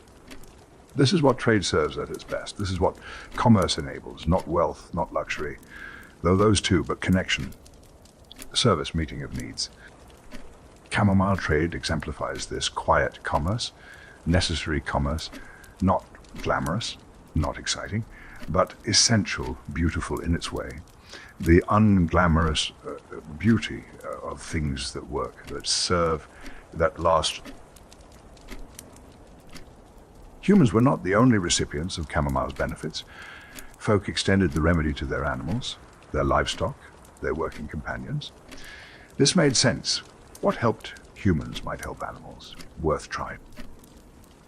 This is what trade serves at its best. This is what commerce enables, not wealth, not luxury, though those too, but connection, service, meeting of needs. Chamomile trade exemplifies this quiet commerce, necessary commerce, not glamorous, not exciting, but essential, beautiful in its way. The unglamorous beauty of things that work, that serve, that last. Humans were not the only recipients of chamomile's benefits. Folk extended the remedy to their animals, their livestock, their working companions. This made sense. What helped humans might help animals. Worth trying.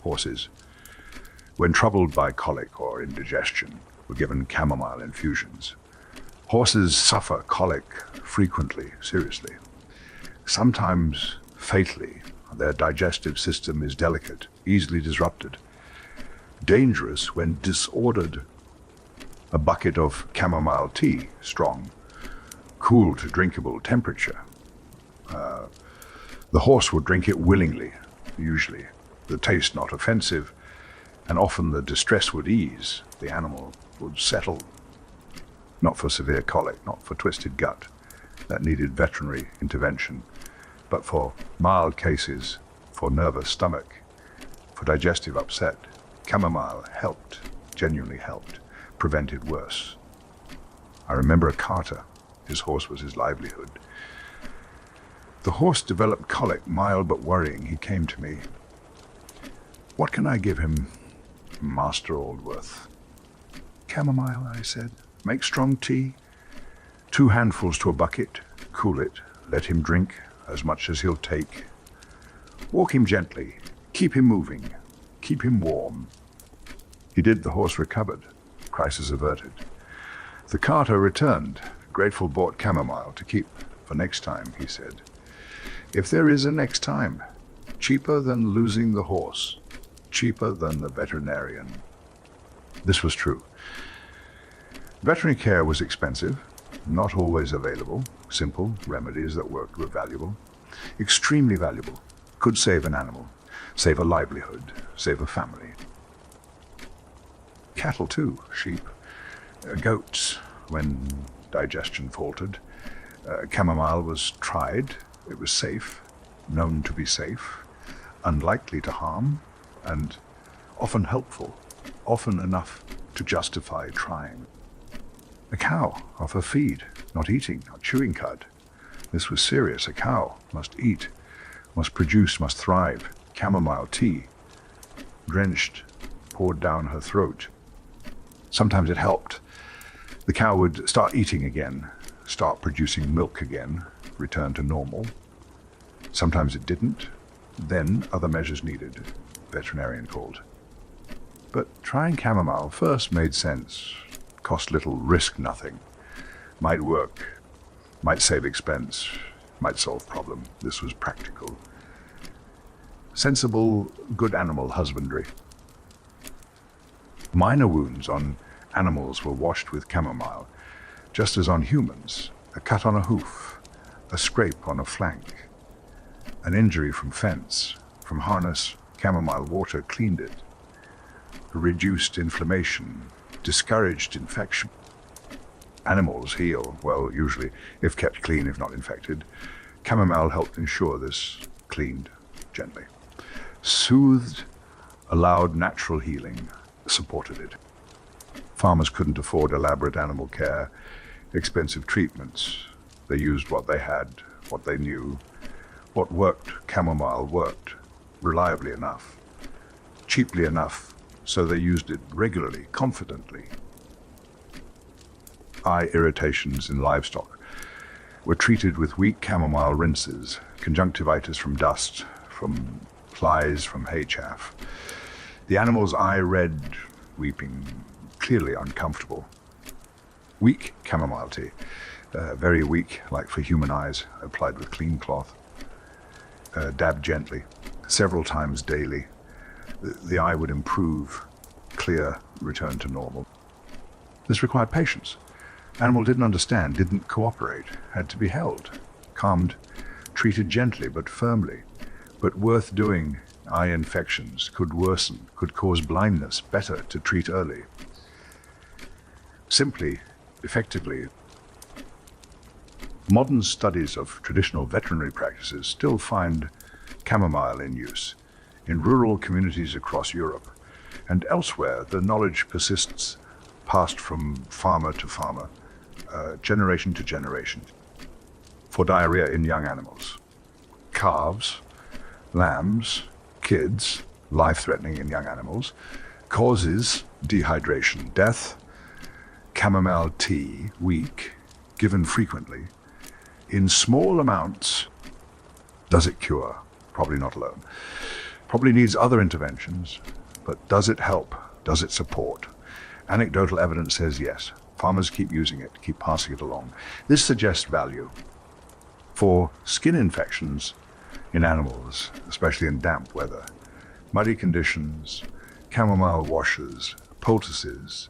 Horses, when troubled by colic or indigestion, were given chamomile infusions. Horses suffer colic frequently, seriously. Sometimes fatally. Their digestive system is delicate, easily disrupted. Dangerous when disordered. A bucket of chamomile tea, strong, cool to drinkable temperature. The horse would drink it willingly, usually. The taste not offensive, and often the distress would ease. The animal would settle. Not for severe colic, not for twisted gut. That needed veterinary intervention. But for mild cases, for nervous stomach, for digestive upset, chamomile helped, genuinely helped, prevented worse. I remember a carter. His horse was his livelihood. The horse developed colic, mild but worrying. He came to me. What can I give him, Master Aldworth? Chamomile, I said. Make strong tea. 2 handfuls to a bucket. Cool it. Let him drink as much as he'll take. Walk him gently. Keep him moving. Keep him warm. He did. The horse recovered. Crisis averted. The carter returned. Grateful bought chamomile to keep for next time, he said. If there is a next time, cheaper than losing the horse, cheaper than the veterinarian. This was true. Veterinary care was expensive, not always available. Simple remedies that worked were valuable, extremely valuable, could save an animal, save a livelihood, save a family. Cattle too, sheep, goats, when digestion faltered. Chamomile was tried. It was safe, known to be safe, unlikely to harm, and often helpful, often enough to justify trying. A cow off her feed, not eating, not chewing cud. This was serious. A cow must eat, must produce, must thrive. Chamomile tea, drenched, poured down her throat. Sometimes it helped. The cow would start eating again, start producing milk again, return to normal. Sometimes it didn't. Then other measures needed, veterinarian called. But trying chamomile first made sense. Cost little, risk nothing. Might work, might save expense, might solve problem. This was practical. Sensible, good animal husbandry. Minor wounds on animals were washed with chamomile, just as on humans. A cut on a hoof, a scrape on a flank, an injury from fence, from harness, chamomile water cleaned it, reduced inflammation, discouraged infection. Animals heal, well, usually, if kept clean, if not infected. Chamomile helped ensure this cleaned gently. Soothed, allowed natural healing, supported it. Farmers couldn't afford elaborate animal care, expensive treatments. They used what they had, what they knew. What worked, chamomile worked, reliably enough, cheaply enough, so they used it regularly, confidently. Eye irritations in livestock were treated with weak chamomile rinses, conjunctivitis from dust, from flies, from hay chaff. The animal's eye red, weeping, clearly uncomfortable. Weak chamomile tea, very weak, like for human eyes, applied with clean cloth. Dabbed gently, several times daily. The eye would improve, clear, return to normal. This required patience. Animal didn't understand, didn't cooperate, had to be held, calmed, treated gently but firmly. But worth doing. Eye infections could worsen, could cause blindness, better to treat early. Simply, effectively. Modern studies of traditional veterinary practices still find chamomile in use. In rural communities across Europe and elsewhere, the knowledge persists, passed from farmer to farmer, generation to generation. For diarrhea in young animals, calves, lambs, kids, life-threatening in young animals, causes dehydration, death. Chamomile tea, weak, given frequently, in small amounts. Does it cure? Probably not alone. Probably needs other interventions, but does it help? Does it support? Anecdotal evidence says yes. Farmers keep using it, keep passing it along. This suggests value. For skin infections in animals, especially in damp weather, muddy conditions, chamomile washes, poultices,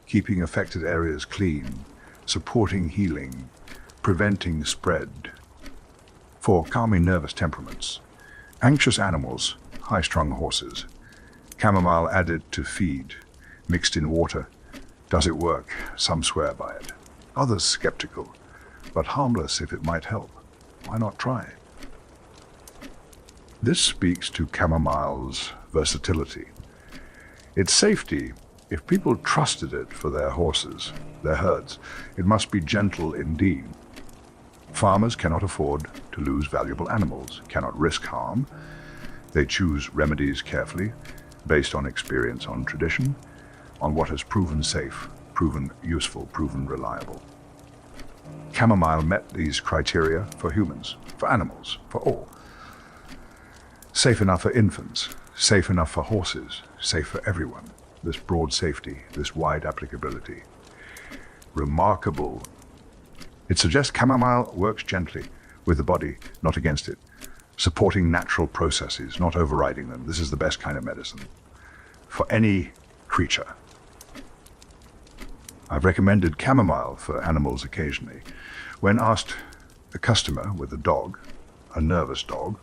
keeping affected areas clean, supporting healing, preventing spread. For calming nervous temperaments, anxious animals, high-strung horses, chamomile added to feed, mixed in water. Does it work? Some swear by it. Others skeptical, but harmless if it might help. Why not try? This speaks to chamomile's versatility. Its safety, if people trusted it for their horses, their herds, it must be gentle indeed. Farmers cannot afford to lose valuable animals, cannot risk harm. They choose remedies carefully, based on experience, on tradition, on what has proven safe, proven useful, proven reliable. Chamomile met these criteria for humans, for animals, for all. Safe enough for infants, safe enough for horses, safe for everyone. This broad safety, this wide applicability. Remarkable. It suggests chamomile works gently with the body, not against it, supporting natural processes, not overriding them. This is the best kind of medicine for any creature. I've recommended chamomile for animals occasionally. When asked a customer with a dog, a nervous dog,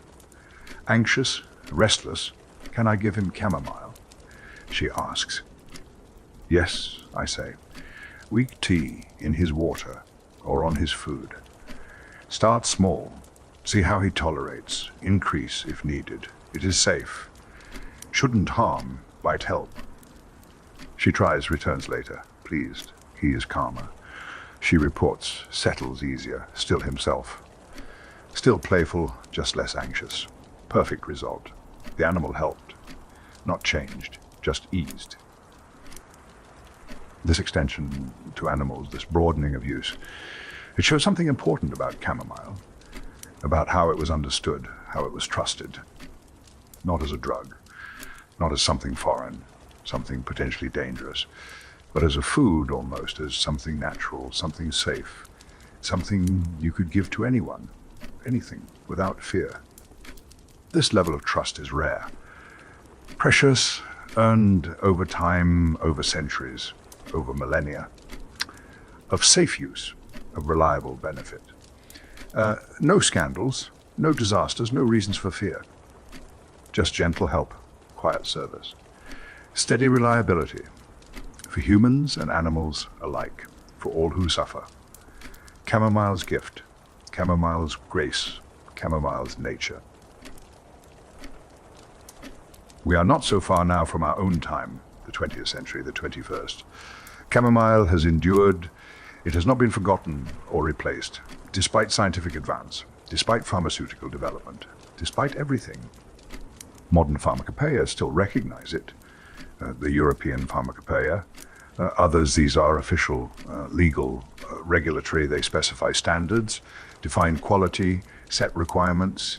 anxious, restless, can I give him chamomile? She asks. Yes, I say. Weak tea in his water or on his food. Start small. See how he tolerates. Increase if needed. It is safe. Shouldn't harm, might help. She tries, returns later, pleased. He is calmer. She reports, settles easier, still himself. Still playful, just less anxious. Perfect result. The animal helped. Not changed, just eased. This extension to animals, this broadening of use, it shows something important about chamomile, about how it was understood, how it was trusted. Not as a drug, not as something foreign, something potentially dangerous, but as a food almost, as something natural, something safe, something you could give to anyone, anything without fear. This level of trust is rare, precious, earned over time, over centuries, over millennia, of safe use, of reliable benefit. No scandals, no disasters, no reasons for fear. Just gentle help, quiet service, steady reliability for humans and animals alike, for all who suffer. Chamomile's gift, Chamomile's grace, Chamomile's nature. We are not so far now from our own time, the 20th century, the 21st. Chamomile has endured, it has not been forgotten or replaced, despite scientific advance, despite pharmaceutical development, despite everything. Modern pharmacopoeia still recognize it, the European pharmacopoeia. Others, these are official, legal, regulatory, they specify standards, define quality, set requirements,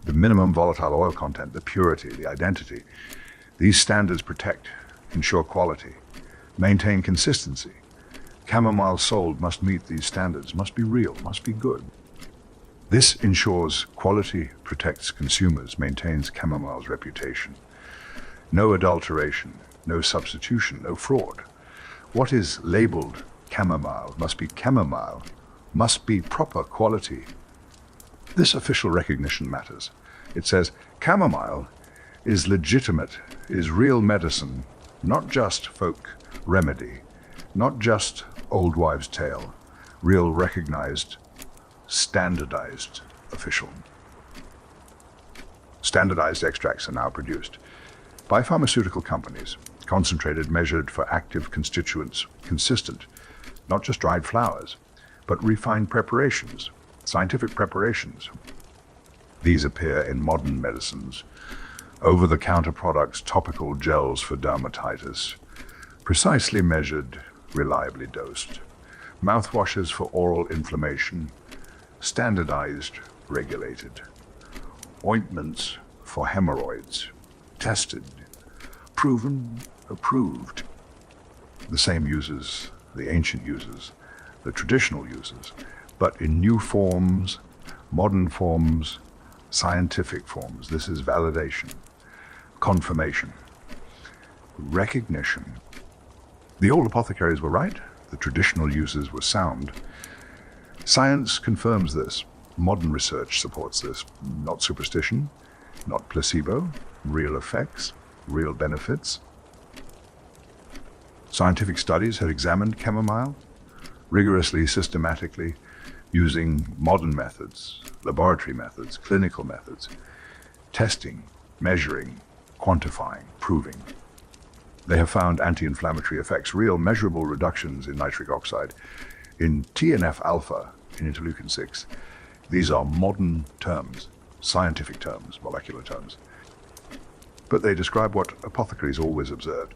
the minimum volatile oil content, the purity, the identity. These standards protect, ensure quality, maintain consistency. Chamomile sold must meet these standards, must be real, must be good. This ensures quality, protects consumers, maintains Chamomile's reputation. No adulteration, no substitution, no fraud. What is labeled chamomile must be chamomile, must be proper quality. This official recognition matters. It says chamomile is legitimate, is real medicine, not just folk remedy, not just old wives' tale, real recognized, standardized official. Standardized extracts are now produced by pharmaceutical companies, concentrated, measured for active constituents, consistent, not just dried flowers, but refined preparations, scientific preparations. These appear in modern medicines, over-the-counter products, topical gels for dermatitis, precisely measured, reliably dosed, mouthwashes for oral inflammation, standardized, regulated, ointments for hemorrhoids, tested, proven, approved. The same uses, the ancient uses, the traditional uses, but in new forms, modern forms, scientific forms. This is validation, confirmation, recognition. The old apothecaries were right, the traditional uses were sound. Science confirms this. Modern research supports this. Not superstition, not placebo, real effects, real benefits. Scientific studies have examined chamomile rigorously, systematically, using modern methods, laboratory methods, clinical methods, testing, measuring, quantifying, proving. They have found anti-inflammatory effects, real measurable reductions in nitric oxide, in TNF-alpha, in interleukin-6. These are modern terms, scientific terms, molecular terms. But they describe what apothecaries always observed.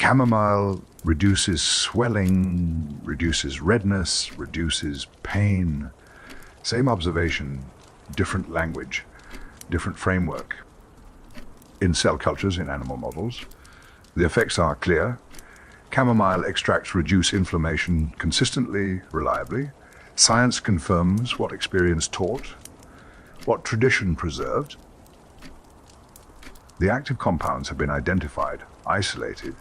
Chamomile reduces swelling, reduces redness, reduces pain. Same observation, different language, different framework. In cell cultures, in animal models, the effects are clear. Chamomile extracts reduce inflammation consistently, reliably. Science confirms what experience taught, what tradition preserved. The active compounds have been identified, isolated,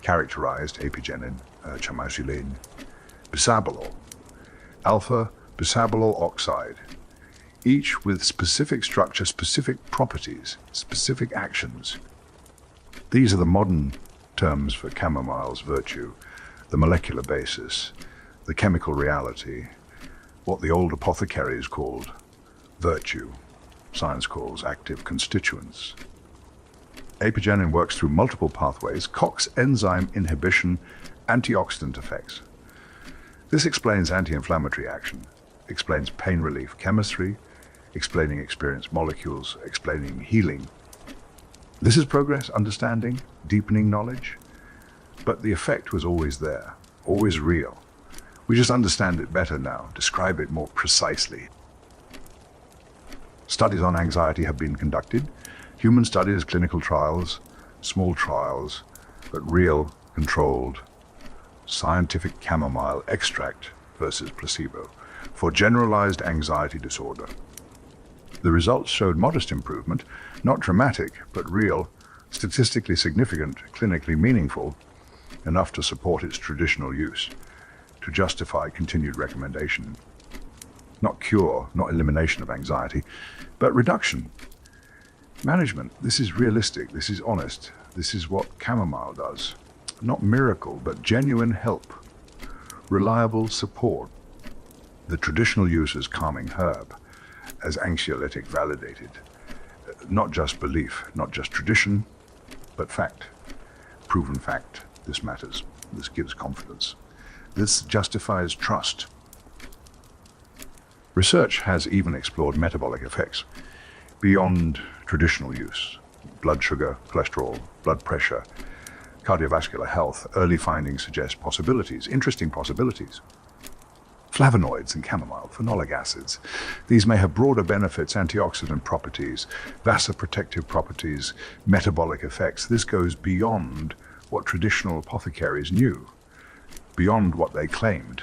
characterized: apigenin, chamomile, bisabolol, alpha bisabolol oxide, each with specific structure, specific properties, specific actions. These are the modern terms for chamomile's virtue, the molecular basis, the chemical reality, what the old apothecaries called virtue, science calls active constituents. Apigenin works through multiple pathways, COX enzyme inhibition, antioxidant effects. This explains anti-inflammatory action, explains pain relief chemistry, explaining experienced molecules, explaining healing. This is progress, understanding, deepening knowledge, but the effect was always there, always real. We just understand it better now, describe it more precisely. Studies on anxiety have been conducted, human studies, clinical trials, small trials, but real, controlled, scientific chamomile extract versus placebo. for generalized anxiety disorder. The results showed modest improvement, not dramatic, but real, statistically significant, clinically meaningful, enough to support its traditional use, to justify continued recommendation. Not cure, not elimination of anxiety, but reduction. Management, this is realistic, this is honest, this is what chamomile does. Not miracle, but genuine help, reliable support. The traditional use as calming herb, as anxiolytic validated. Not just belief, not just tradition, but fact. Proven fact. This matters. This gives confidence. This justifies trust. Research has even explored metabolic effects beyond traditional use. Blood sugar, cholesterol, blood pressure, cardiovascular health. Early findings suggest possibilities, interesting possibilities. Flavonoids in chamomile, phenolic acids. These may have broader benefits, antioxidant properties, vasoprotective properties, metabolic effects. This goes beyond what traditional apothecaries knew, beyond what they claimed.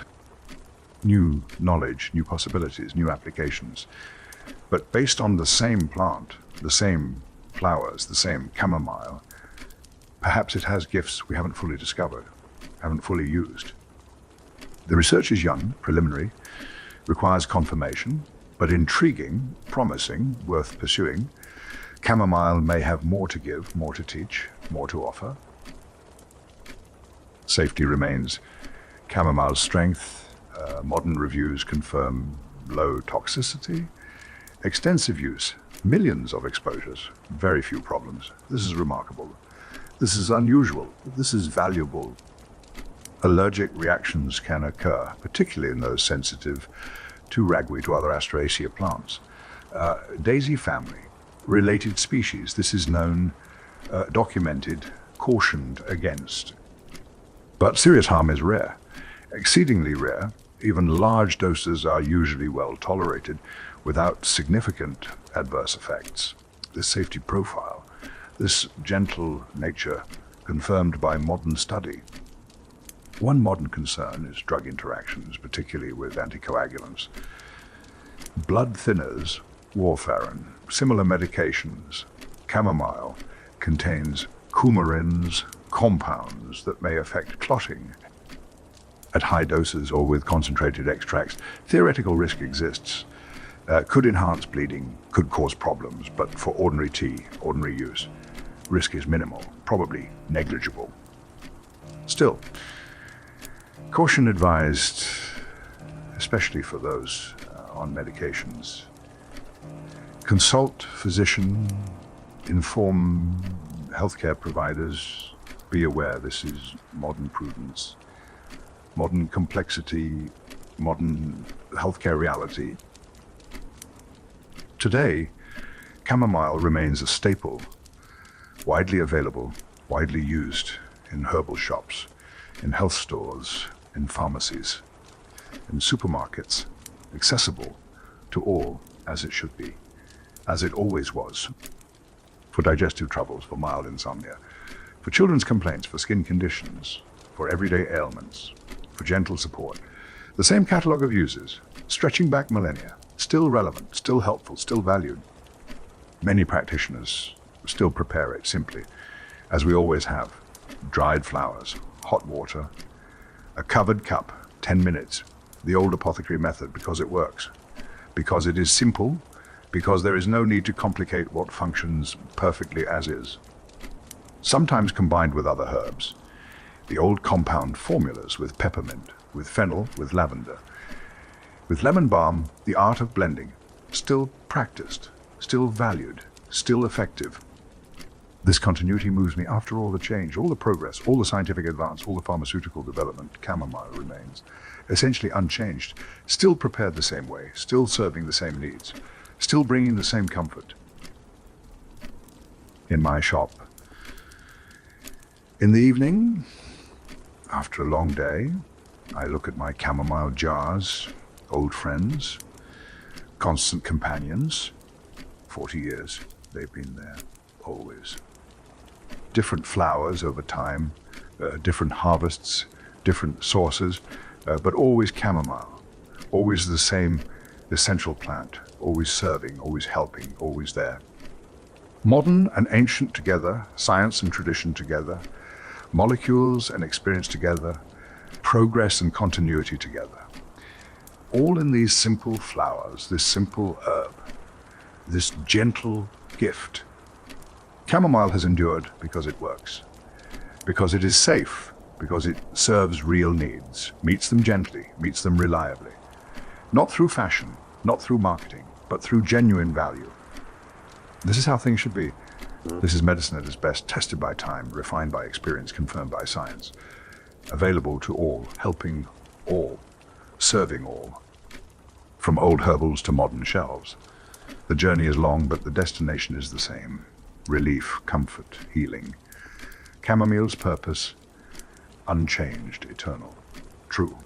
New knowledge, new possibilities, new applications. But based on the same plant, the same flowers, the same chamomile, perhaps it has gifts we haven't fully discovered, haven't fully used. The research is young, preliminary, requires confirmation, but intriguing, promising, worth pursuing. Chamomile may have more to give, more to teach, more to offer. Safety remains. Chamomile's strength, modern reviews confirm low toxicity. Extensive use, millions of exposures, very few problems. This is remarkable. This is unusual. This is valuable. Allergic reactions can occur, particularly in those sensitive to ragweed, to other Asteraceae plants. Daisy family, related species, this is known, documented, cautioned against. But serious harm is rare, exceedingly rare. Even large doses are usually well tolerated without significant adverse effects. This safety profile, this gentle nature confirmed by modern study. One modern concern is drug interactions, particularly with anticoagulants. Blood thinners, warfarin, similar medications. Chamomile contains coumarins, compounds that may affect clotting. At high doses or with concentrated extracts, theoretical risk exists. Could enhance bleeding, could cause problems, but for ordinary tea, ordinary use, risk is minimal, probably negligible. Still, caution advised, especially for those on medications. Consult physician, inform healthcare providers, be aware this is modern prudence, modern complexity, modern healthcare reality. Today, chamomile remains a staple, widely available, widely used in herbal shops, in health stores, in pharmacies, in supermarkets, accessible to all as it should be, as it always was, for digestive troubles, for mild insomnia, for children's complaints, for skin conditions, for everyday ailments, for gentle support. The same catalogue of uses, stretching back millennia, still relevant, still helpful, still valued. Many practitioners still prepare it simply, as we always have, dried flowers, hot water, a covered cup, 10 minutes, the old apothecary method, because it works, because it is simple, because there is no need to complicate what functions perfectly as is. Sometimes combined with other herbs, the old compound formulas with peppermint, with fennel, with lavender. With lemon balm, the art of blending, still practiced, still valued, still effective. This continuity moves me. After all the change, all the progress, all the scientific advance, all the pharmaceutical development, chamomile remains essentially unchanged, still prepared the same way, still serving the same needs, still bringing the same comfort. In my shop. In the evening, after a long day, I look at my chamomile jars, old friends, constant companions. 40 years, they've been there, always. Different flowers over time, different harvests, different sources, but always chamomile, always the same essential plant, always serving, always helping, always there. Modern and ancient together, science and tradition together, molecules and experience together, progress and continuity together. All in these simple flowers, this simple herb, this gentle gift. Chamomile has endured because it works, because it is safe, because it serves real needs, meets them gently, meets them reliably. Not through fashion, not through marketing, but through genuine value. This is how things should be. This is medicine at its best, tested by time, refined by experience, confirmed by science. Available to all, helping all, serving all. From old herbals to modern shelves. The journey is long, but the destination is the same. Relief, comfort, healing. Chamomile's purpose, unchanged, eternal, true.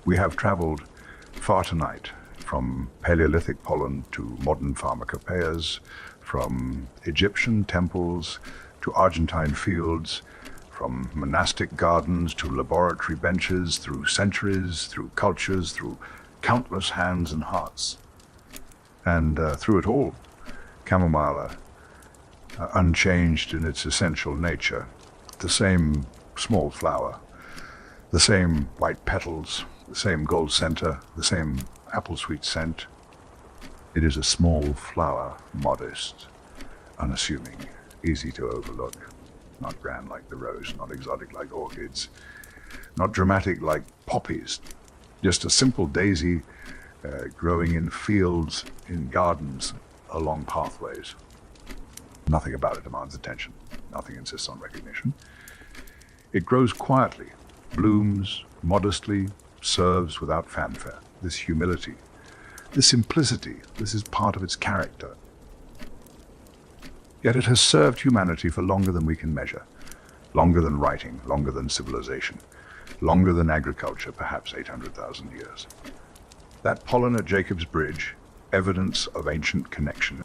We have traveled far tonight, from Paleolithic pollen to modern pharmacopoeias, from Egyptian temples to Argentine fields, from monastic gardens to laboratory benches, through centuries, through cultures, through countless hands and hearts. And through it all, chamomile, unchanged in its essential nature, the same small flower, the same white petals, the same gold center, the same apple sweet scent. It is a small flower, modest, unassuming, easy to overlook, not grand like the rose, not exotic like orchids, not dramatic like poppies, just a simple daisy growing in fields, in gardens, along pathways. Nothing about it demands attention. Nothing insists on recognition. It grows quietly, blooms modestly, serves without fanfare. This humility, this simplicity, this is part of its character. Yet it has served humanity for longer than we can measure, longer than writing, longer than civilization, longer than agriculture, perhaps 800,000 years. That pollen at Jacob's Bridge, evidence of ancient connection.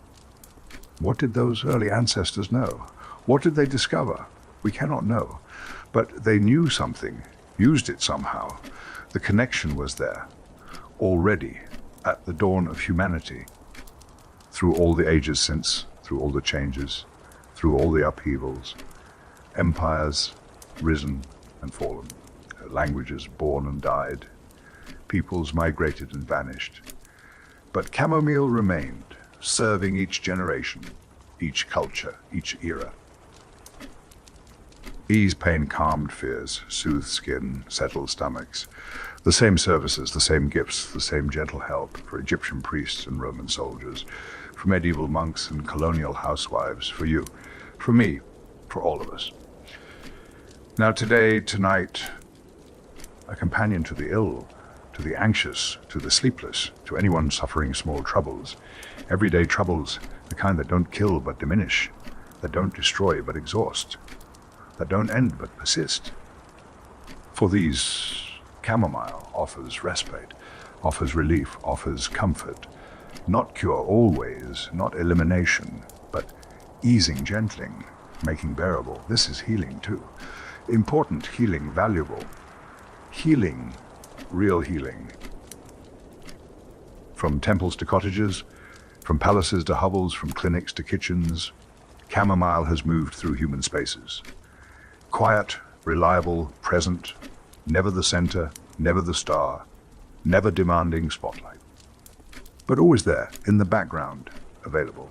What did those early ancestors know? What did they discover? We cannot know, but they knew something, used it somehow. The connection was there, already at the dawn of humanity, through all the ages since, through all the changes, through all the upheavals, empires risen and fallen, languages born and died, peoples migrated and vanished. But chamomile remained, serving each generation, each culture, each era. Ease pain, calmed fears, soothed skin, settled stomachs. The same services, the same gifts, the same gentle help for Egyptian priests and Roman soldiers, for medieval monks and colonial housewives, for you, for me, for all of us. Now today, tonight, a companion to the ill, to the anxious, to the sleepless, to anyone suffering small troubles, everyday troubles, the kind that don't kill but diminish, that don't destroy but exhaust, that don't end but persist. For these, chamomile offers respite, offers relief, offers comfort, not cure always, not elimination, but easing, gentling, making bearable. This is healing too. Important healing, valuable. Healing, real healing. From temples to cottages, from palaces to hovels, from clinics to kitchens, chamomile has moved through human spaces. Quiet, reliable, present, never the center, never the star, never demanding spotlight. But always there, in the background, available,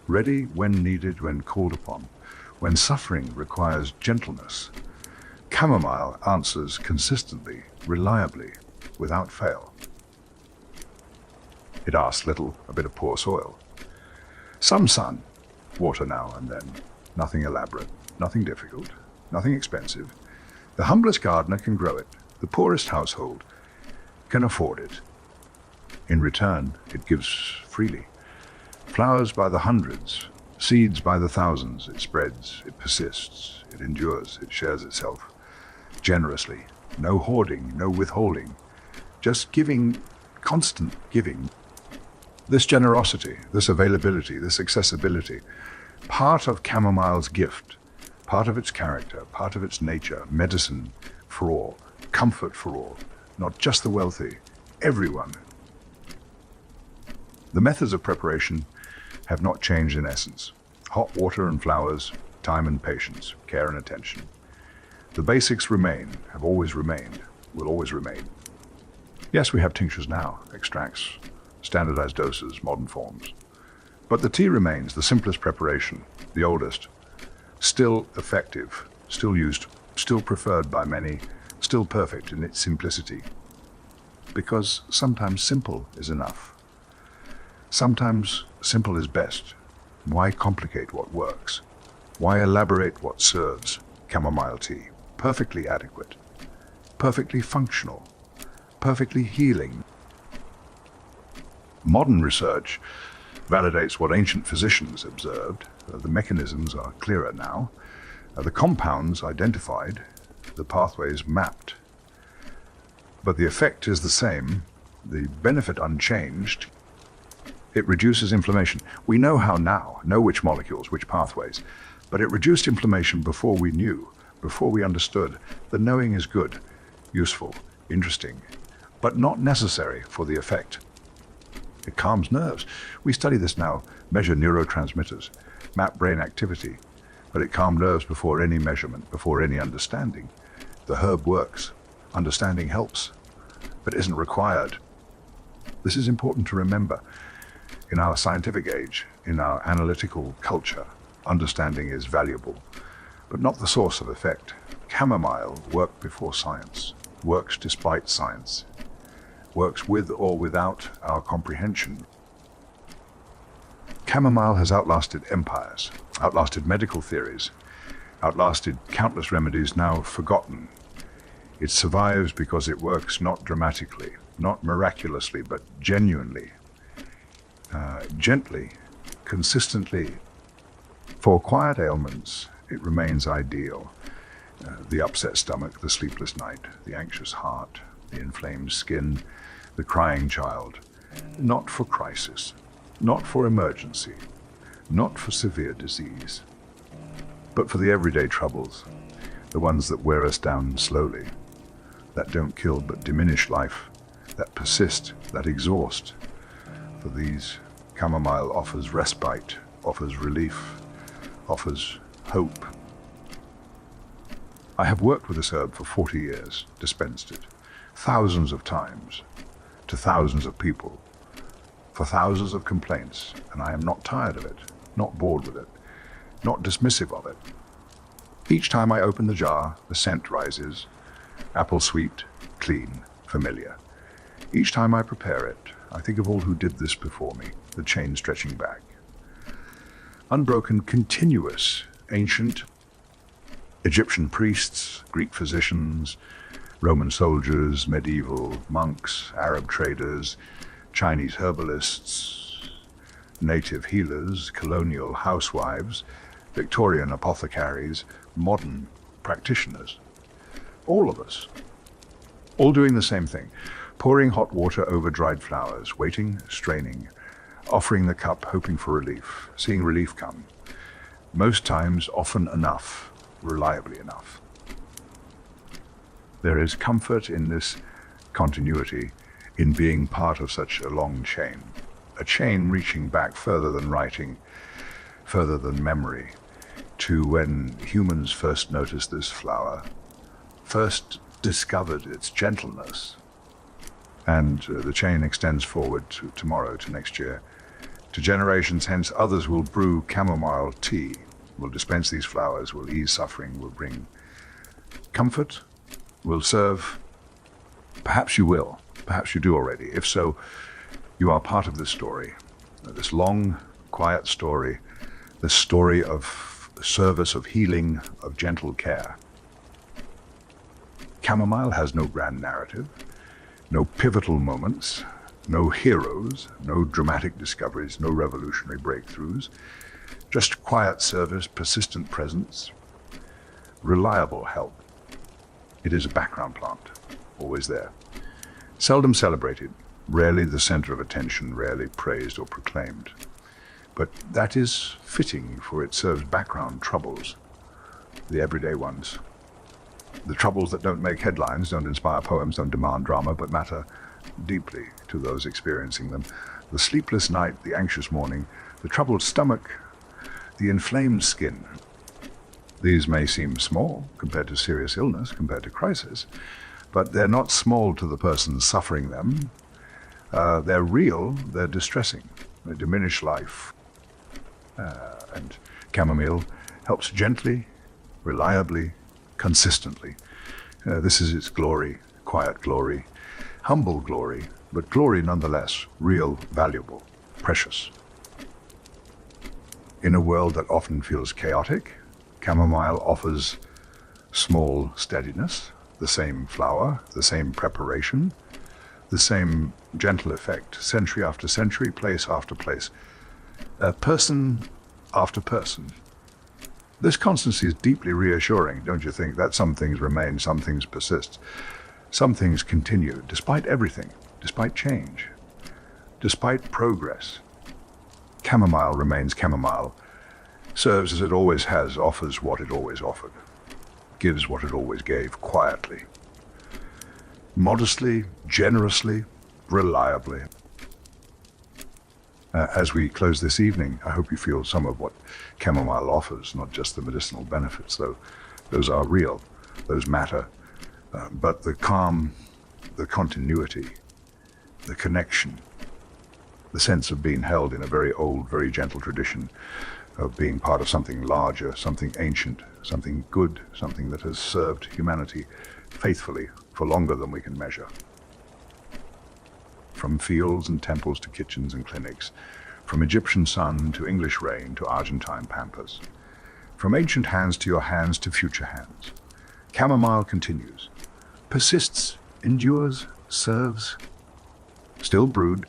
ready when needed, when called upon, when suffering requires gentleness. Chamomile answers consistently, reliably, without fail. It asks little, a bit of poor soil. Some sun, water now and then, nothing elaborate, nothing difficult, nothing expensive. The humblest gardener can grow it. The poorest household can afford it. In return, it gives freely. Flowers by the hundreds, seeds by the thousands. It spreads, it persists, it endures, it shares itself generously. No hoarding, no withholding. Just giving, constant giving. This generosity, this availability, this accessibility, part of chamomile's gift, part of its character, part of its nature, medicine for all, comfort for all, not just the wealthy, everyone. The methods of preparation have not changed in essence. Hot water and flowers, time and patience, care and attention. The basics remain, have always remained, will always remain. Yes, we have tinctures now, extracts, standardized doses, modern forms. But the tea remains the simplest preparation, the oldest, still effective, still used, still preferred by many, still perfect in its simplicity. Because sometimes simple is enough. Sometimes simple is best. Why complicate what works? Why elaborate what serves? Chamomile tea, perfectly adequate, perfectly functional, perfectly healing. Modern research validates what ancient physicians observed. The mechanisms are clearer now. The compounds identified, the pathways mapped. But the effect is the same, the benefit unchanged. It reduces inflammation. We know how now, know which molecules, which pathways, but it reduced inflammation before we knew, before we understood. The knowing is good, useful, interesting, but not necessary for the effect. It calms nerves. We study this now, measure neurotransmitters, map brain activity, but it calmed nerves before any measurement, before any understanding. The herb works. Understanding helps, but isn't required. This is important to remember. In our scientific age, in our analytical culture, understanding is valuable, but not the source of effect. Chamomile worked before science, works despite science, works with or without our comprehension. Chamomile has outlasted empires, outlasted medical theories, outlasted countless remedies now forgotten. It survives because it works not dramatically, not miraculously, but genuinely, gently, consistently. For quiet ailments, it remains ideal. The upset stomach, the sleepless night, the anxious heart, the inflamed skin, the crying child. Not for crisis, not for emergency, not for severe disease, but for the everyday troubles, the ones that wear us down slowly, that don't kill but diminish life, that persist, that exhaust. For these, chamomile offers respite, offers relief, offers hope. I have worked with this herb for 40 years, dispensed it, thousands of times, to thousands of people, for thousands of complaints, and I am not tired of it, not bored with it, not dismissive of it. Each time I open the jar, the scent rises, apple sweet, clean, familiar. Each time I prepare it, I think of all who did this before me, the chain stretching back. Unbroken, continuous, ancient Egyptian priests, Greek physicians, Roman soldiers, medieval monks, Arab traders, Chinese herbalists, native healers, colonial housewives, Victorian apothecaries, modern practitioners. All of us, all doing the same thing, pouring hot water over dried flowers, waiting, straining, offering the cup, hoping for relief, seeing relief come. Most times, often enough, reliably enough. There is comfort in this continuity, in being part of such a long chain, a chain reaching back further than writing, further than memory, to when humans first noticed this flower, first discovered its gentleness. And the chain extends forward to tomorrow, to next year, to generations hence. Others will brew chamomile tea, will dispense these flowers, will ease suffering, will bring comfort, will serve. Perhaps you will, perhaps you do already. If so, you are part of this story, this long, quiet story, this story of service, of healing, of gentle care. Chamomile has no grand narrative, no pivotal moments, no heroes, no dramatic discoveries, no revolutionary breakthroughs, just quiet service, persistent presence, reliable help. It is a background plant, always there. Seldom celebrated, rarely the center of attention, rarely praised or proclaimed. But that is fitting, for it serves background troubles, the everyday ones. The troubles that don't make headlines, don't inspire poems, don't demand drama, but matter deeply to those experiencing them. The sleepless night, the anxious morning, the troubled stomach, the inflamed skin. These may seem small compared to serious illness, compared to crisis, but they're not small to the person suffering them. They're real, they're distressing, they diminish life. And chamomile helps gently, reliably, consistently. This is its glory, quiet glory, humble glory, but glory nonetheless, real, valuable, precious. In a world that often feels chaotic, chamomile offers small steadiness, the same flower, the same preparation, the same gentle effect, century after century, place after place, person after person. This constancy is deeply reassuring, don't you think? That some things remain, some things persist, some things continue, despite everything, despite change, despite progress. Chamomile remains chamomile, serves as it always has, offers what it always offered, gives what it always gave, quietly, modestly, generously, reliably. As we close this evening, I hope you feel some of what chamomile offers, not just the medicinal benefits, though those are real, those matter, but the calm, the continuity, the connection, the sense of being held in a very old, very gentle tradition, of being part of something larger, something ancient, something good, something that has served humanity faithfully for longer than we can measure. From fields and temples to kitchens and clinics, from Egyptian sun to English rain to Argentine pampas, from ancient hands to your hands to future hands, chamomile continues, persists, endures, serves, still brewed,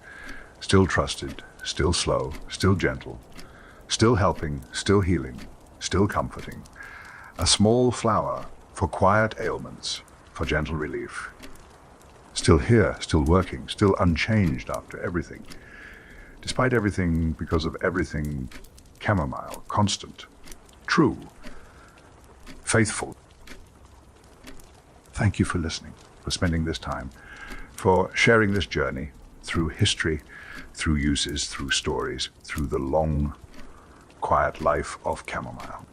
still trusted, still slow, still gentle, still helping, still healing, still comforting, a small flower for quiet ailments, for gentle relief. Still here, still working, still unchanged after everything. Despite everything, because of everything, chamomile, constant, true, faithful. Thank you for listening, for spending this time, for sharing this journey through history, through uses, through stories, through the long, quiet life of chamomile.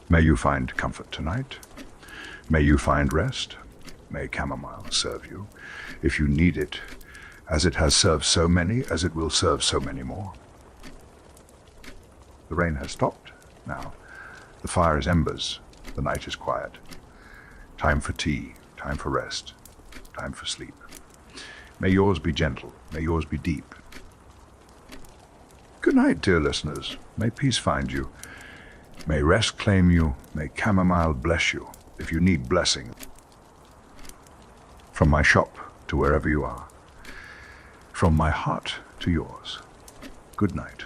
May you find comfort tonight. May you find rest. May chamomile serve you, if you need it, as it has served so many, as it will serve so many more. The rain has stopped now. The fire is embers. The night is quiet. Time for tea, time for rest, time for sleep. May yours be gentle. May yours be deep. Good night, dear listeners. May peace find you. May rest claim you. May chamomile bless you, if you need blessing. From my shop to wherever you are, from my heart to yours, good night.